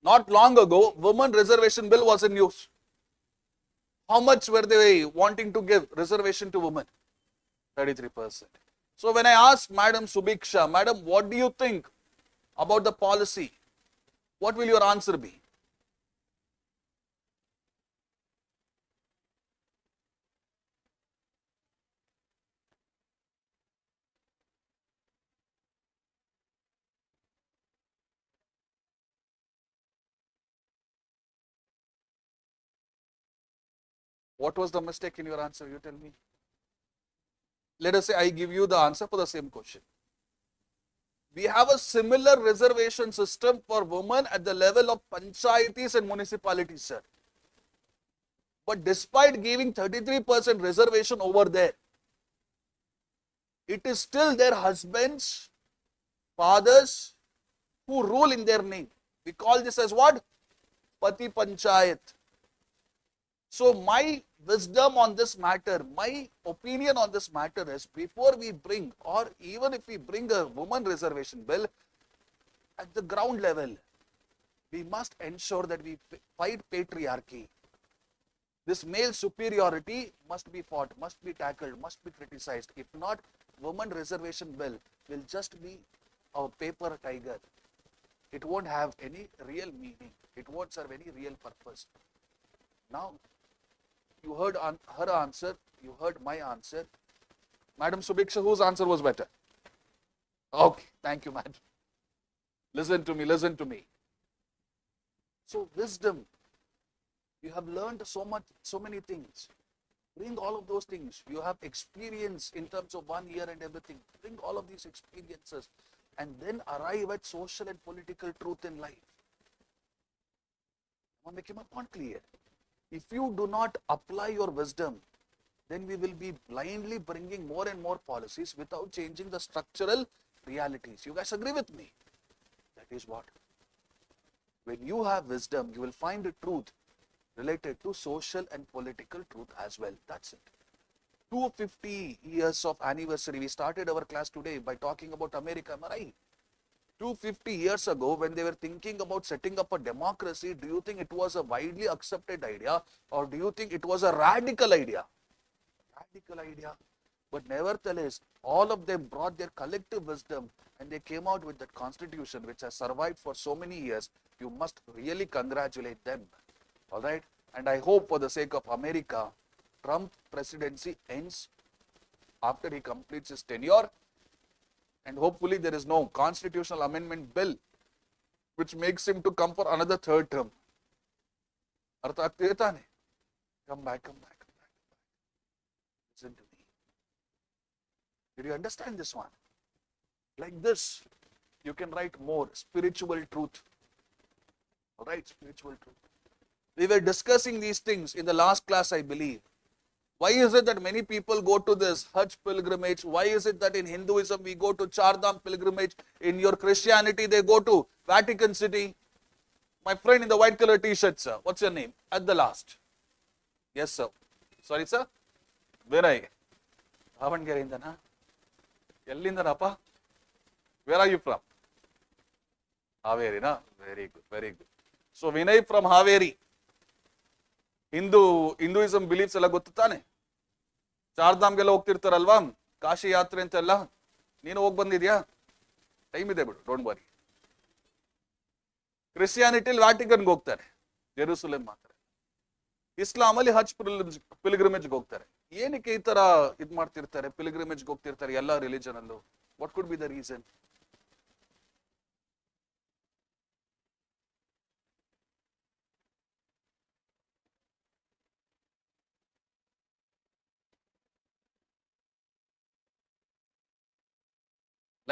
Not long ago, women reservation bill was in use. How much were they wanting to give reservation to women? 33%. So when I asked Madam Subiksha, Madam, what do you think about the policy? What will your answer be? What was the mistake in your answer? You tell me. Let us say I give you the answer for the same question. We have a similar reservation system for women at the level of panchayatis and municipalities, sir. But despite giving 33% reservation over there, it is still their husbands, fathers who rule in their name. We call this as what? Pati Panchayat. So my wisdom on this matter, my opinion on this matter is, before we bring, or even if we bring a woman reservation bill, at the ground level, we must ensure that we fight patriarchy. This male superiority must be fought, must be tackled, must be criticized. If not, woman reservation bill will just be a paper tiger. It won't have any real meaning. It won't serve any real purpose. Now, you heard her answer, you heard my answer. Madam Subiksha, whose answer was better? Okay, thank you, madam. Listen to me, listen to me. So, wisdom. You have learned so many things. Bring all of those things. You have experience in terms of 1 year and everything. Bring all of these experiences and then arrive at social and political truth in life. I want to make my point clear. If you do not apply your wisdom, then we will be blindly bringing more and more policies without changing the structural realities. You guys agree with me? That is what. When you have wisdom, you will find the truth related to social and political truth as well. That's it. 250 years of anniversary. We started our class today by talking about America. Am I right? 250 years ago, when they were thinking about setting up a democracy, do you think it was a widely accepted idea, or do you think it was a radical idea? Radical idea. But nevertheless, all of them brought their collective wisdom and they came out with that constitution which has survived for so many years. You must really congratulate them. All right? And I hope, for the sake of America, Trump presidency ends after he completes his tenure. And hopefully there is no constitutional amendment bill which makes him to come for another third term. Artha agtide taane? Come back, come back, come back, come back. Listen to me. Did you understand this one? Like this, you can write more spiritual truth. All right, spiritual truth. We were discussing these things in the last class, I believe. Why is it that many people go to this Hajj pilgrimage? Why is it that in Hinduism we go to Char Dham pilgrimage? In your Christianity they go to Vatican City? My friend in the white color t-shirt, sir. What's your name? At the last. Yes, sir. Sorry, sir. Vinay. Davangere-indana? Ellindanappa? Where are you from? Haveri, na? Very good, very good. So Vinay from Haveri. Hinduism beliefs ಎಲ್ಲ ಗೊತ್ತು ತಾನೆ? ಚಾರ್ಧಾಮ್ಗೆಲ್ಲ ಹೋಗ್ತಿರ್ತಾರಲ್ವಾ, ಕಾಶಿ ಯಾತ್ರೆ ಅಂತೆಲ್ಲ. ನೀನು ಹೋಗಿ ಬಂದಿದ್ಯಾ? Time ಇದೆ ಬಿಡು, ಡೋಂಟ್ ವರಿ. ಕ್ರಿಶ್ಚಿಯಾನಿಟಿಲಿ ವ್ಯಾಟಿಕನ್ಗೆ ಹೋಗ್ತಾರೆ, ಜೆರೂಸಲೇಮ್ ಮಾತ್ರ. ಇಸ್ಲಾಮಲ್ಲಿ ಹಜ್ ಪಿಲ್ಗ್ರಿಮೇಜ್ಗೆ ಹೋಗ್ತಾರೆ. ಏನಕ್ಕೆ ಈ ತರ ಇದು ಮಾಡ್ತಿರ್ತಾರೆ, ಪಿಲ್ಗ್ರಿಮೇಜ್ಗೆ ಹೋಗ್ತಿರ್ತಾರೆ ಎಲ್ಲ ರಿಲಿಜನ್ ಅಲ್ಲೂ? What could be the reason?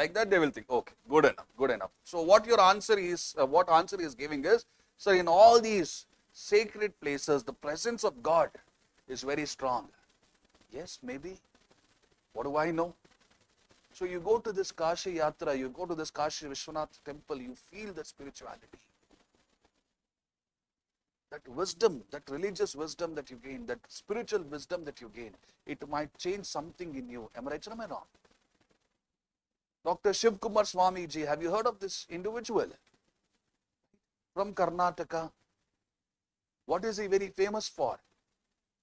Like that they will think, okay, good enough, good enough. So what your answer is, what answer is giving is, so in all these sacred places, the presence of God is very strong. Yes, maybe. What do I know? So you go to this Kashi Yatra, you go to this Kashi Vishwanath temple, you feel the spirituality. that wisdom, that religious wisdom that you gain, that spiritual wisdom that you gain, it might change something in you. Am I right or am I wrong? Dr. Shiv Kumar Swami ji, have you heard of this individual from Karnataka? What is he very famous for?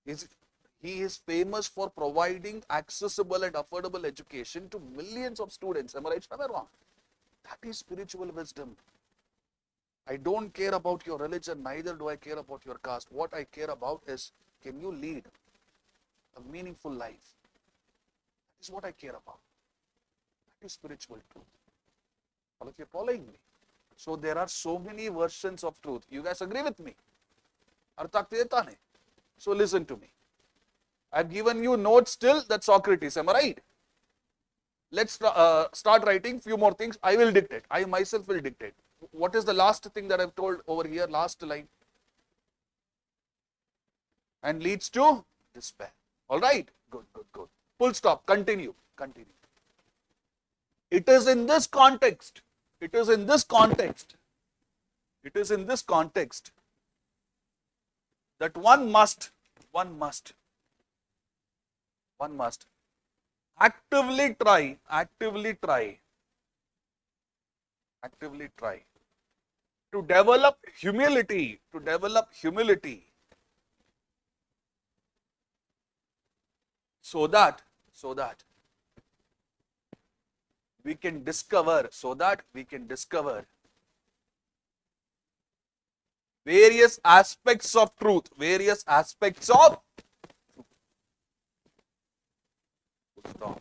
He is famous for providing accessible and affordable education to millions of students. Am I right or am I wrong? That is spiritual wisdom. I don't care about your religion, neither do I care about your caste. What I care about is, can you lead a meaningful life? That is what I care about. That is spiritual truth. All of you are following me? So there are so many versions of truth. You guys agree with me? So listen to me. I have given you notes till that Socrates. Am I right? Let's start writing few more things. I will dictate. I myself will dictate. What is the last thing that I have told over here? Last line. And leads to despair. All right? Good, good, good. Full stop. Continue. Continue. It is in this context. It is in this context. It is in this context that one must actively try to develop humility, so that we can discover, various aspects of truth, Stop.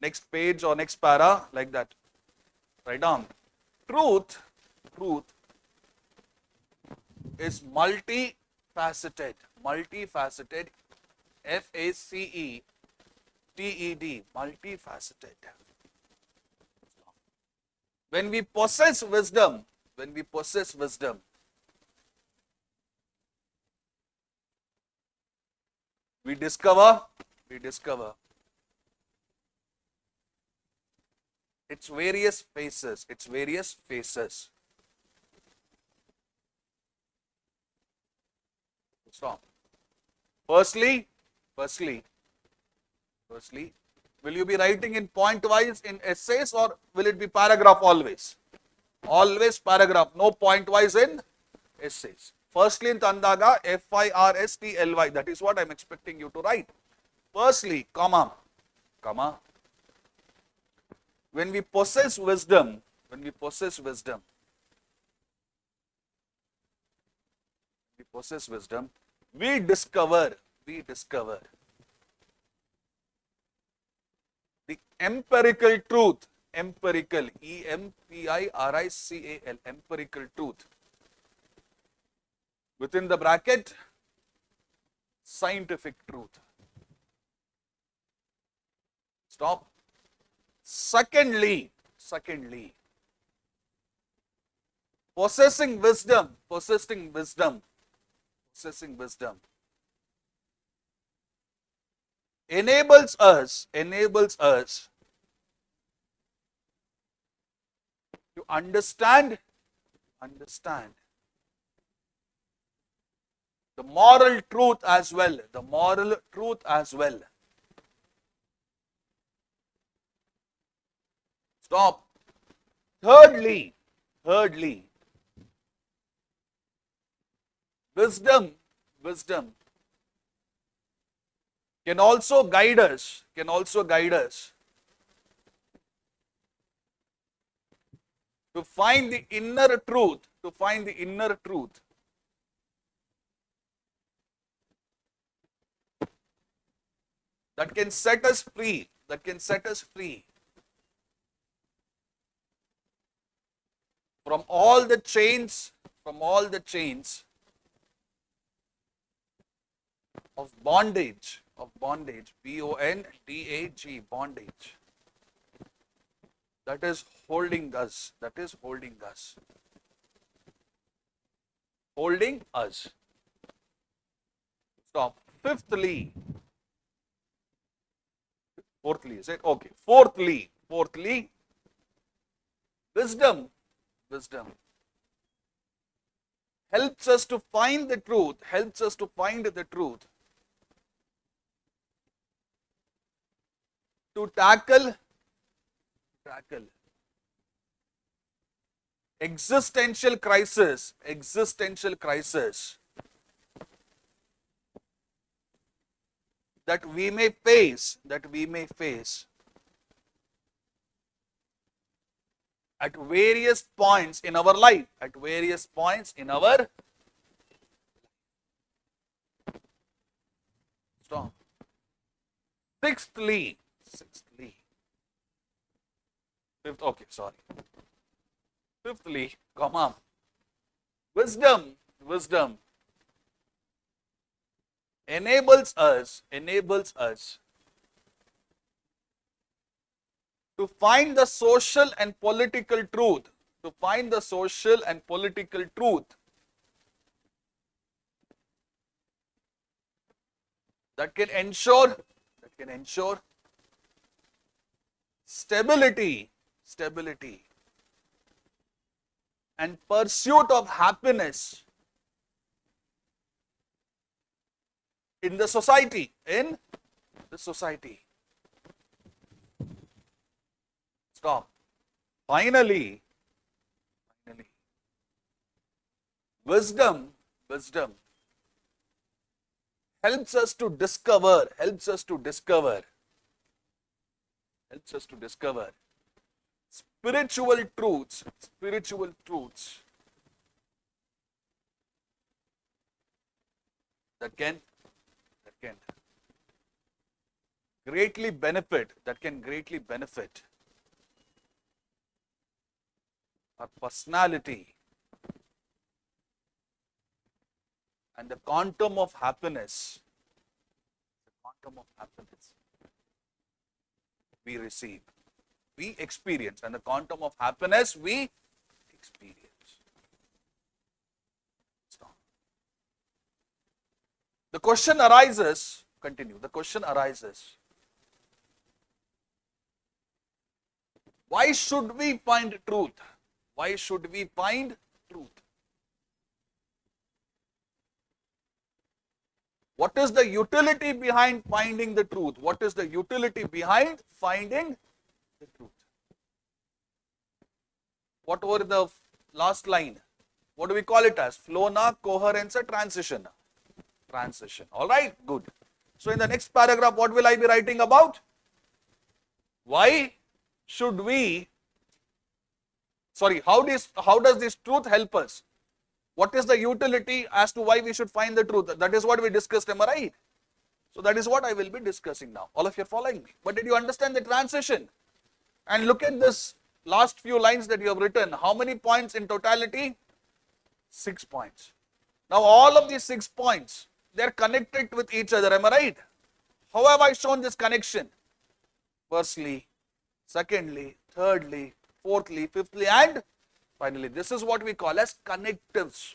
Next page or next para, like that. Write down. Truth is multifaceted. F-A-C-E-T-E-D. Multifaceted. When we possess wisdom, we discover its various phases. Stop. Firstly, will you be writing in point wise in essays, or will it be paragraph always? Always paragraph, no point wise in essays. Firstly in Tandaga, F-I-R-S-T-L-Y, that is what I am expecting you to write. Firstly, comma. When we possess wisdom, we discover the empirical truth, E-M-P-I-R-I-C-A-L, empirical truth. Within the bracket, scientific truth. Stop. Secondly, possessing wisdom enables us to understand the moral truth as well. Stop. Thirdly, wisdom can also guide us to find the inner truth, that can set us free, from all the chains of bondage, B-O-N-D-A-G, bondage, that is holding us. Stop. Fourthly, is it? Okay. Fourthly, wisdom helps us to find the truth, helps us to find the truth, to tackle existential crisis that we may face at various points in our life, Stop. Sixthly, fifthly, wisdom enables us to find the social and political truth, that can ensure stability and pursuit of happiness in the society, Stop. Finally, wisdom helps us to discover spiritual truths that can greatly benefit our personality and the quantum of happiness we receive, we experience, and the quantum of happiness we experience. The question arises, why should we find truth? What is the utility behind finding the truth? What were the last line? What do we call it as? Flow na, coherence, transition. All right, good. So in the next paragraph, what will I be writing about? How does this truth help us? What is the utility as to why we should find the truth? That is what we discussed, am I right? So that is what I will be discussing now. All of you are following me. But did you understand the transition? And look at this last few lines that you have written. How many points in totality? 6 points. Now all of these 6 points, they are connected with each other, am I right? How have I shown this connection? Firstly, secondly, thirdly, fourthly, fifthly, and finally. This is what we call as connectives.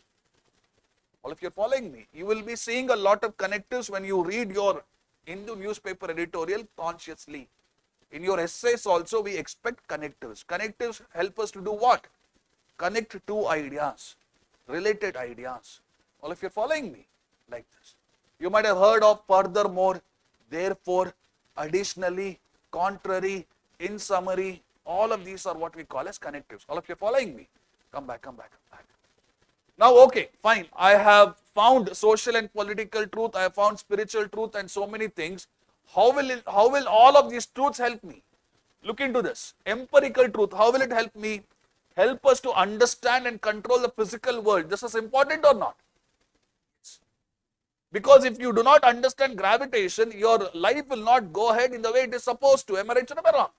All of you are following me. You will be seeing a lot of connectives when you read your Hindu newspaper editorial consciously. In your essays also, we expect connectives. Connectives help us to do what? Connect two ideas, related ideas. All of you are following me like this. You might have heard of furthermore, therefore, additionally, contrary, in summary. All of these are what we call as connectives. All of you are following me? Come back. Now, okay, fine. I have found social and political truth. I have found spiritual truth and so many things. How will all of these truths help me? Look into this. Empirical truth. How will it help me? Help us to understand and control the physical world. This is important or not? Because if you do not understand gravitation, your life will not go ahead in the way it is supposed to. Am I right or am I wrong?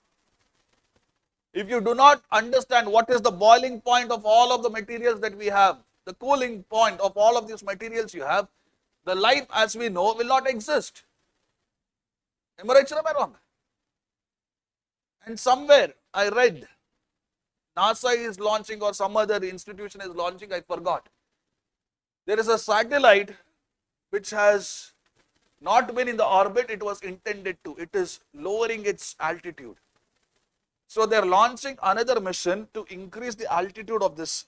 If you do not understand what is the boiling point of all of the materials that we have, the cooling point of all of these materials you have, the life as we know will not exist. Am I right or am I wrong? And somewhere I read, NASA is launching or some other institution is launching, I forgot. There is a satellite which has not been in the orbit it was intended to. It is lowering its altitude. So they are launching another mission to increase the altitude of this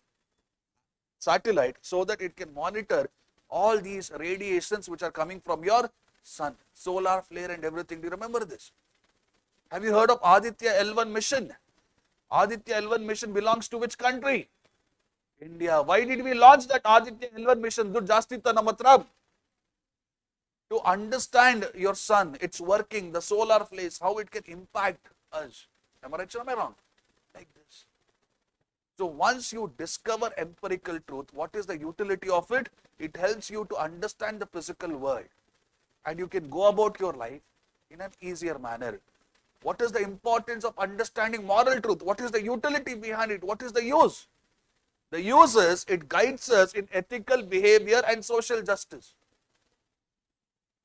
satellite so that it can monitor all these radiations which are coming from your sun, solar flare and everything. Do you remember this? Have you heard of Aditya L1 mission? Aditya L1 mission belongs to which country? India. Why did we launch that Aditya L1 mission? To understand your sun, its working, the solar flares, how it can impact us. Am I right or am I wrong? Like this. So once you discover empirical truth, what is the utility of it? It helps you to understand the physical world and you can go about your life in an easier manner. What is the importance of understanding moral truth? What is the utility behind it? What is the use? The use is it guides us in ethical behavior and social justice.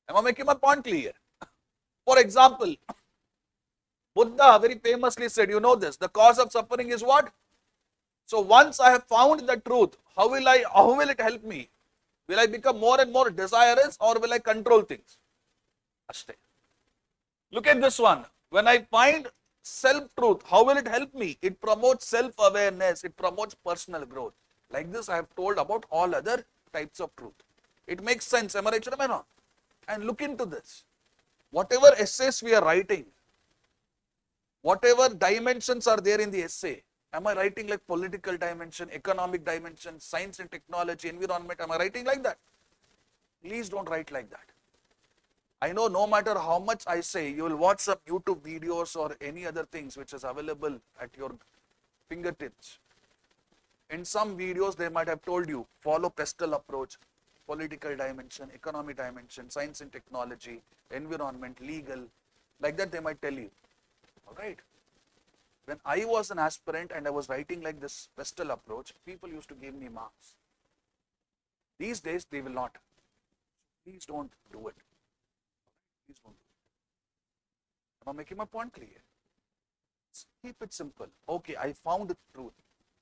Am I making my point clear? For example, Buddha very famously said, you know this, the cause of suffering is what? So once I have found the truth, how will it help me? Will I become more and more desirous or will I control things? Ashte. Look at this one. When I find self-truth, how will it help me? It promotes self-awareness. It promotes personal growth. Like this I have told about all other types of truth. It makes sense. Am I right or am I wrong? And look into this. Whatever essays we are writing, whatever dimensions are there in the essay, am I writing like political dimension, economic dimension, science and technology, environment? Am I writing like that? Please don't write like that. I know no matter how much I say, you will watch some YouTube videos or any other things which is available at your fingertips. In some videos, they might have told you, follow pestle approach, political dimension, economic dimension, science and technology, environment, legal, like that they might tell you. All right. When I was an aspirant and I was writing like this pestle approach, people used to give me marks. These days, they will not. Please don't do it. Please don't do it. Am I making my point clear? Keep it simple. Okay, I found the truth.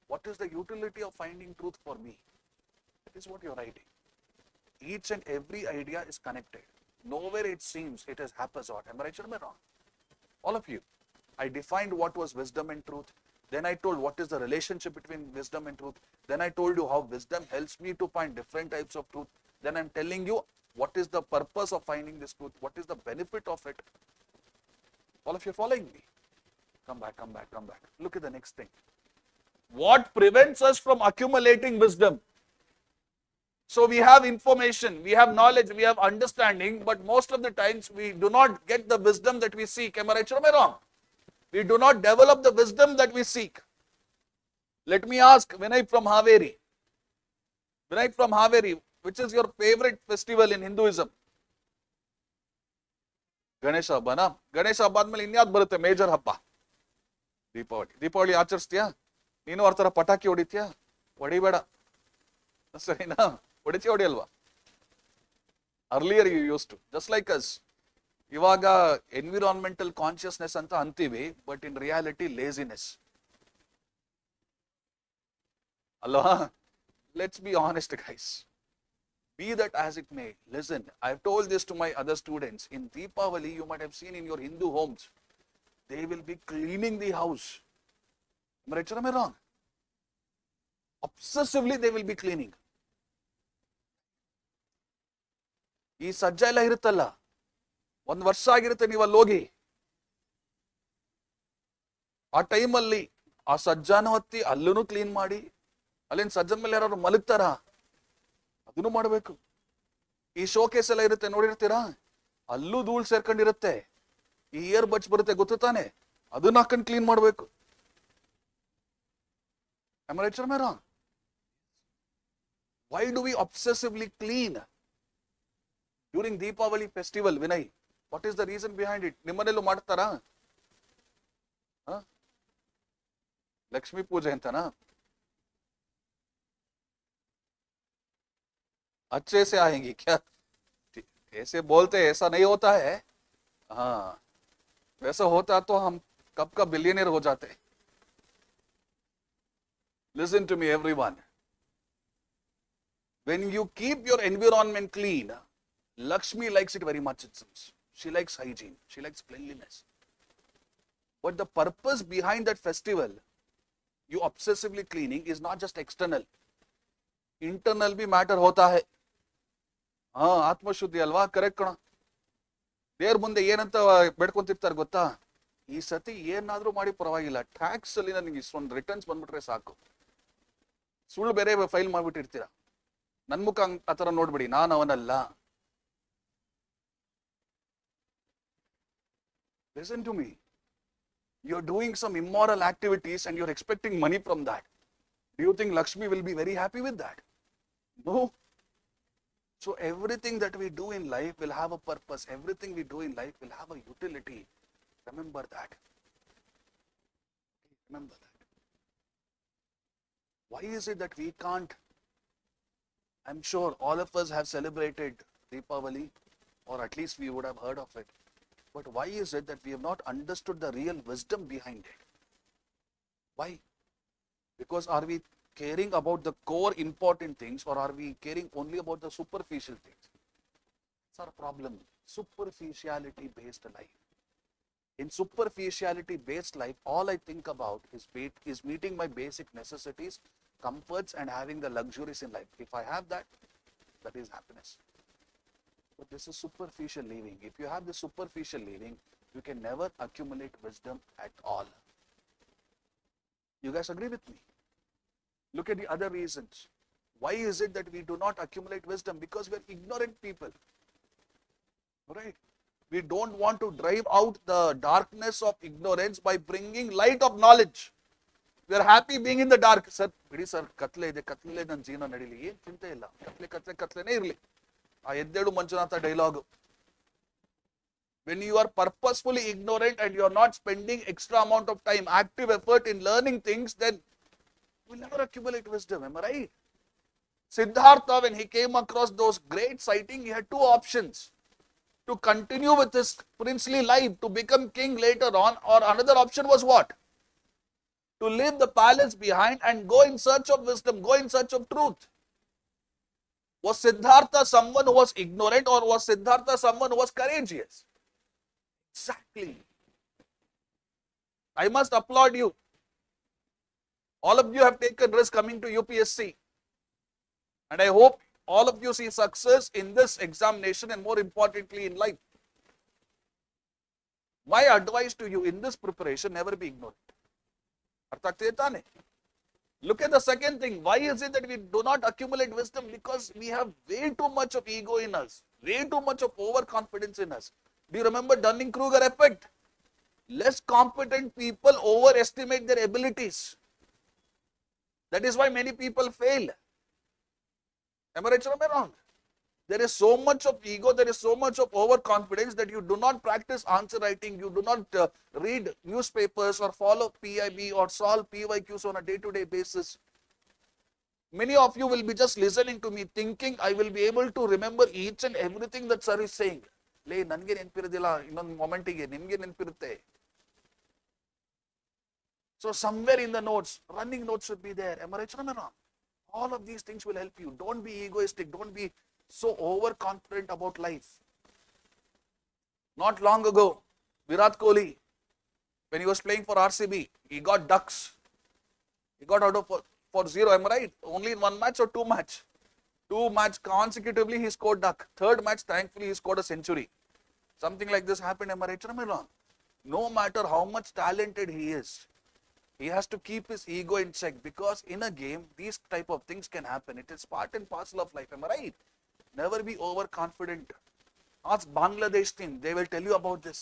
What is the utility of finding truth for me? That is what you're writing. Each and every idea is connected. Nowhere it seems it is haphazard. Am I right or am I wrong? All of you. I defined what was wisdom and truth. Then I told what is the relationship between wisdom and truth. Then I told you how wisdom helps me to find different types of truth. Then I'm telling you what is the purpose of finding this truth. What is the benefit of it. All of you following me? Come back, come back, come back. Look at the next thing. What prevents us from accumulating wisdom? So we have information, we have knowledge, we have understanding, but most of the times we do not get the wisdom that we seek. Am I right or am I wrong? We do not develop the wisdom that we seek. Let me ask Vinay from Haveri. Vinay from Haveri, which is your favorite festival in Hinduism? Ganesha Habba na? Ganesha Habba admele inyad barutte major habba. Deepavali. Deepavali ಆಚರಿಸ್ತೀಯಾ? ನೀನು ಅವ್ರ ತರ ಪಟಾಕಿ ಹೊಡಿತೀಯಾ? ಹೊಡಿಬೇಡ. ಸರಿನಾ? ಹೊಡಿತೀಯ ಹೊಡಿಯಲ್ವಾ? Earlier you used to, just like us. ಇವಾಗ environmental consciousness ಅಂತ ಅಂತೀವಿ, but in reality laziness ಅಲ್ವಾ? Let's be honest, guys. Be that as it may. Listen, I've told this to my other students. In Deepavali, you might have seen in your Hindu homes, they will be cleaning the house. Am I right or am I wrong? Obsessively, they will be cleaning. ಈ ಸಜ್ಜ ಎಲ್ಲ ಇರುತ್ತಲ್ಲ, ಒಂದು ವರ್ಷ ಆಗಿರುತ್ತೆ ನೀವು ಅಲ್ಲಿ ಹೋಗಿ, ಆ ಟೈಮಲ್ಲಿ ಆ ಸಜ್ಜಾನು ಹತ್ತಿ ಅಲ್ಲೂ ಕ್ಲೀನ್ ಮಾಡಿ, ಅಲ್ಲೇನು ಸಜ್ಜನ ಮೇಲೆ ಯಾರು ಮಲಗ್ತಾರ, ಅದನ್ನು ಮಾಡಬೇಕು. ಈ ಶೋಕೇಸ್ ಎಲ್ಲ ಇರುತ್ತೆ ನೋಡಿರ್ತೀರಾ, ಅಲ್ಲೂ ಧೂಳು ಸೇರ್ಕೊಂಡಿರುತ್ತೆ. ಈ ಇಯರ್ ಬಡ್ಸ್ ಬರುತ್ತೆ ಗೊತ್ತು ತಾನೆ, ಅದನ್ನ ಹಾಕೊಂಡು ಕ್ಲೀನ್ ಮಾಡಬೇಕು. Am I right or am I wrong? Why do we obsessively clean during Deepavali festival, Vinay? What is the reason behind it? ನಿಮ್ಮನೆಲ್ಲೂ ಮಾಡ್ತಾರಾ? ಲಕ್ಷ್ಮೀ ಪೂಜೆ ಅಂತನಾ? अच्छे से आएंगी क्या? ऐसे बोलते ऐसा नहीं होता है. हाँ, वैसा होता तो हम कब का बिलियनियर हो जाते. Listen to me, everyone. When you keep your environment clean, Lakshmi likes it very much, it seems. She likes hygiene. She likes cleanliness. But the purpose behind that festival, you obsessively cleaning, is not just external. Internal ಬಿ matter ಹೋತಾ ಹೈ. ಹಾ, ಆತ್ಮಶುದ್ಧಿ ಅಲ್ವಾ? Correct ಕಣ. ದೇವ್ರ ಮುಂದೆ ಏನಂತ ಬೇಡ್ಕೊಂತಿರ್ತಾರೆ ಗೊತ್ತಾ? ಈ ಸತಿ ಏನಾದ್ರೂ ಮಾಡಿ ಪರವಾಗಿಲ್ಲ, ಟ್ಯಾಕ್ಸ್ ಅಲ್ಲಿ ನನಗೆ ಇಷ್ಟೊಂದು ರಿಟರ್ನ್ಸ್ ಬಂದ್ಬಿಟ್ರೆ ಸಾಕು. ಸುಳ್ಳು ಬೇರೆ ಫೈಲ್ ಮಾಡ್ಬಿಟ್ಟಿರ್ತೀರ. ನನ್ ಮುಖ ಆತರ ನೋಡ್ಬಿಡಿ, ನಾನು ಅವನಲ್ಲ. Listen to me. You're doing some immoral activities and you're expecting money from that. Do you think Lakshmi will be very happy with that? No. So everything that we do in life will have a purpose. Everything we do in life will have a utility. Remember that. Remember that. Why is it that we can't? I'm sure all of us have celebrated Deepavali, or at least we would have heard of it. But why is it that we have not understood the real wisdom behind it? Why? Because are we caring about the core important things, or are we caring only about the superficial things? That's our problem. Superficiality based life. In superficiality based life, all I think about is meeting my basic necessities, comforts, and having the luxuries in life. If I have that, that is happiness. But this is superficial living. If you have this superficial living, you can never accumulate wisdom at all. You guys agree with me? Look at the other reasons. Why is it that we do not accumulate wisdom? Because we are ignorant people. Right? We don't want to drive out the darkness of ignorance by bringing light of knowledge. We are happy being in the dark. Sir, bidi sir, katle ide, katle nan jeena nadili. Yen chinte illa. Katle ne irli. ಆ ಎದ್ದೇಳು Manjunatha dialogue. When you are purposefully ignorant and you are not spending extra amount of time, active effort in learning things, then you will never accumulate wisdom. Am I right? Siddhartha, when he came across those great sighting, he had two options: to continue with his princely life, to become king later on, or another option was what? To leave the palace behind and go in search of wisdom, go in search of truth. Was Siddhartha someone who was ignorant, or was Siddhartha someone who was courageous? Exactly. I must applaud you. All of you have taken risk coming to UPSC. And I hope all of you see success in this examination and more importantly in life. My advice to you in this preparation, never be ignorant. ಅರ್ಥ ಆಗ್ತಿದೆ ತಾನೆ? Look at the second thing. Why is it that we do not accumulate wisdom? Because we have way too much of ego in us, way too much of overconfidence in us. Do you remember Dunning-Kruger effect? Less competent people overestimate their abilities. That is why many people fail. Am I right or am I wrong? There is so much of ego, there is so much of overconfidence that you do not practice answer writing, you do not read newspapers or follow PIB or solve PYQs on a day-to-day basis. Many of you will be just listening to me thinking I will be able to remember each and everything that sir is saying. Le nange nenpiradilla innond moment ige nimge nenpirutte. So somewhere in the notes, running notes should be there. Am I right or am I wrong? All of these things will help you. Don't be egoistic, don't be so overconfident about life. Not long ago, Virat Kohli, when he was playing for RCB, he got ducks. He got out of for 0. Am I right? Only in one match or two match? Two match consecutively he scored duck. Third match, thankfully, he scored a century. Something like this happened. Am I right or am I wrong? No matter how much talented he is, he has to keep his ego in check, because in a game, these type of things can happen. It is part and parcel of life. Am I right? Never be overconfident. Ask Bangladesh team, they will tell you about this.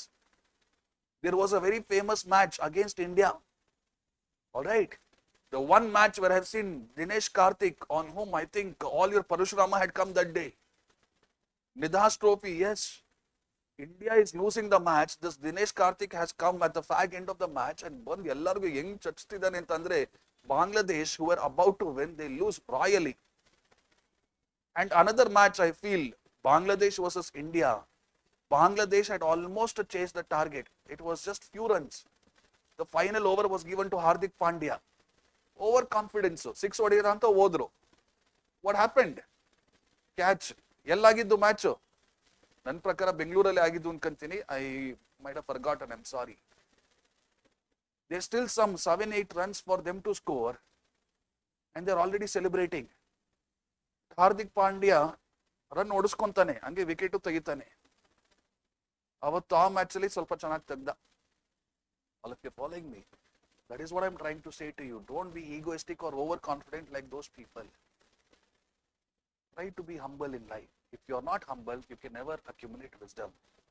There was a very famous match against India. Alright. The one match where I have seen Dinesh Karthik, on whom I think all your Parashurama had come that day. Nidhas Trophy, yes. India is losing the match. This Dinesh Karthik has come at the fag end of the match and ಬಂದು ಎಲ್ಲರಿಗೂ ಹೆಂಗ್ ಚಚ್ತಿದ್ದಾನೆ ಅಂತಂದ್ರೆ, Bangladesh, who were about to win, they lose royally. And another match, I feel, Bangladesh versus India. Bangladesh had almost chased the target. It was just few runs. The final over was given to Hardik Pandya. Overconfidence. 6 ಹೊಡೆಯರ ಅಂತ ಹೋದ್ರು. What happened? Catch. ಎಲ್ಲಾಗಿದ್ದು match? ನನ್ನ ಪ್ರಕಾರ ಬೆಂಗಳೂರಲ್ಲಿ ಆಗಿದ್ದು ಅನ್ಕೊಂತೀನಿ. I might have forgotten. I'm sorry. There's still some 7-8 runs for them to score and they're already celebrating. Hardik Pandya run ಓಡಿಸ್ಕೊಂತಾನೆ, ಹಂಗೆ wicket ತೆಗಿತಾನೆ. ಅವತ್ತು ಆ ಮ್ಯಾಚ್ ಅಲ್ಲಿ ಸ್ವಲ್ಪ ಚೆನ್ನಾಗಿ ತೆಗ್ದ. All of you following me? That is what I'm trying to say to you. Don't be egoistic or overconfident like those people. Try to be humble in life. If you're not humble, you can never accumulate wisdom.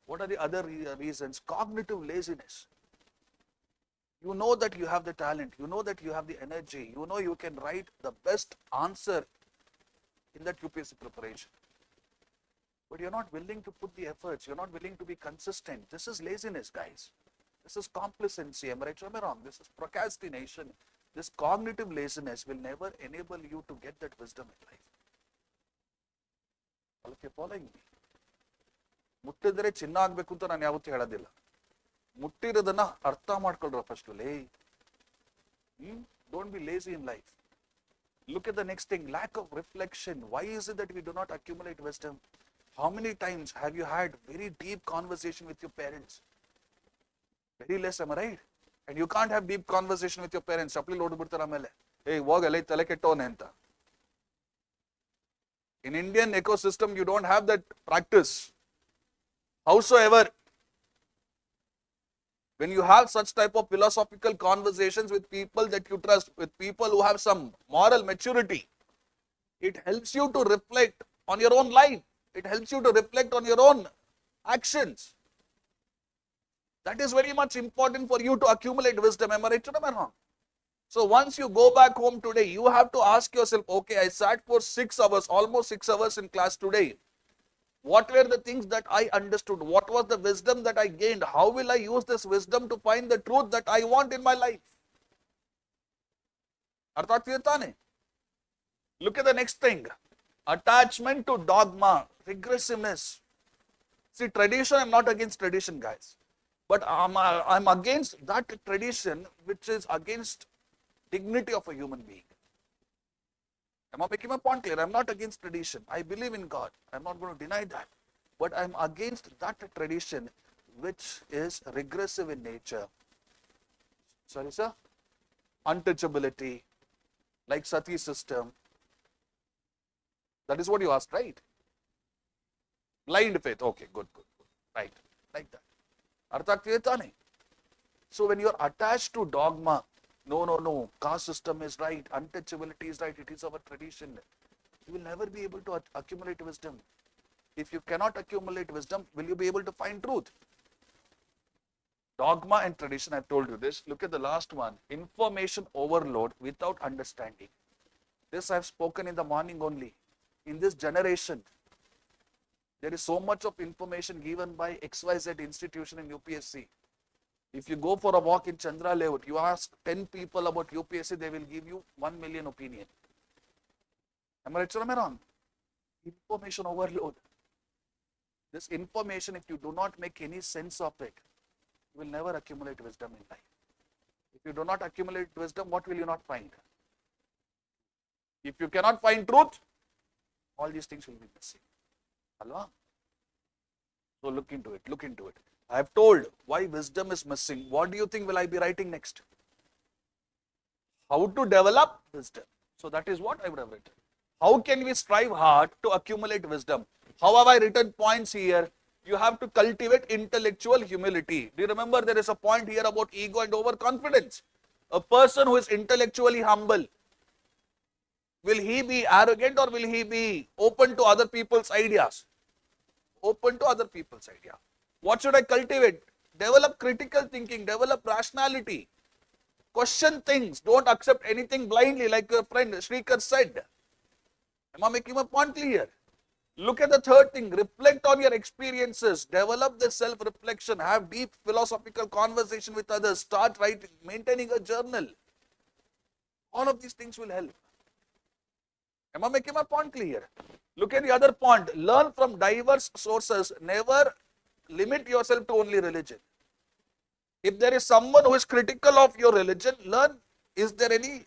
What are the other reasons? Cognitive laziness. You know that you have the talent. You know that you have the energy. You know you can write the best answer in that UPSC preparation. But you're not willing to put the efforts. You're not willing to be consistent. This is laziness, guys. This is complacency. Am I right or am I wrong? This is procrastination. This cognitive laziness will never enable you to get that wisdom in life. All of you following me? ಮುಟ್ಟಿದ್ರೆ ಚಿನ್ನ ಆಗ್ಬೇಕು ಅಂತ ನಾನು ಯಾವತ್ತೂ ಹೇಳೋದಿಲ್ಲ. ಮುಟ್ಟಿರೋದನ್ನ ಅರ್ಥ ಮಾಡ್ಕೊಳ್ರ first. Don't be lazy in life. Look at the next thing, lack of reflection. Why is it that we do not accumulate wisdom? How many times have you had very deep conversation with your parents? Very less, am I right? And you can't have deep conversation with your parents. Chappli load biಡ್ತಾರೆ ಆಮೇಲೆ, ಏಯ್ ಹೋಗಲ್ಲ ತಲೆ ಕೆಟ್ಟವನೆ ಅಂತ. In Indian ecosystem, you don't have that practice. Howsoever, when you have such type of philosophical conversations with people that you trust, with people who have some moral maturity, it helps you to reflect on your own life. It helps you to reflect on your own actions. That is very much important for you to accumulate wisdom. Am I right or am I wrong? So once you go back home today, you have to ask yourself, okay, I sat for 6 hours, almost 6 hours in class today. What were the things that I understood? What was the wisdom that I gained? How will I use this wisdom to find the truth that I want in my life? ಅರ್ಥ ಆಗ್ತಿದೆ ತಾನೆ? Look at the next thing. Attachment to dogma, regressiveness. See, tradition, I'm not against tradition, guys. But I'm against that tradition which is against dignity of a human being. Am I making my point clear? I'm not against tradition. I believe in God. I'm not going to deny that. But I'm against that tradition which is regressive in nature. Sorry, sir? Untouchability, like Sati system. That is what you asked, right? Blind faith. Okay, good. Right, like that. ಅರ್ಥ ಆಗ್ತಿದೆ ತಾನೆ? So when you are attached to dogma, no, caste system is right, untouchability is right, it is our tradition, you will never be able to accumulate wisdom. If you cannot accumulate wisdom, will you be able to find truth? Dogma and tradition, I've told you this. Look at the last one, information overload without understanding. This I've spoken in the morning only. In this generation, there is so much of information given by XYZ institution in UPSC. If you go for a walk in Chandra Layout, you ask 10 people about UPSC, they will give you 1 million opinion. Am I right or am I wrong? Information overload. This information, if you do not make any sense of it, you will never accumulate wisdom in life. If you do not accumulate wisdom, what will you not find? If you cannot find truth, all these things will be missing. Alva? So look into it. I have told why wisdom is missing. What do you think will I be writing next? How to develop wisdom. So that is what I would have written. How can we strive hard to accumulate wisdom? How have I written points here? You have to cultivate intellectual humility. Do you remember there is a point here about ego and overconfidence? A person who is intellectually humble, will he be arrogant or will he be open to other people's ideas? Open to other people's idea. What should I cultivate? Develop critical thinking, develop rationality. Question things. Don't accept anything blindly, like your friend Shrikar said. Am I making my point clear? Look at the third thing. Reflect on your experiences. Develop the self-reflection. Have deep philosophical conversation with others. Start writing, maintaining a journal. All of these things will help. Am I making my point clear? Look at the other point. Learn from diverse sources. Never limit yourself to only religion. If there is someone who is critical of your religion, learn, is there any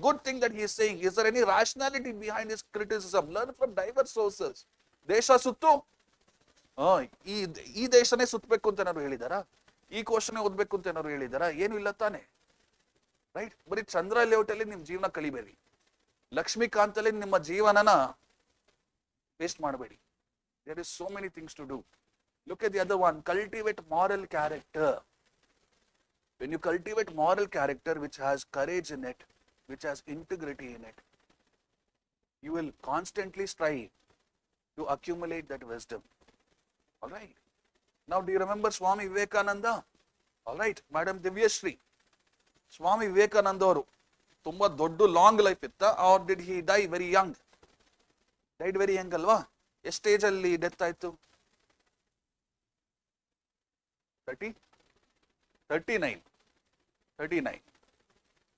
good thing that he is saying? Is there any rationality behind his criticism? Learn from diverse sources. Desha suttu, ಈ ದೇಶನೇ ಸುತ್ತಬೇಕು ಅಂತ ಏನಾದ್ರು ಹೇಳಿದಾರಾ? ಈ question ಓದಬೇಕು ಅಂತ ಏನಾದ್ರು ಹೇಳಿದಾರಾ? ಏನು ಇಲ್ಲ ತಾನೆ, ರೈಟ್? ಬರೀ ಚಂದ್ರ ಲೇಔಟ್ ಅಲ್ಲಿ ನಿಮ್ ಜೀವನ ಕಳಿಬೇಡಿ. ಲಕ್ಷ್ಮೀಕಾಂತ್ ಅಲ್ಲಿ ನಿಮ್ಮ ಜೀವನನ waste ಮಾಡಬೇಡಿ. There is so many things to do. Look at the other one, cultivate moral character. When you cultivate moral character which has courage in it, which has integrity in it, you will constantly strive to accumulate that wisdom. All right. Now, do you remember Swami Vivekananda? All right, Madam Divyashri. Swami Vivekananda ಅವರು ತುಂಬಾ ದೊಡ್ಡ long life ಇತ್ತ, or did he die very young? Died very young ಅಲ್ವಾ? ಎಷ್ಟು stage ಅಲ್ಲಿ death ಆಯ್ತು? 39.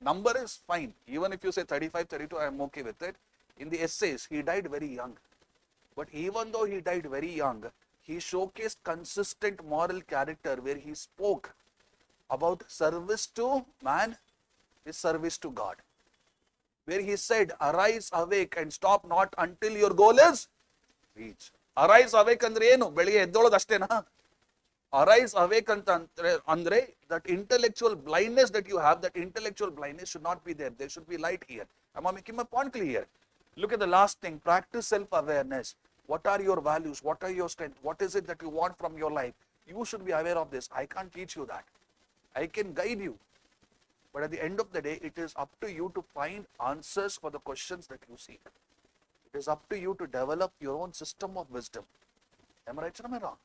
Number is fine. Even if you say 35, 32, I am okay with it. In the essays, he died very young. But even though he died very young, he showcased consistent moral character where he spoke about service to man is service to God. Where he said, arise, awake and stop not until your goal is reached. Arise, awake andre ಏನು? ಬೆಳಿಗ್ಗೆ ಎದ್ದೊಳೋದು ಅಷ್ಟೇನಾ? Arise, awake andre that intellectual blindness that you have, that intellectual blindness should not be there. There should be light here. Am I making my point clear? Look at the last thing, practice self-awareness. What are your values? What are your strengths? What is it that you want from your life? You should be aware of this. I can't teach you that. I can guide you. But at the end of the day, it is up to you to find answers for the questions that you seek. It is up to you to develop your own system of wisdom. Am I right or am I wrong?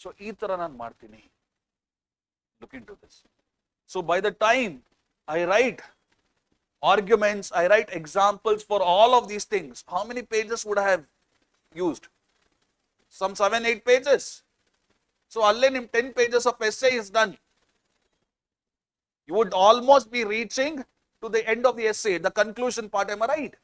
So, ee tara naan martini. Look into this. So, by the time I write arguments, I write examples for all of these things, how many pages would I have used? Some 7-8 pages. So, alle nim 10 pages of essay is done. You would almost be reaching to the end of the essay, the conclusion part, am I right?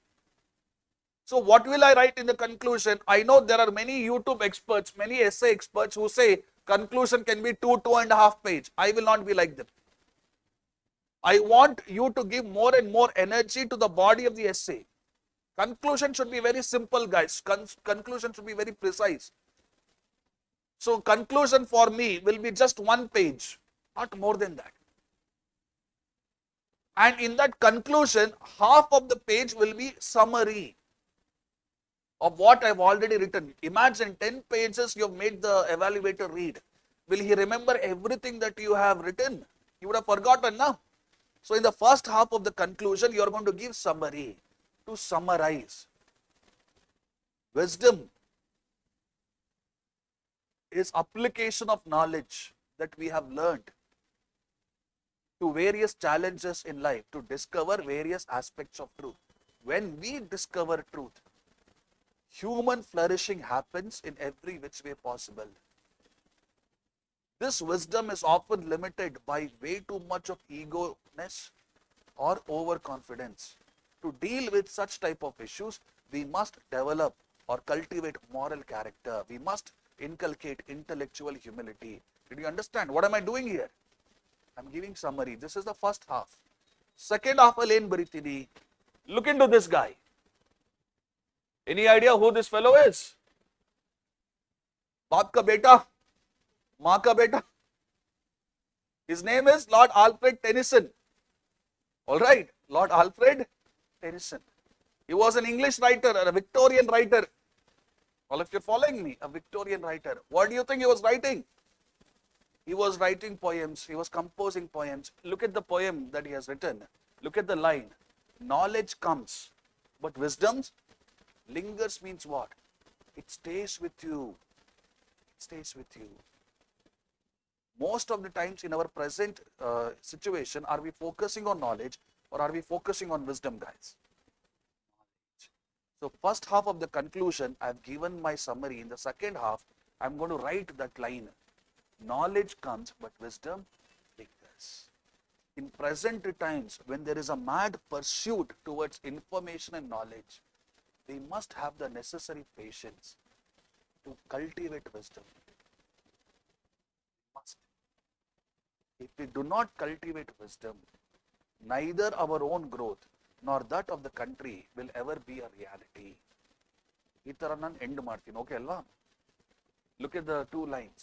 So what will I write in the conclusion? I know there are many YouTube experts, many essay experts who say conclusion can be 2.5 pages. I will not be like them. I want you to give more and more energy to the body of the essay. Conclusion should be very simple, guys. Conclusion should be very precise. So conclusion for me will be just 1 page, not more than that. And in that conclusion, half of the page will be summary of what I've already written. Imagine 10 pages you have made the evaluator read. Will he remember everything that you have written? You would have forgotten now. So in the first half of the conclusion, you are going to give summary, to summarize. Wisdom is application of knowledge that we have learned to various challenges in life to discover various aspects of truth. When we discover truth, human flourishing happens in every which way possible. This wisdom is often limited by way too much of ego-ness or overconfidence. To deal with such type of issues, we must develop or cultivate moral character. We must inculcate intellectual humility. Did you understand? What am I doing here? I'm giving summary. This is the first half. Second half ಅಲ್ಲಿ ಏನು ಬರೀತೀನಿ? Look into this guy. Any idea who this fellow is? बाप का बेटा, माँ का बेटा. His name is Lord Alfred Tennyson. All right, Lord Alfred Tennyson. He was an English writer, a Victorian writer. All of you are following me, a Victorian writer. What do you think he was writing? He was writing poems. He was composing poems. Look at the poem that he has written. Look at the line. Knowledge comes, but wisdom lingers means what? It stays with you. It stays with you. Most of the times in our present situation, are we focusing on knowledge or are we focusing on wisdom, guys? So first half of the conclusion, I've given my summary. In the second half, I'm going to write that line. Knowledge comes, but wisdom lingers. In present times, when there is a mad pursuit towards information and knowledge, we must have the necessary patience to cultivate wisdom. Must. If we do not cultivate wisdom, neither our own growth nor that of the country will ever be a reality. ಈ ತರ ನಾನು end ಮಾಡ್ತೀನಿ, okay ಅಲ್ವಾ? Look at the 2 lines.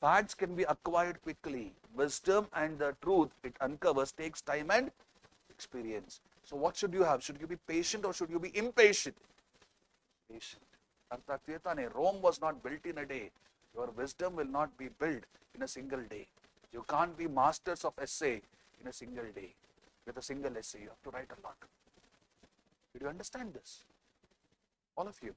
Facts can be acquired quickly. Wisdom and the truth it uncovers takes time and experience. So what should you have? Should you be patient or should you be impatient? Patient. ಅರ್ಥ ಆಗ್ತಿದೆ ತಾನೆ? Rome was not built in a day. Your wisdom will not be built in a single day. You can't be masters of essay in a single day. With a single essay, you have to write a lot. Did you understand this? All of you.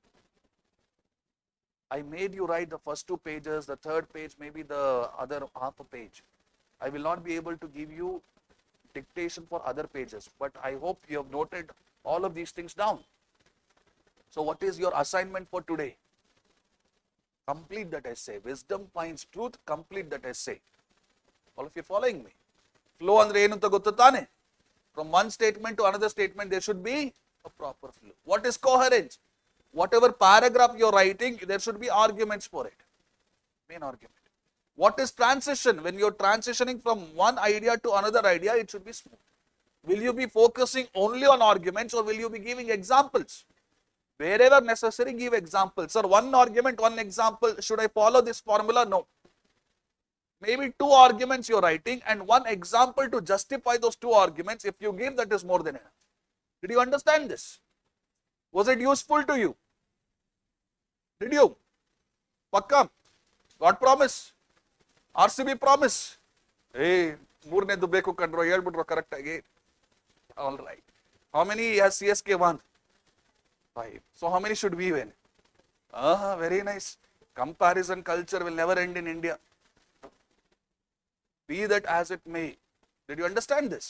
I made you write the first 2 pages, the third page, maybe the other half a page. I will not be able to give you dictation for other pages, but I hope you have noted all of these things down. So what is your assignment for today? Complete that essay. Wisdom finds truth. Complete that essay. All of you following me? Flow andre enu anta gottu taane? From one statement to another statement, there should be a proper flow. What is coherence? Whatever paragraph you are writing, there should be arguments for it. Main argument. What is transition? When you are transitioning from one idea to another idea, it should be smooth. Will you be focusing only on arguments, or will you be giving examples? Wherever necessary, give examples. Sir, one argument, one example. Should I follow this formula? No. Maybe 2 arguments you are writing and 1 example to justify those 2 arguments. If you give, that is more than enough. Did you understand this? Was it useful to you? Did you? Pakka? God promise? RCB promise? Hey, ಮೂರನೇದು ಬೇಕು ಕಂಡ್ರೋ, ಹೇಳ್ಬಿಟ್ರು correct ಆಗಿ. All right. How many has CSK won? 5. So how many should we win? Very nice. Comparison culture will never end in India. Be that as it may. Did you understand this?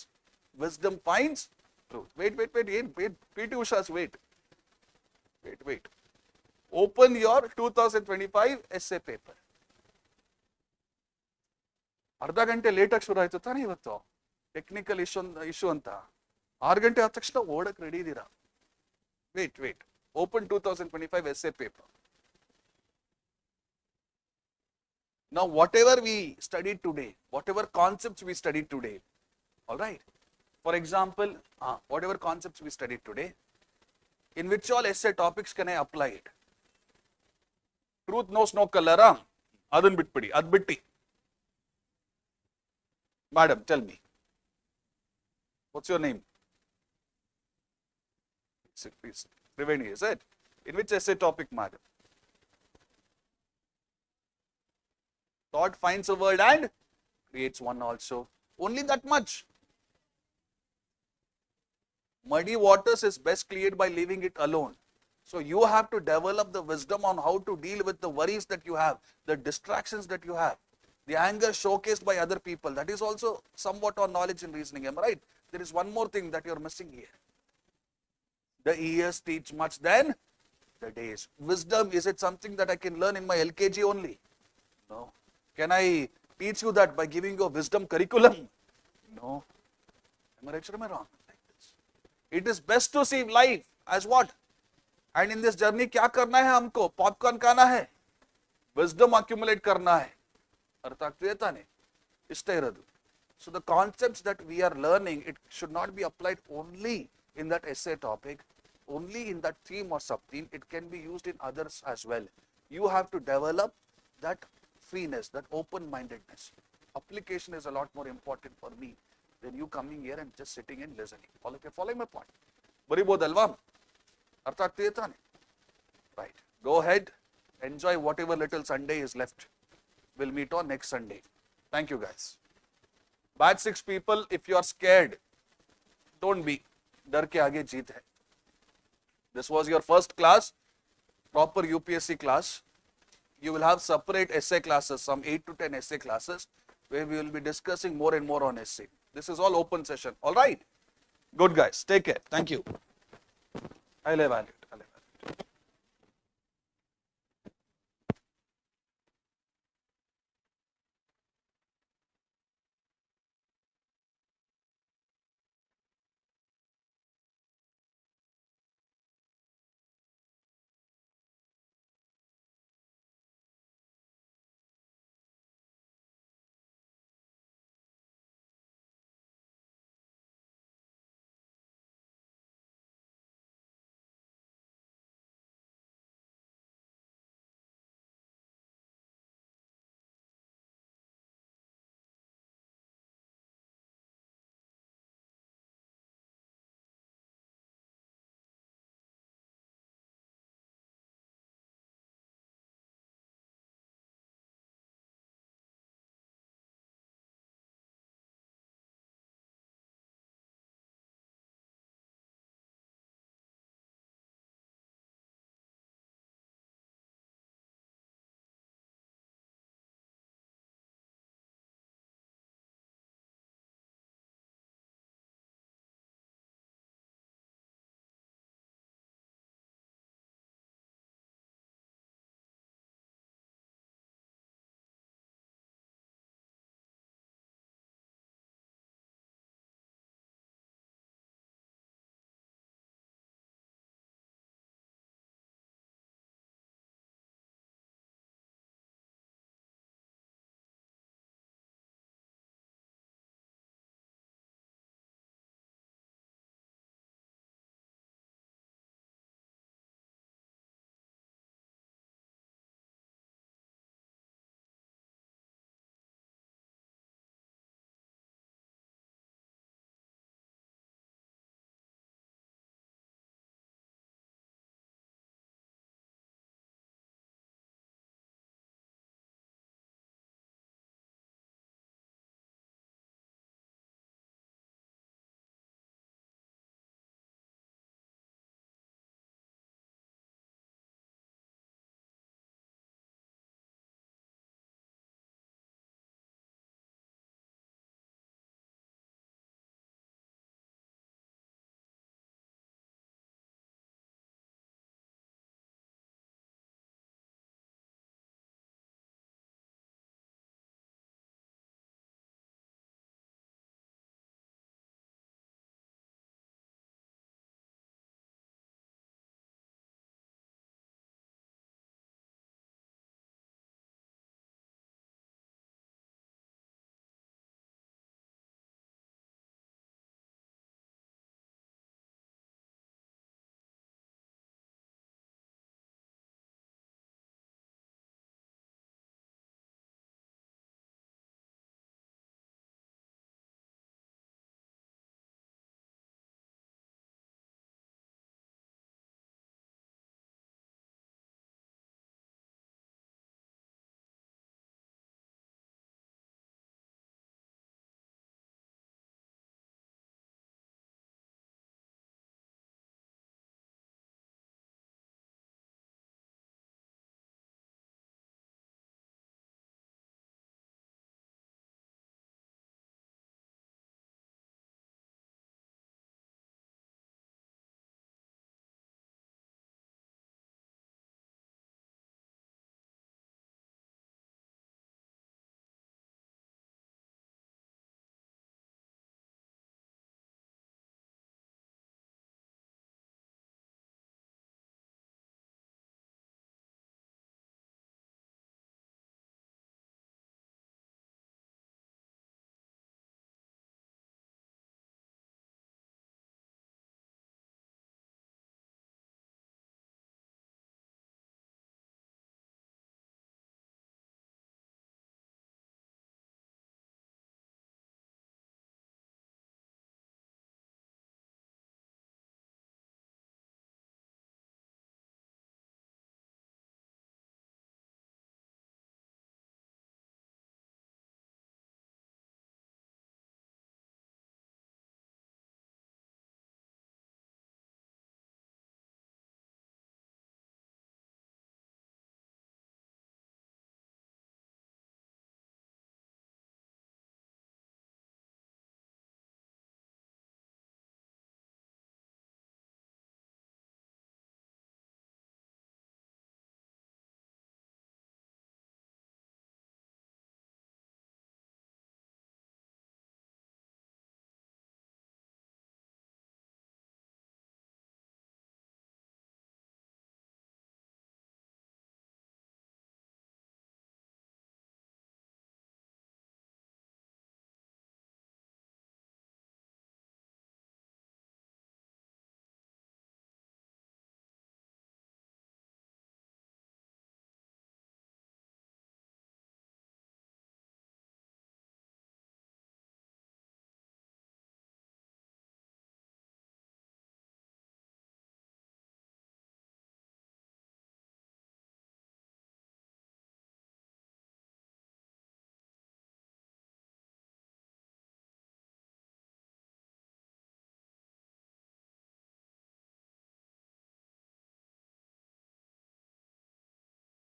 Wisdom finds truth. Wait. PT Usha's wait. Open your 2025 essay paper. ಅರ್ಧ ಗಂಟೆ ಲೇಟಾಗಿ ಶುರು ಆಯ್ತು ತಾನೇ ಇವತ್ತು, technical issue ಅಂತ. 6 ಗಂಟೆ ಆದ ತಕ್ಷಣ ಓಡಕ್ಕೆ ರೆಡಿ ಇದ್ದೀರಾ? Wait. Open 2025 essay paper. Now, whatever we studied today, whatever concepts we studied today, all right. For example, whatever concepts we studied today, in which all essay topics can I apply it? Truth knows no color. Adan bitpidi, ad bitti. Madam, tell me. What's your name? Please. Triveni, is it? In which essay topic, madam? Thought finds a word and creates one also. Only that much. Muddy waters is best cleared by leaving it alone. So you have to develop the wisdom on how to deal with the worries that you have, the distractions that you have, the anger showcased by other people. That is also somewhat on knowledge and reasoning. Am I right? There is one more thing that you are missing here. The years teach much than the days. Wisdom, is it something that I can learn in my LKG only? No. Can I teach you that by giving you a wisdom curriculum? No. Am I right or am I wrong? Like this. It is best to see life as what? And in this journey, क्या करना है हमको? Popcorn खाना है. Wisdom accumulate करना है. अर्थ ಆಗ್ತಿದೆ ತಾನೆ? ಇಷ್ಟೇ ಇರೋದು. So the concepts that we are learning, it should not be applied only in that essay topic, only in that theme or sub-theme. It can be used in others as well. You have to develop that freeness, that open-mindedness. Application is a lot more important for me than you coming here and just sitting and listening. All of you following my point? ಬರಿಬೋದಲ್ವಾ? ಅರ್ಥ ಆಗ್ತಿದೆ ತಾನೆ? Right. Go ahead. Enjoy whatever little Sunday is left. We'll meet on next Sunday. Thank you, guys. Batch 6 people, if you are scared, don't be. डर के आगे जीत है. This was your first class, proper UPSC class. You will have separate essay classes, some 8 to 10 essay classes, where we will be discussing more and more on essay. This is all open session. All right. Good, guys. Take care. Thank you. I love value.